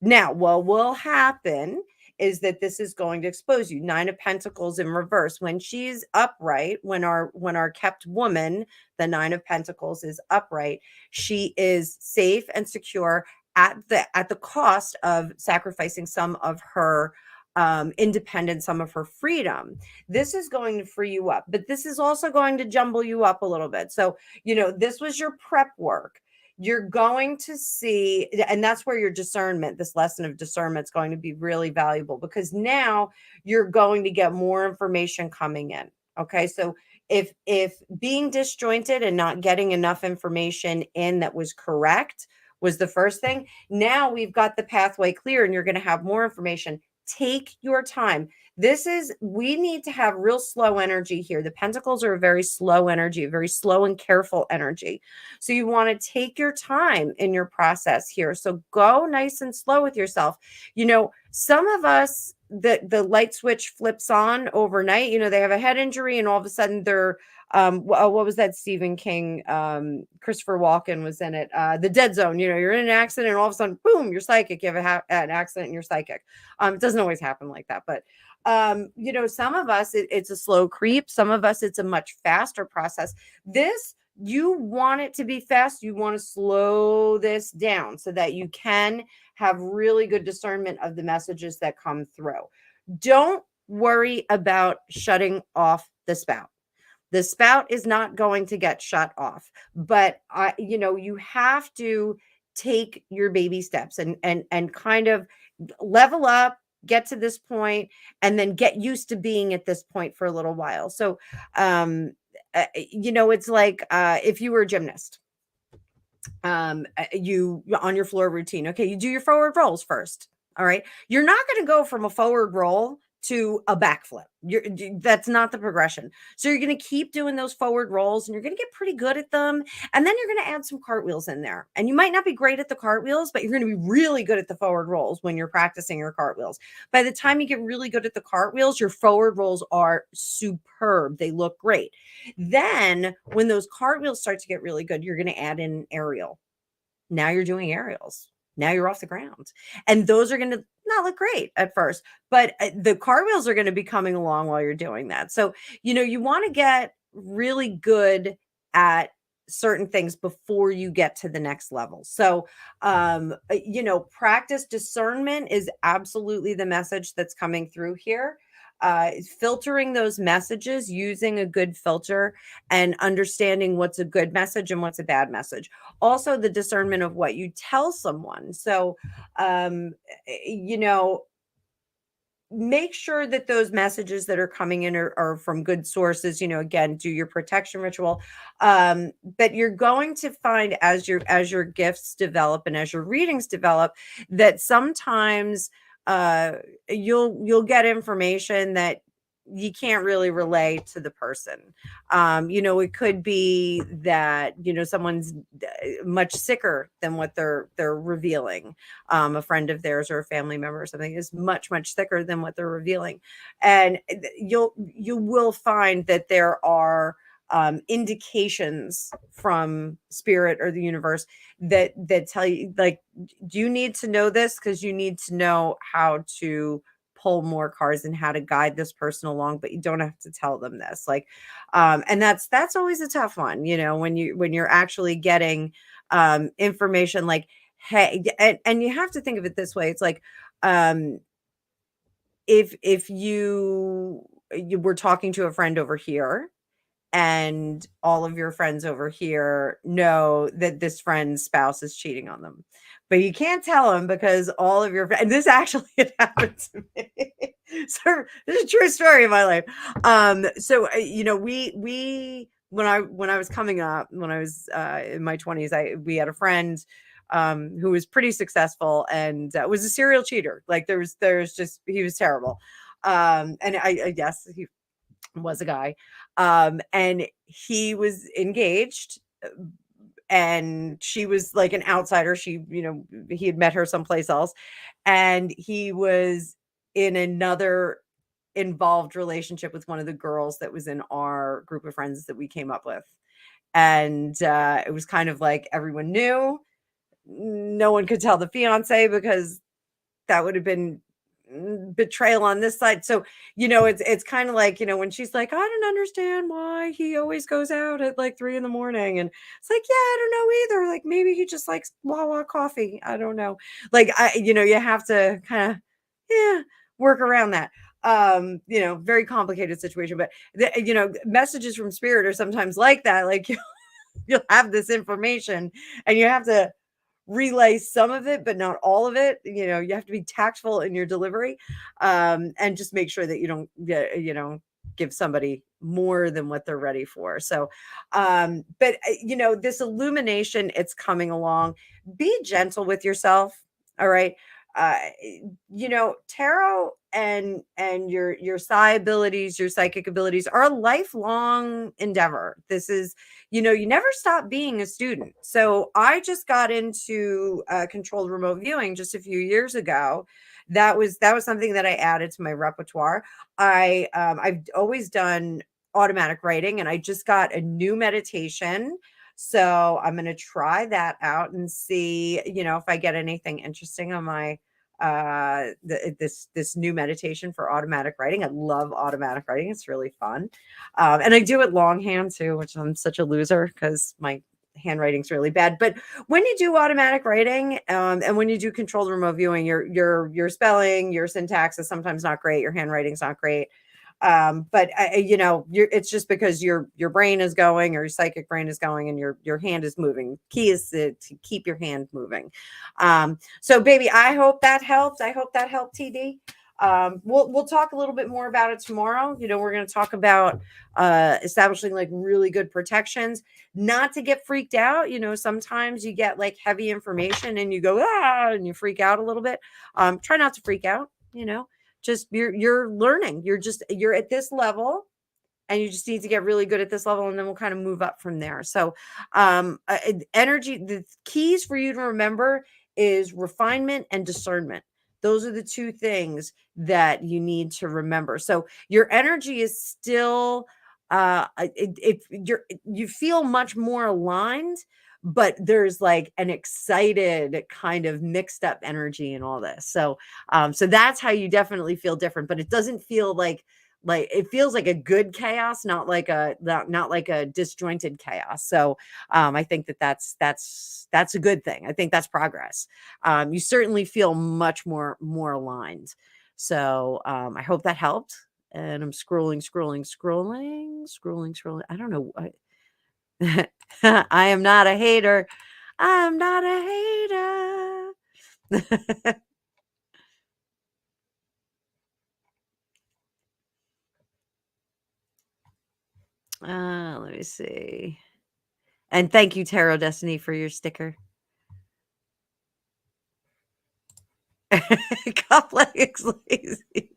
Now, what will happen is that this is going to expose you. 9 of Pentacles in reverse. When she's upright, when our kept woman, the 9 of Pentacles, is upright, she is safe and secure at the cost of sacrificing some of her independence, some of her freedom. This is going to free you up, but this is also going to jumble you up a little bit. So, this was your prep work. You're going to see, and that's where your discernment, this lesson of discernment, is going to be really valuable, because now you're going to get more information coming in. Okay. So if being disjointed and not getting enough information in that was correct was the first thing, now we've got the pathway clear and you're going to have more information. Take your time. We need to have real slow energy here. The Pentacles are a very slow energy, a very slow and careful energy. So you want to take your time in your process here. So go nice and slow with yourself. Some of us, the light switch flips on overnight. They have a head injury and all of a sudden they're, what was that Stephen King, Christopher Walken was in it, The Dead Zone. You're in an accident and all of a sudden, boom, you're psychic. You have an accident and you're psychic. It doesn't always happen like that, but some of us, it's a slow creep. Some of us, it's a much faster process. You want it to be fast. You want to slow this down so that you can have really good discernment of the messages that come through. Don't worry about shutting off the spout. The spout is not going to get shut off, but you have to take your baby steps and kind of level up, get to this point, and then get used to being at this point for a little while. So, it's like if you were a gymnast, you on your floor routine. Okay, you do your forward rolls first. All right, you're not going to go from a forward roll to a backflip. That's not the progression. So you're going to keep doing those forward rolls and you're going to get pretty good at them. And then you're going to add some cartwheels in there. And you might not be great at the cartwheels, but you're going to be really good at the forward rolls when you're practicing your cartwheels. By the time you get really good at the cartwheels, your forward rolls are superb. They look great. Then when those cartwheels start to get really good, you're going to add in an aerial. Now you're doing aerials. Now you're off the ground. And those are going to not look great at first, but the cartwheels are going to be coming along while you're doing that. So, you want to get really good at certain things before you get to the next level. So, practice discernment is absolutely the message that's coming through here. Filtering those messages using a good filter and understanding what's a good message and what's a bad message. Also, the discernment of what you tell someone. So, um, you know, make sure that those messages that are coming in are from good sources. Again, do your protection ritual. But you're going to find as your gifts develop and as your readings develop that sometimes uh you'll get information that you can't really relay to the person. It could be that someone's much sicker than what they're revealing. A friend of theirs or a family member or something is much much thicker than what they're revealing, and you will find that there are indications from spirit or the universe that tell you, like, do you need to know this because you need to know how to pull more cards and how to guide this person along, but you don't have to tell them this. Like, and that's always a tough one, when you're actually getting information like, hey, and you have to think of it this way. It's like, um if you were talking to a friend over here and all of your friends over here know that this friend's spouse is cheating on them, but you can't tell them because all of your friends, and this actually had happened to me. So this is a true story of my life. So we when I was coming up, when I was in my 20s, we had a friend who was pretty successful and was a serial cheater. Like, there's just, he was terrible. And I guess he was a guy. And he was engaged, and she was like an outsider. He had met her someplace else, and he was in another involved relationship with one of the girls that was in our group of friends that we came up with. And it was kind of like everyone knew. No one could tell the fiance because that would have been betrayal on this side. So, it's kind of like, when she's like, I don't understand why he always goes out at like 3 in the morning. And it's like, yeah, I don't know either. Like, maybe he just likes Wawa coffee. I don't know. Like, you have to kind of, yeah, work around that. Very complicated situation, but messages from spirit are sometimes like that. Like, you'll have this information and you have to relay some of it, but not all of it. You have to be tactful in your delivery, and just make sure that you don't give somebody more than what they're ready for. So, but this illumination, it's coming along. Be gentle with yourself. All right. uh Tarot and your psi abilities, your psychic abilities are a lifelong endeavor. This is, you never stop being a student. So I just got into controlled remote viewing just a few years ago. That was something that I added to my repertoire. I've always done automatic writing, and I just got a new meditation. So I'm going to try that out and see, if I get anything interesting on my this new meditation for automatic writing. I love automatic writing. It's really fun. And I do it longhand too, which I'm such a loser because my handwriting's really bad. But when you do automatic writing, and when you do controlled remote viewing, your spelling, your syntax is sometimes not great. Your handwriting's not great. But it's just because your brain is going, or your psychic brain is going, and your hand is moving. Key is to keep your hand moving. So baby, I hope that helped. I hope that helped, TD. We'll talk a little bit more about it tomorrow. We're going to talk about establishing like really good protections, not to get freaked out. Sometimes you get like heavy information and you go, and you freak out a little bit. Try not to freak out. Just you're learning. You're at this level, and you just need to get really good at this level, and then we'll kind of move up from there. So energy, the keys for you to remember is refinement and discernment. Those are the two things that you need to remember. So your energy is still if you feel much more aligned, but there's like an excited kind of mixed up energy in all this. So so that's how you definitely feel different, but it doesn't feel like it feels like a good chaos, not like not like a disjointed chaos. So I think that's a good thing. I think that's progress. You certainly feel much more aligned. So I hope that helped. And I'm scrolling. I don't know. I am not a hater. I'm not a hater. Let me see. And thank you, Tarot Destiny, for your sticker. Complex lazy.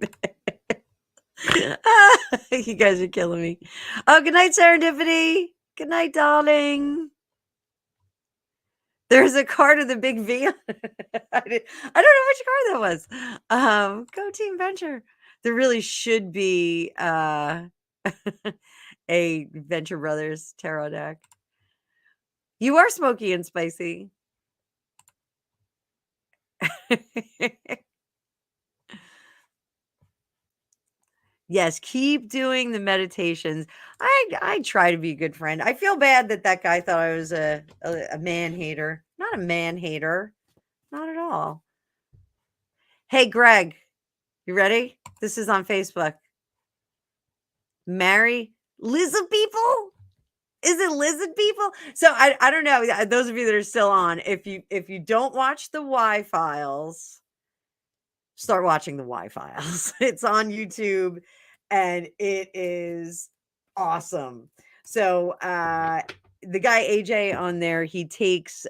You guys are killing me. Oh, good night, Serendipity. Good night, darling. There's a card with a big V on it. I don't know which card that was. Go Team Venture. There really should be a Venture Brothers tarot deck. You are smoky and spicy. Yes, keep doing the meditations. I try to be a good friend. I feel bad that guy thought I was a man hater. Not a man hater. Not at all. Hey, Greg, you ready? This is on Facebook. Marry lizard people? Is it lizard people? So I don't know. Those of you that are still on, if you don't watch the Y Files, start watching the Y Files. It's on YouTube and it is awesome. So the guy AJ on there, he takes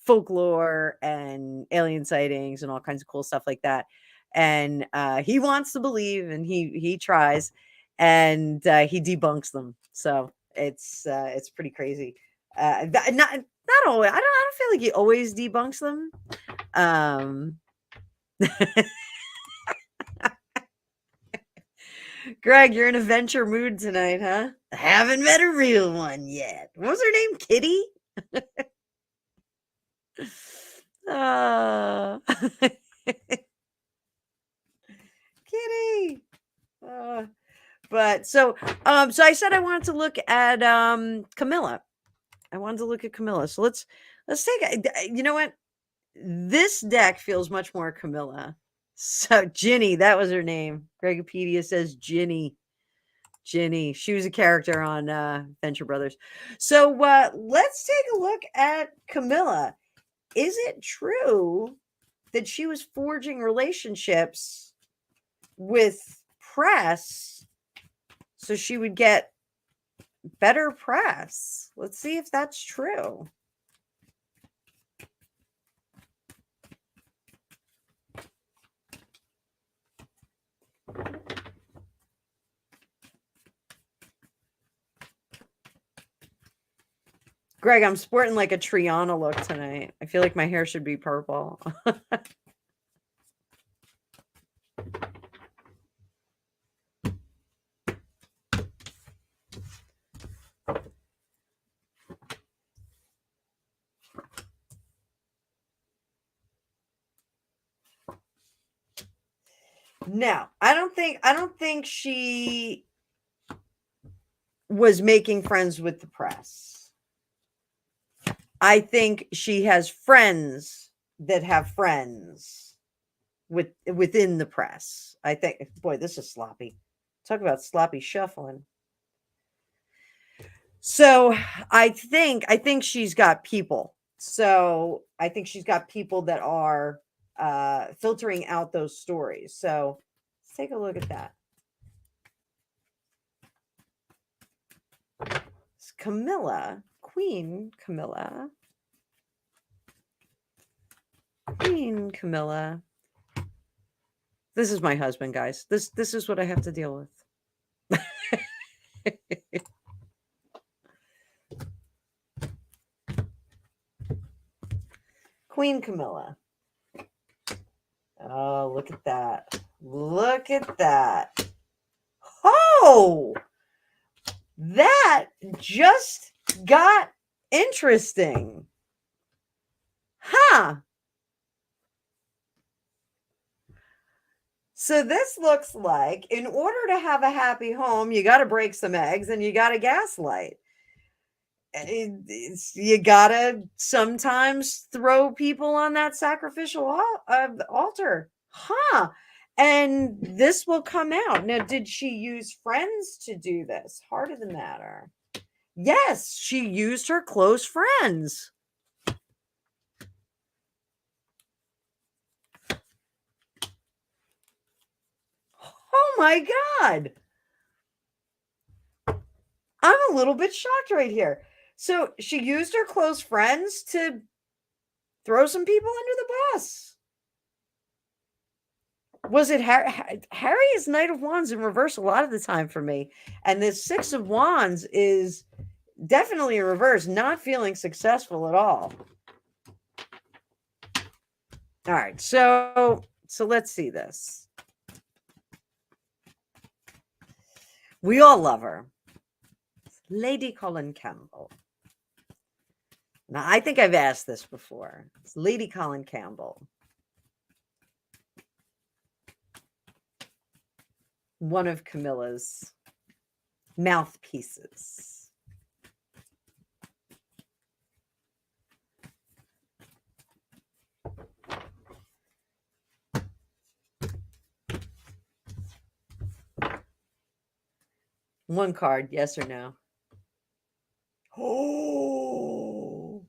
folklore and alien sightings and all kinds of cool stuff like that. And he wants to believe and he tries and he debunks them. So it's pretty crazy. Not always. I don't feel like he always debunks them. Greg, you're in a venture mood tonight, huh? I haven't met a real one yet. What was her name? Kitty? Kitty. But so I said I wanted to look at Camilla. I wanted to look at Camilla. So let's take you know what? This deck feels much more Camilla. So Ginny, that was her name. Gregopedia says Ginny. Ginny. She was a character on Venture Brothers. So let's take a look at Camilla. Is it true that she was forging relationships with press so she would get better press? Let's see if that's true. Greg, I'm sporting like a Triana look tonight. I feel like my hair should be purple. No, I don't think she was making friends with the press. I think she has friends that have friends within the press. I think, boy, this is sloppy. Talk about sloppy shuffling. So I think she's got people. So I think she's got people that are filtering out those stories. So let's take a look at that. It's Camilla, Queen Camilla. Queen Camilla. This is my husband, guys. This is what I have to deal with. Queen Camilla. Oh, look at that. Look at that. Oh, that just got Interesting. Huh. So this looks like in order to have a happy home, you got to break some eggs and you got to gaslight. You got to sometimes throw people on that sacrificial altar. Huh. And this will come out. Now, did she use friends to do this? Heart of the matter. Yes, she used her close friends. Oh my God. I'm a little bit shocked right here. So she used her close friends to throw some people under the bus. Was it Harry? Harry is Knight of Wands in reverse a lot of the time for me. And this Six of Wands is definitely in reverse, not feeling successful at all. All right, so let's see this. We all love her. Lady Colin Campbell. Now, I think I've asked this before. It's Lady Colin Campbell. One of Camilla's mouthpieces. One card, yes or no? Oh,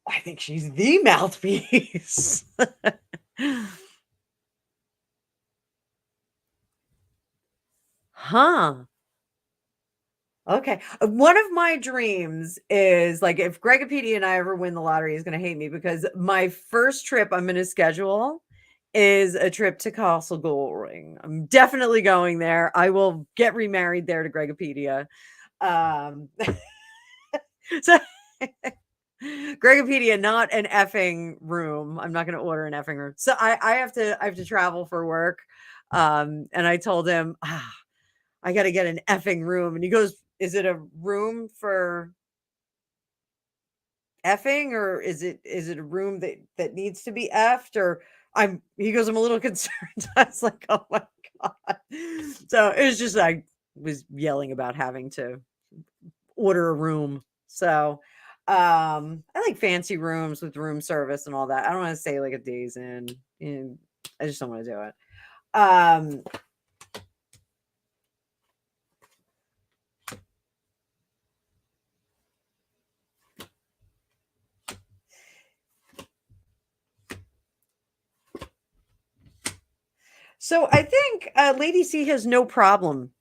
I think she's the mouthpiece. Huh. Okay. One of my dreams is like if Gregopedia and I ever win the lottery, he's going to hate me because my first trip I'm going to schedule is a trip to Castle Goring. I'm definitely going there. I will get remarried there to Gregopedia. So Gregopedia, not an effing room. I'm not going to order an effing room. So I have to travel for work. And I told him, I got to get an effing room. And he goes, is it a room for effing or is it a room that needs to be effed? Or he goes, I'm a little concerned. I was like, oh my God. So it was just, I was yelling about having to order a room. So I like fancy rooms with room service and all that. I don't want to stay like a Days Inn. I just don't want to do it. So I think Lady C has no problem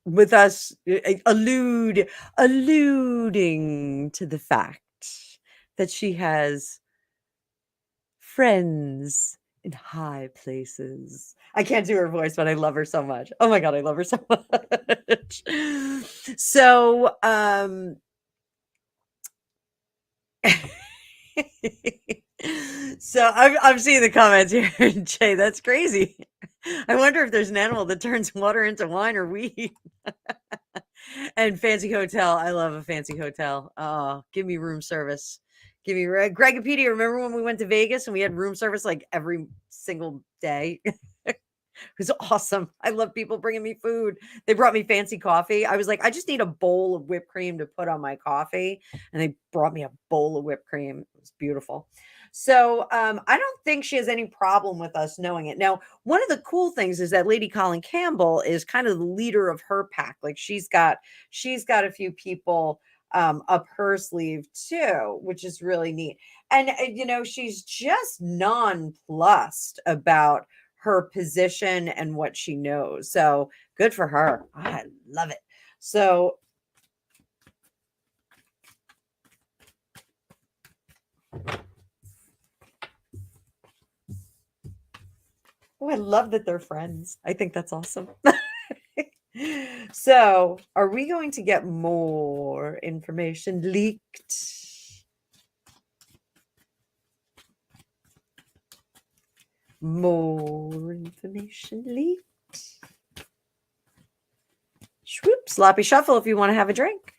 with us alluding to the fact that she has friends in high places. I can't do her voice, but I love her so much. Oh my God, I love her so much. So, so I'm seeing the comments here, Jay. That's crazy. I wonder if there's an animal that turns water into wine or weed. And fancy hotel. I love a fancy hotel. Oh, give me room service. Give me Gregopedia. Remember when we went to Vegas and we had room service like every single day? It was awesome. I love people bringing me food. They brought me fancy coffee. I was like, I just need a bowl of whipped cream to put on my coffee. And they brought me a bowl of whipped cream. It was beautiful. So I don't think she has any problem with us knowing it. Now, one of the cool things is that Lady Colin Campbell is kind of the leader of her pack. Like she's got a few people up her sleeve too, which is really neat. And she's just nonplussed about her position and what she knows. So good for her. I love it. So I love that they're friends. I think that's awesome. So are we going to get more information leaked? More information leaked? Swoop, sloppy shuffle if you want to have a drink.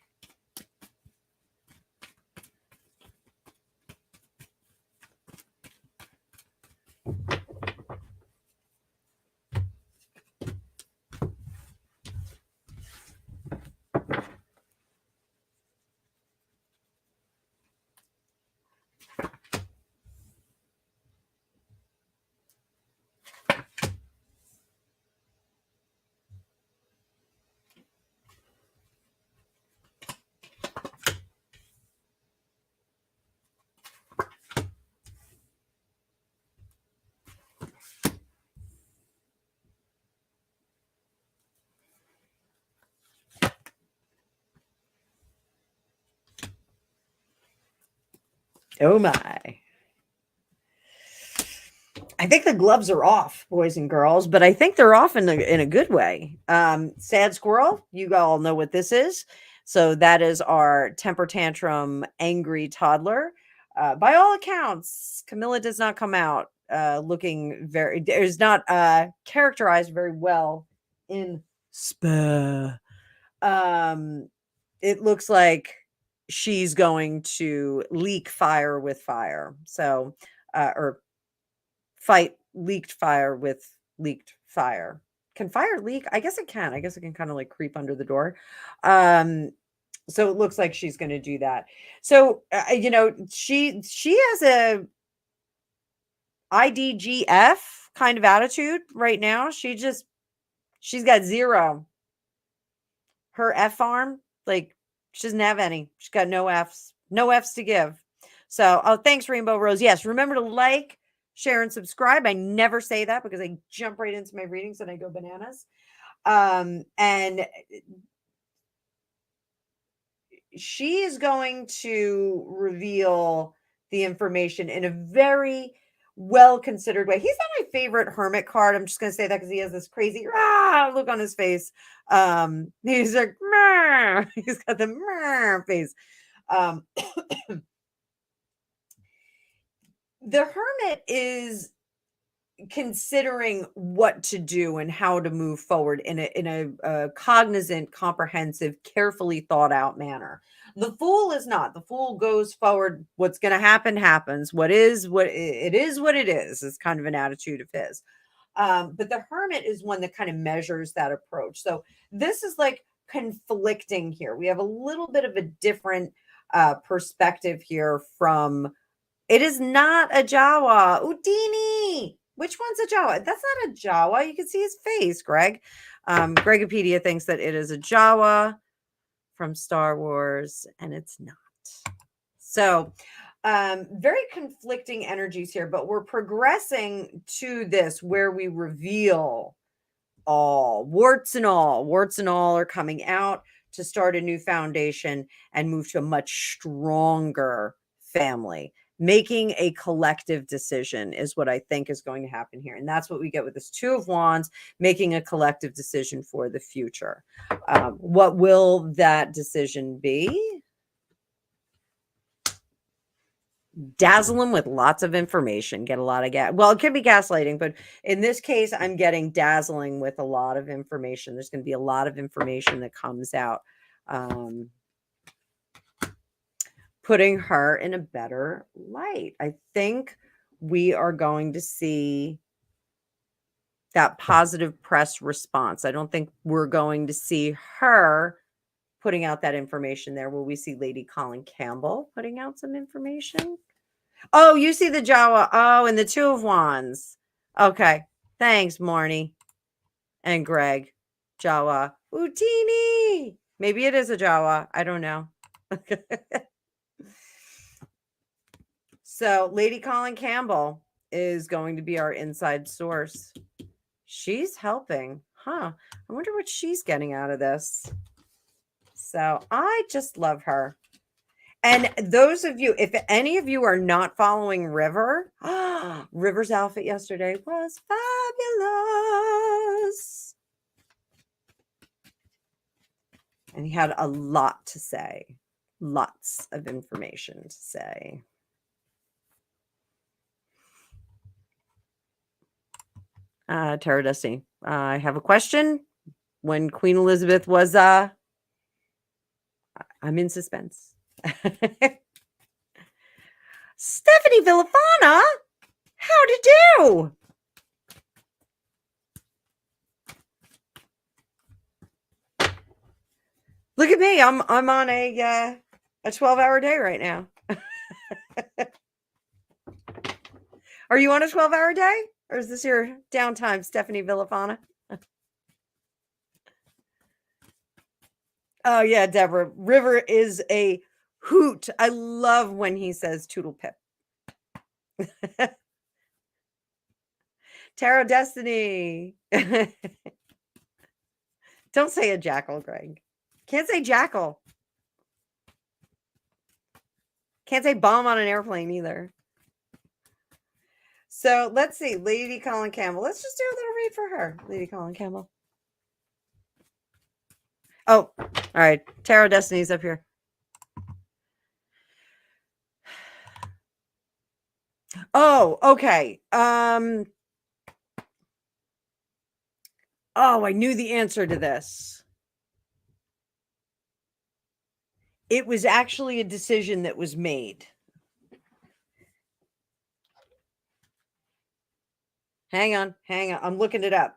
Oh my. I think the gloves are off, boys and girls, but I think they're off in a good way. Sad squirrel, you all know what this is. So that is our temper tantrum angry toddler. By all accounts, Camilla does not come out looking is not characterized very well in spa. It looks like she's going to leak fire with fire. So, or fight leaked fire with leaked fire. Can fire leak? I guess it can. I guess it can kind of like creep under the door. So it looks like she's going to do that. So she has a IDGF kind of attitude right now. She's got zero. Her F arm, like she doesn't have any. She's got no F's to give. So, oh, thanks, Rainbow Rose. Yes, remember to like, share, and subscribe. I never say that because I jump right into my readings and I go bananas. And she is going to reveal the information in a very well-considered way. He's not my favorite hermit card. I'm just going to say that because he has this crazy look on his face. He's like, Meh. He's got the Meh face. The hermit is considering what to do and how to move forward in a cognizant, comprehensive, carefully thought out manner. The fool is not. The fool goes forward. What's going to happen happens. What it is what it is kind of an attitude of his. But the hermit is one that kind of measures that approach. So this is like conflicting here. We have a little bit of a different perspective here from. It is not a Jawa. Udini. Which one's a Jawa? That's not a Jawa. You can see his face, Greg. Gregopedia thinks that it is a Jawa from Star Wars, and it's not. So, very conflicting energies here, but we're progressing to this where we reveal warts and all are coming out to start a new foundation and move to a much stronger family. Making a collective decision is what I think is going to happen here. And that's what we get with this Two of Wands, making a collective decision for the future. What will that decision be? Dazzle them with lots of information, get a lot of gas. Well, it could be gaslighting, but in this case, I'm getting dazzling with a lot of information. There's going to be a lot of information that comes out. Putting her in a better light. I think we are going to see that positive press response. I don't think we're going to see her putting out that information there. Will we see Lady Colin Campbell putting out some information? Oh, you see the Jawa. Oh, and the Two of Wands. Okay. Thanks, Marnie and Greg. Jawa. Utini. Maybe it is a Jawa. I don't know. So Lady Colin Campbell is going to be our inside source. She's helping. Huh. I wonder what she's getting out of this. So I just love her. And those of you, if any of you are not following River, River's outfit yesterday was fabulous. And he had a lot to say. Lots of information to say. Tara Dusty, I have a question. when Queen Elizabeth was I'm in suspense. Stephanie Villafana, how to do? Look at me. I'm on a 12-hour day right now. Are you on a 12-hour day? Or is this your downtime, Stephanie Villafana? Oh, yeah, Deborah. River is a hoot. I love when he says toodle pip. Tarot Destiny. Don't say a jackal, Greg. Can't say jackal. Can't say bomb on an airplane either. So let's see. Lady Colin Campbell. Let's just do a little read for her. Lady Colin Campbell. Oh, all right. Tarot Destiny's up here. Oh, okay. Oh, I knew the answer to this. It was actually a decision that was made. Hang on. I'm looking it up.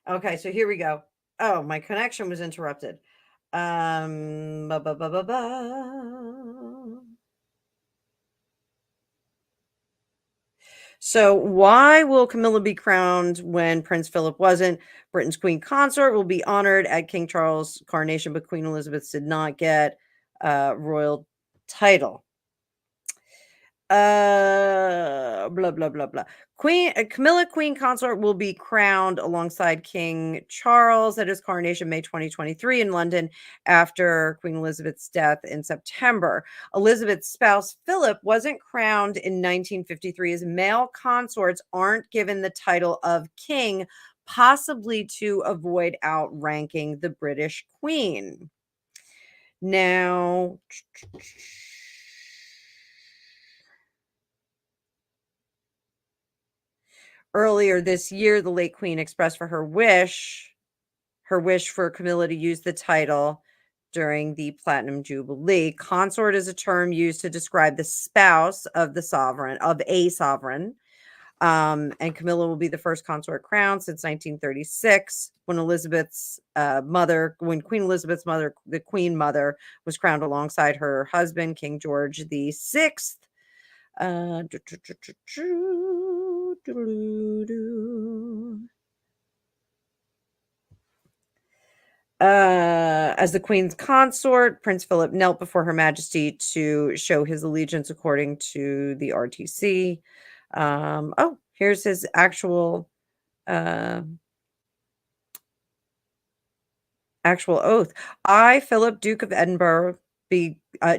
Okay, so here we go. Oh, my connection was interrupted. Ba, ba, ba, ba, ba. So, why will Camilla be crowned when Prince Philip wasn't? Britain's Queen Consort will be honored at King Charles' coronation, but Queen Elizabeth did not get a royal title. Blah blah blah blah. Camilla Queen Consort will be crowned alongside King Charles at his coronation May 2023 in London after Queen Elizabeth's death in September. Elizabeth's spouse Philip wasn't crowned in 1953 as male consorts aren't given the title of king, possibly to avoid outranking the British Queen. Now, earlier this year, the late Queen expressed her wish for Camilla to use the title during the Platinum Jubilee. Consort is a term used to describe the spouse of a sovereign. And Camilla will be the first consort crowned since 1936, when Queen Elizabeth's mother, the Queen Mother, was crowned alongside her husband, King George VI. As the Queen's consort, Prince Philip knelt before Her Majesty to show his allegiance according to the RTC. Here's his actual oath. I, Philip, Duke of Edinburgh,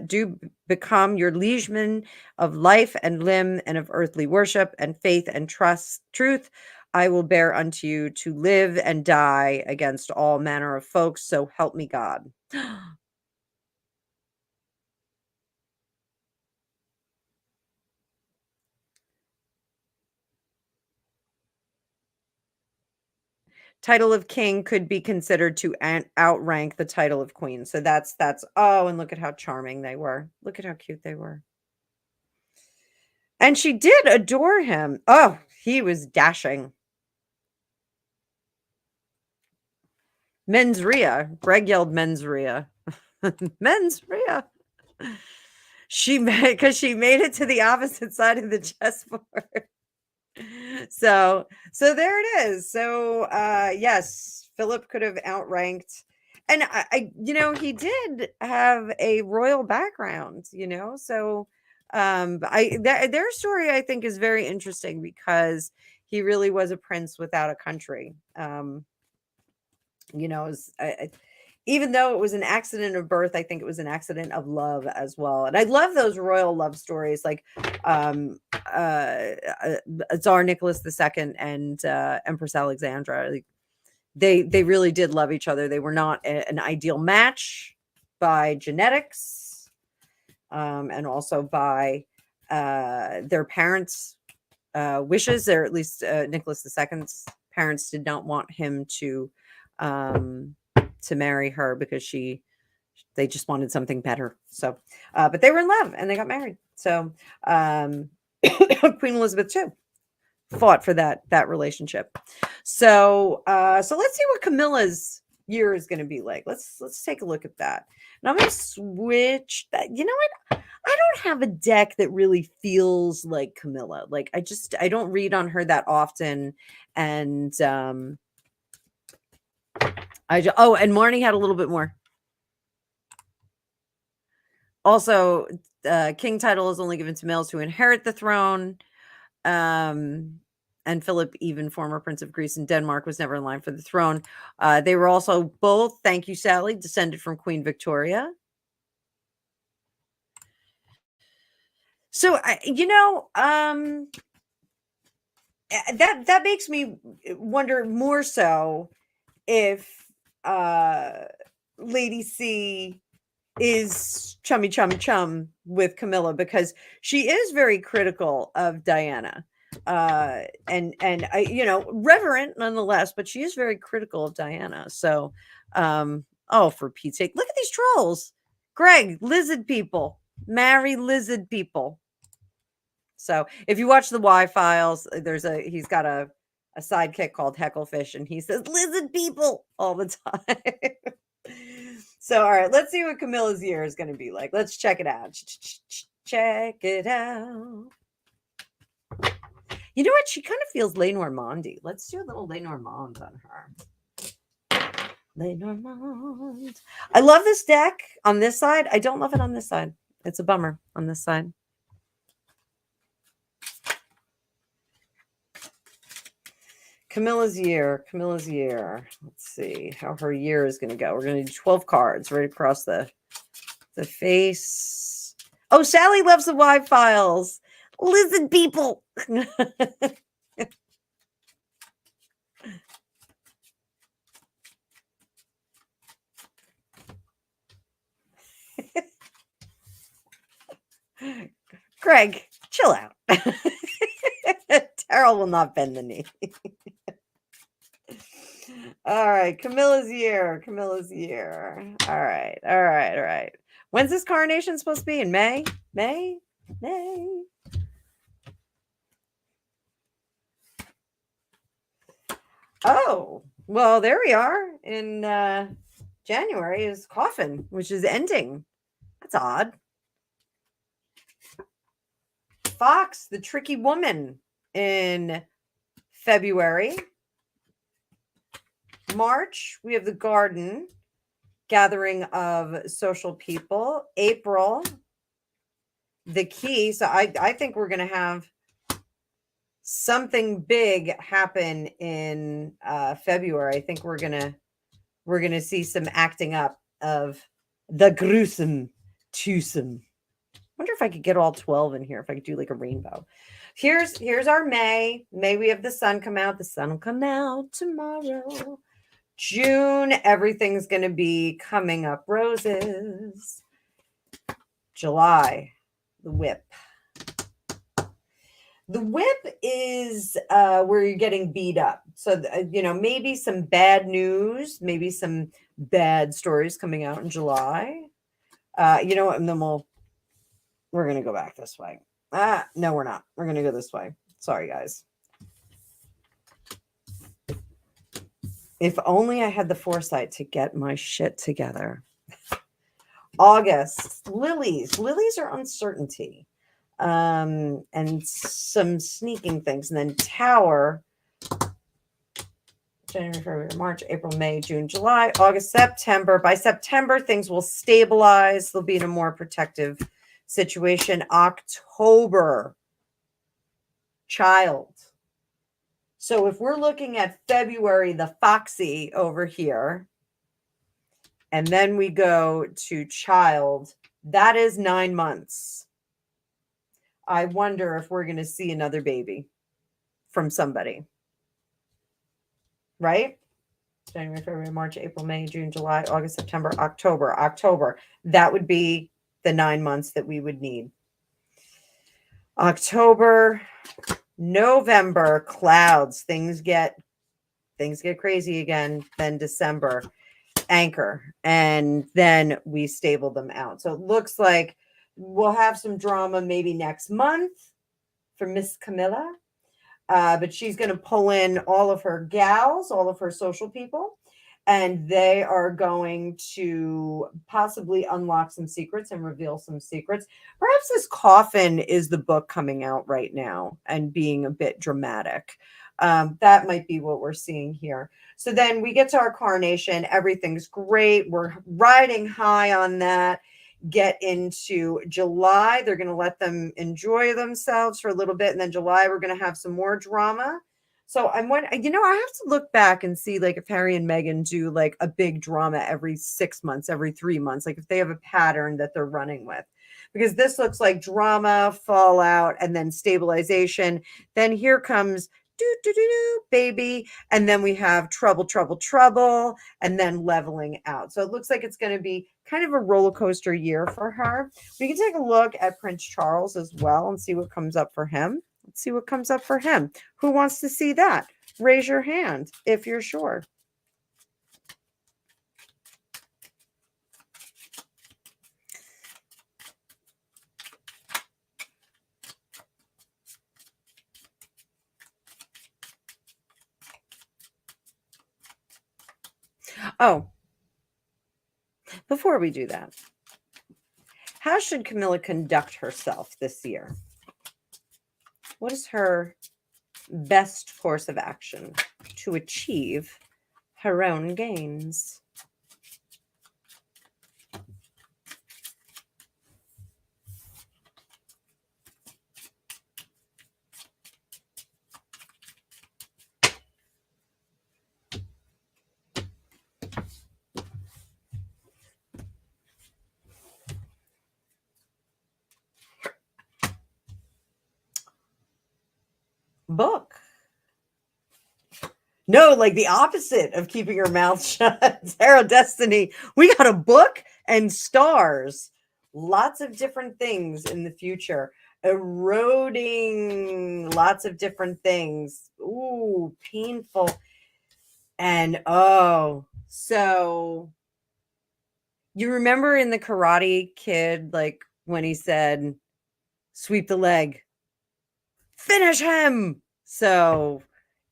do become your liegeman of life and limb and of earthly worship and faith and truth. I will bear unto you to live and die against all manner of folks. So help me God. Title of king could be considered to outrank the title of queen. So that's and look at how charming they were. Look at how cute they were. And she did adore him. Oh, he was dashing. Mens rea. Greg yelled mens rea. Mens rea. She made it to the opposite side of the chessboard. So there it is. So yes, Philip could have outranked, and I he did have a royal background, so their story I think is very interesting because he really was a prince without a country. Even though it was an accident of birth, I think it was an accident of love as well. And I love those royal love stories, like Tsar Nicholas II and Empress Alexandra. Like, they really did love each other. They were not an ideal match by genetics, and also by their parents' wishes, or at least Nicholas II's parents did not want him to marry her because they just wanted something better. So, but they were in love and they got married. So, Queen Elizabeth too fought for that relationship. So, so let's see what Camilla's year is going to be like. Let's take a look at that. And I'm going to switch that. You know what? I don't have a deck that really feels like Camilla. Like I don't read on her that often. And and Marnie had a little bit more. Also, king title is only given to males who inherit the throne. And Philip, even former Prince of Greece and Denmark, was never in line for the throne. They were also both, thank you, Sally, descended from Queen Victoria. So, that makes me wonder more so if Lady C is chum with Camilla, because she is very critical of Diana. And I, reverent nonetheless, but she is very critical of Diana. So, for Pete's sake, look at these trolls. Greg, lizard people, marry lizard people. So if you watch the Y Files, he's got a sidekick called Hecklefish, and he says lizard people all the time. So, all right, let's see what Camilla's year is going to be like. Let's check it out. Check it out. You know what? She kind of feels Lenormand-y. Let's do a little Lenormand on her. Lenormand. I love this deck on this side. I don't love it on this side. It's a bummer on this side. Camilla's year. Let's see how her year is going to go. We're going to do 12 cards right across the face. Oh, Sally loves the Y Files. Lizard people. Greg, chill out. Terrell will not bend the knee. All right, Camilla's year. All right. When's this coronation supposed to be? In May? May? Oh, well, there we are. In January is Coffin, which is ending. That's odd. Fox, the tricky woman, in February. March, we have the garden, gathering of social people. April, the key. So I think we're going to have something big happen in February. I think we're gonna see some acting up of the gruesome twosome. Wonder if I could get all 12 in here, if I could do like a rainbow. Here's our May. May, we have the sun come out. The sun will come out tomorrow. June, everything's going to be coming up roses. July, the whip. The whip is where you're getting beat up. So, maybe some bad news, maybe some bad stories coming out in July. And then we're going to go back this way. No, we're not. We're going to go this way. Sorry, guys. If only I had the foresight to get my shit together. August, lilies. Lilies are uncertainty. And some sneaking things. And then Tower, January, February, March, April, May, June, July, August, September. By September, things will stabilize. They'll be in a more protective situation. October, Child. So if we're looking at February, the Foxy over here, and then we go to Child, that is 9 months. I wonder if we're going to see another baby from somebody. Right? January, February, March, April, May, June, July, August, September, October. That would be the 9 months that we would need. October, November, clouds. Things get crazy again. Then December, anchor, and then we stable them out. So it looks like we'll have some drama maybe next month for Miss Camilla. But she's going to pull in all of her gals, all of her social people, and they are going to possibly unlock some secrets and reveal some secrets. Perhaps this coffin is the book coming out right now and being a bit dramatic. That might be what we're seeing here. So then we get to our coronation. Everything's great. We're riding high on that. Get into July. They're going to let them enjoy themselves for a little bit. And then July, we're going to have some more drama. So I'm wondering, I have to look back and see like if Harry and Meghan do like a big drama every 6 months, every 3 months, like if they have a pattern that they're running with. Because this looks like drama, fallout, and then stabilization. Then here comes baby. And then we have trouble, and then leveling out. So it looks like it's going to be kind of a roller coaster year for her. We can take a look at Prince Charles as well and see what comes up for him. Let's see what comes up for him. Who wants to see that? Raise your hand if you're sure. Oh, before we do that, how should Camilla conduct herself this year? What is her best course of action to achieve her own gains? Book. No, like the opposite of keeping her mouth shut. Tarot Destiny. We got a book and stars. Lots of different things in the future. Eroding lots of different things. Ooh, painful. And so you remember in the Karate Kid, like when he said, sweep the leg, finish him. So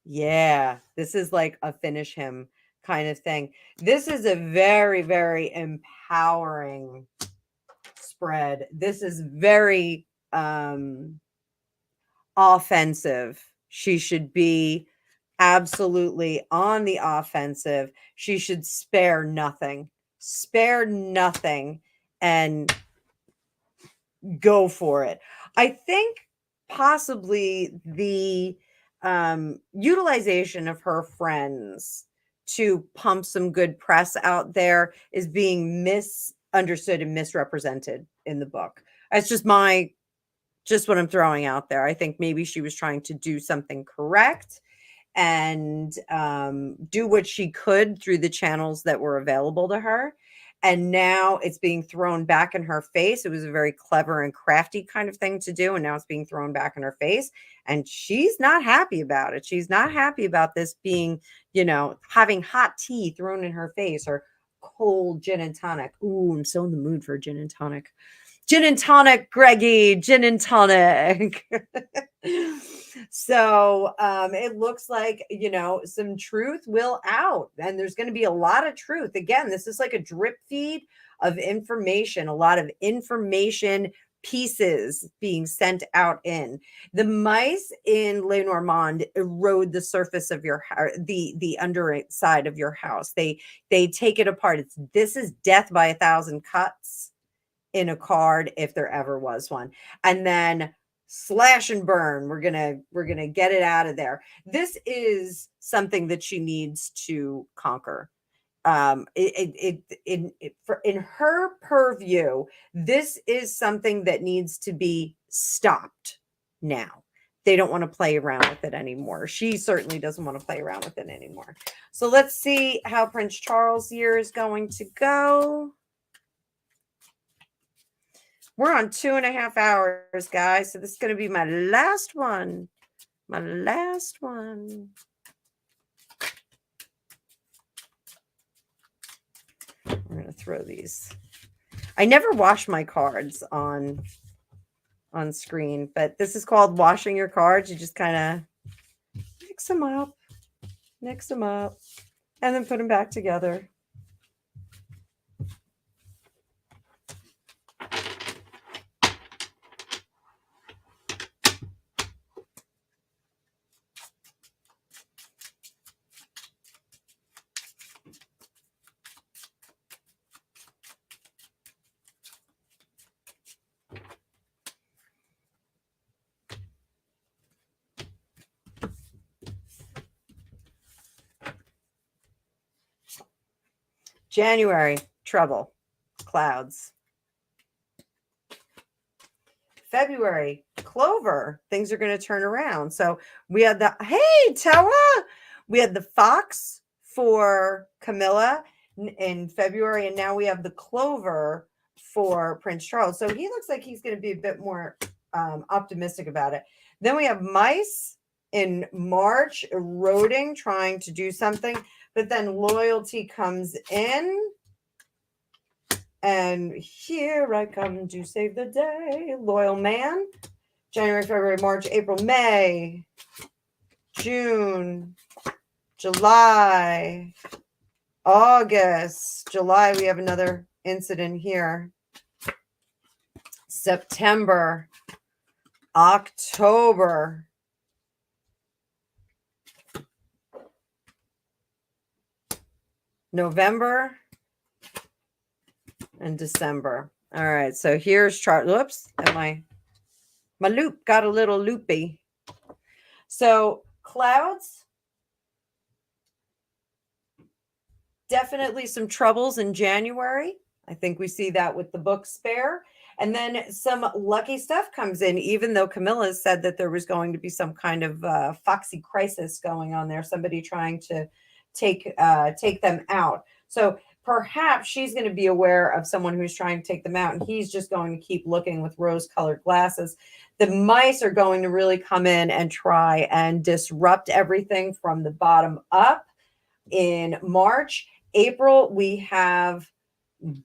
yeah, this is like a finish him kind of thing. This is a very, very empowering spread. This is very offensive. She should be absolutely on the offensive. She should spare nothing and go for it. I think possibly the utilization of her friends to pump some good press out there is being misunderstood and misrepresented in the book. It's just what I'm throwing out there. I think maybe she was trying to do something correct and do what she could through the channels that were available to her. And now it's being thrown back in her face. It was a very clever and crafty kind of thing to do. And now it's being thrown back in her face. And she's not happy about it. She's not happy about this being, having hot tea thrown in her face or cold gin and tonic. Ooh, I'm so in the mood for gin and tonic. Gin and tonic, Greggy, gin and tonic. So it looks like, some truth will out, and there's going to be a lot of truth. Again, this is like a drip feed of information, a lot of information pieces being sent out in. The mice in Le Normand erode the surface of your house, the underside of your house. They take it apart. This is death by 1,000 cuts in a card if there ever was one. And then slash and burn. We're gonna get it out of there. This is something that she needs to conquer. In her purview, this is something that needs to be stopped now. they don't want to play around with it anymore. She certainly doesn't want to play around with it anymore. So let's see how Prince Charles' year is going to go. We're on 2.5 hours, guys. So this is going to be my last one. My last one. I'm going to throw these. I never wash my cards on screen, but this is called washing your cards. You just kind of mix them up, and then put them back together. January, trouble, clouds. February, clover, things are going to turn around. So we had the, hey, Tawa, we had the fox for Camilla in February, and now we have the clover for Prince Charles. So he looks like he's going to be a bit more optimistic about it. Then we have mice in March, eroding, trying to do something, but then loyalty comes in. And here I come to save the day. Loyal man. January, February, March, April, May, June, July, August. July, we have another incident here. September, October. November and December. All right, so here's chart. Whoops, and my loop got a little loopy. So clouds, definitely some troubles in January. I think we see that with the book Spare. And then some lucky stuff comes in, even though Camilla said that there was going to be some kind of foxy crisis going on there, somebody trying to take them out. So perhaps she's going to be aware of someone who's trying to take them out, and he's just going to keep looking with rose-colored glasses. The mice are going to really come in and try and disrupt everything from the bottom up in March. April, we have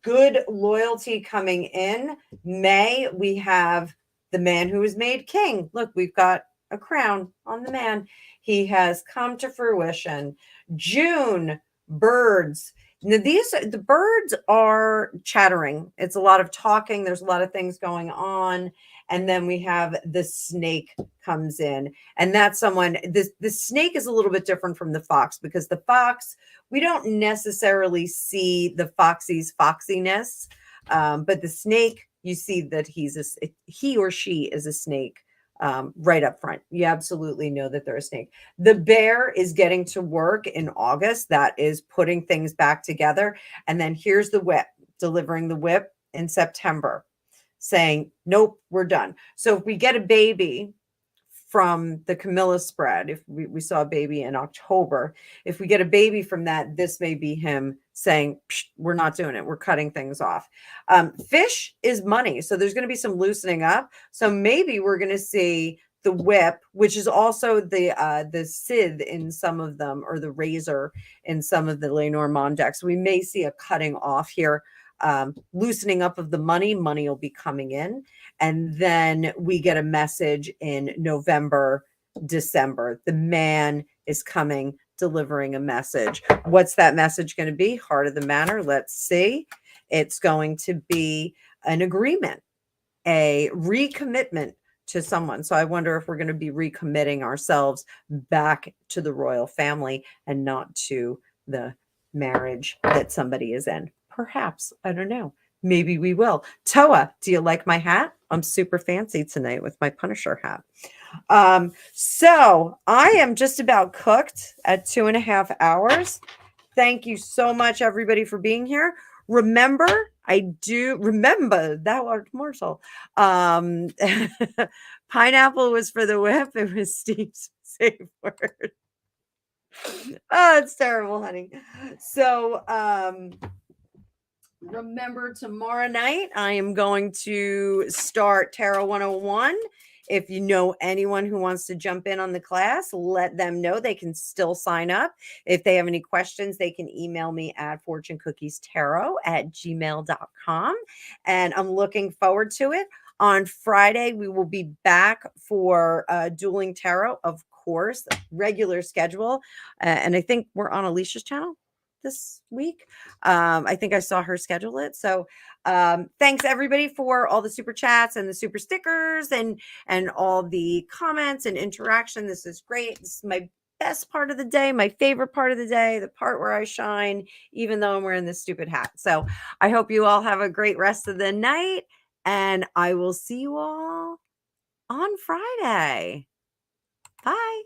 good loyalty coming in. May, we have the man who was made king. Look, we've got a crown on the man. He has come to fruition. June, birds. Now the birds are chattering. It's a lot of talking. There's a lot of things going on. And then we have the snake comes in, and that's someone, the snake is a little bit different from the fox, because the fox, we don't necessarily see the foxy's foxiness. But the snake, you see that he or she is a snake. Right up front. You absolutely know that they're a snake. The bear is getting to work in August. That is putting things back together. And then here's the whip, delivering the whip in September, saying, nope, we're done. So if we get a baby from the Camilla spread, if we saw a baby in October, if we get a baby from that, this may be him saying, we're not doing it. We're cutting things off. Fish is money. So there's going to be some loosening up. So maybe we're going to see the whip, which is also the Cid in some of them, or the razor in some of the Lenormand decks. We may see a cutting off here. Loosening up of the money will be coming in. And then we get a message in November, December. The man is coming, delivering a message. What's that message going to be? Heart of the matter. Let's see. It's going to be an agreement, a recommitment to someone. So I wonder if we're going to be recommitting ourselves back to the royal family and not to the marriage that somebody is in. Perhaps. I don't know. Maybe we will. Toa, do you like my hat? I'm super fancy tonight with my Punisher hat. So I am just about cooked at 2.5 hours. Thank you so much, everybody, for being here. Remember, I do remember thou art mortal. Pineapple was for the whip. It was Steve's safe word. Oh, it's terrible, honey. So, remember tomorrow night, I am going to start Tarot 101. If you know anyone who wants to jump in on the class, let them know. They can still sign up. If they have any questions, they can email me at fortunecookiestarot@gmail.com. And I'm looking forward to it. On Friday, we will be back for Dueling Tarot, of course, regular schedule. And I think we're on Alicia's channel this week. I think I saw her schedule it. So thanks everybody for all the super chats and the super stickers and all the comments and interaction. This is great. This is my best part of the day, my favorite part of the day, the part where I shine, even though I'm wearing this stupid hat. So I hope you all have a great rest of the night, and I will see you all on Friday. Bye.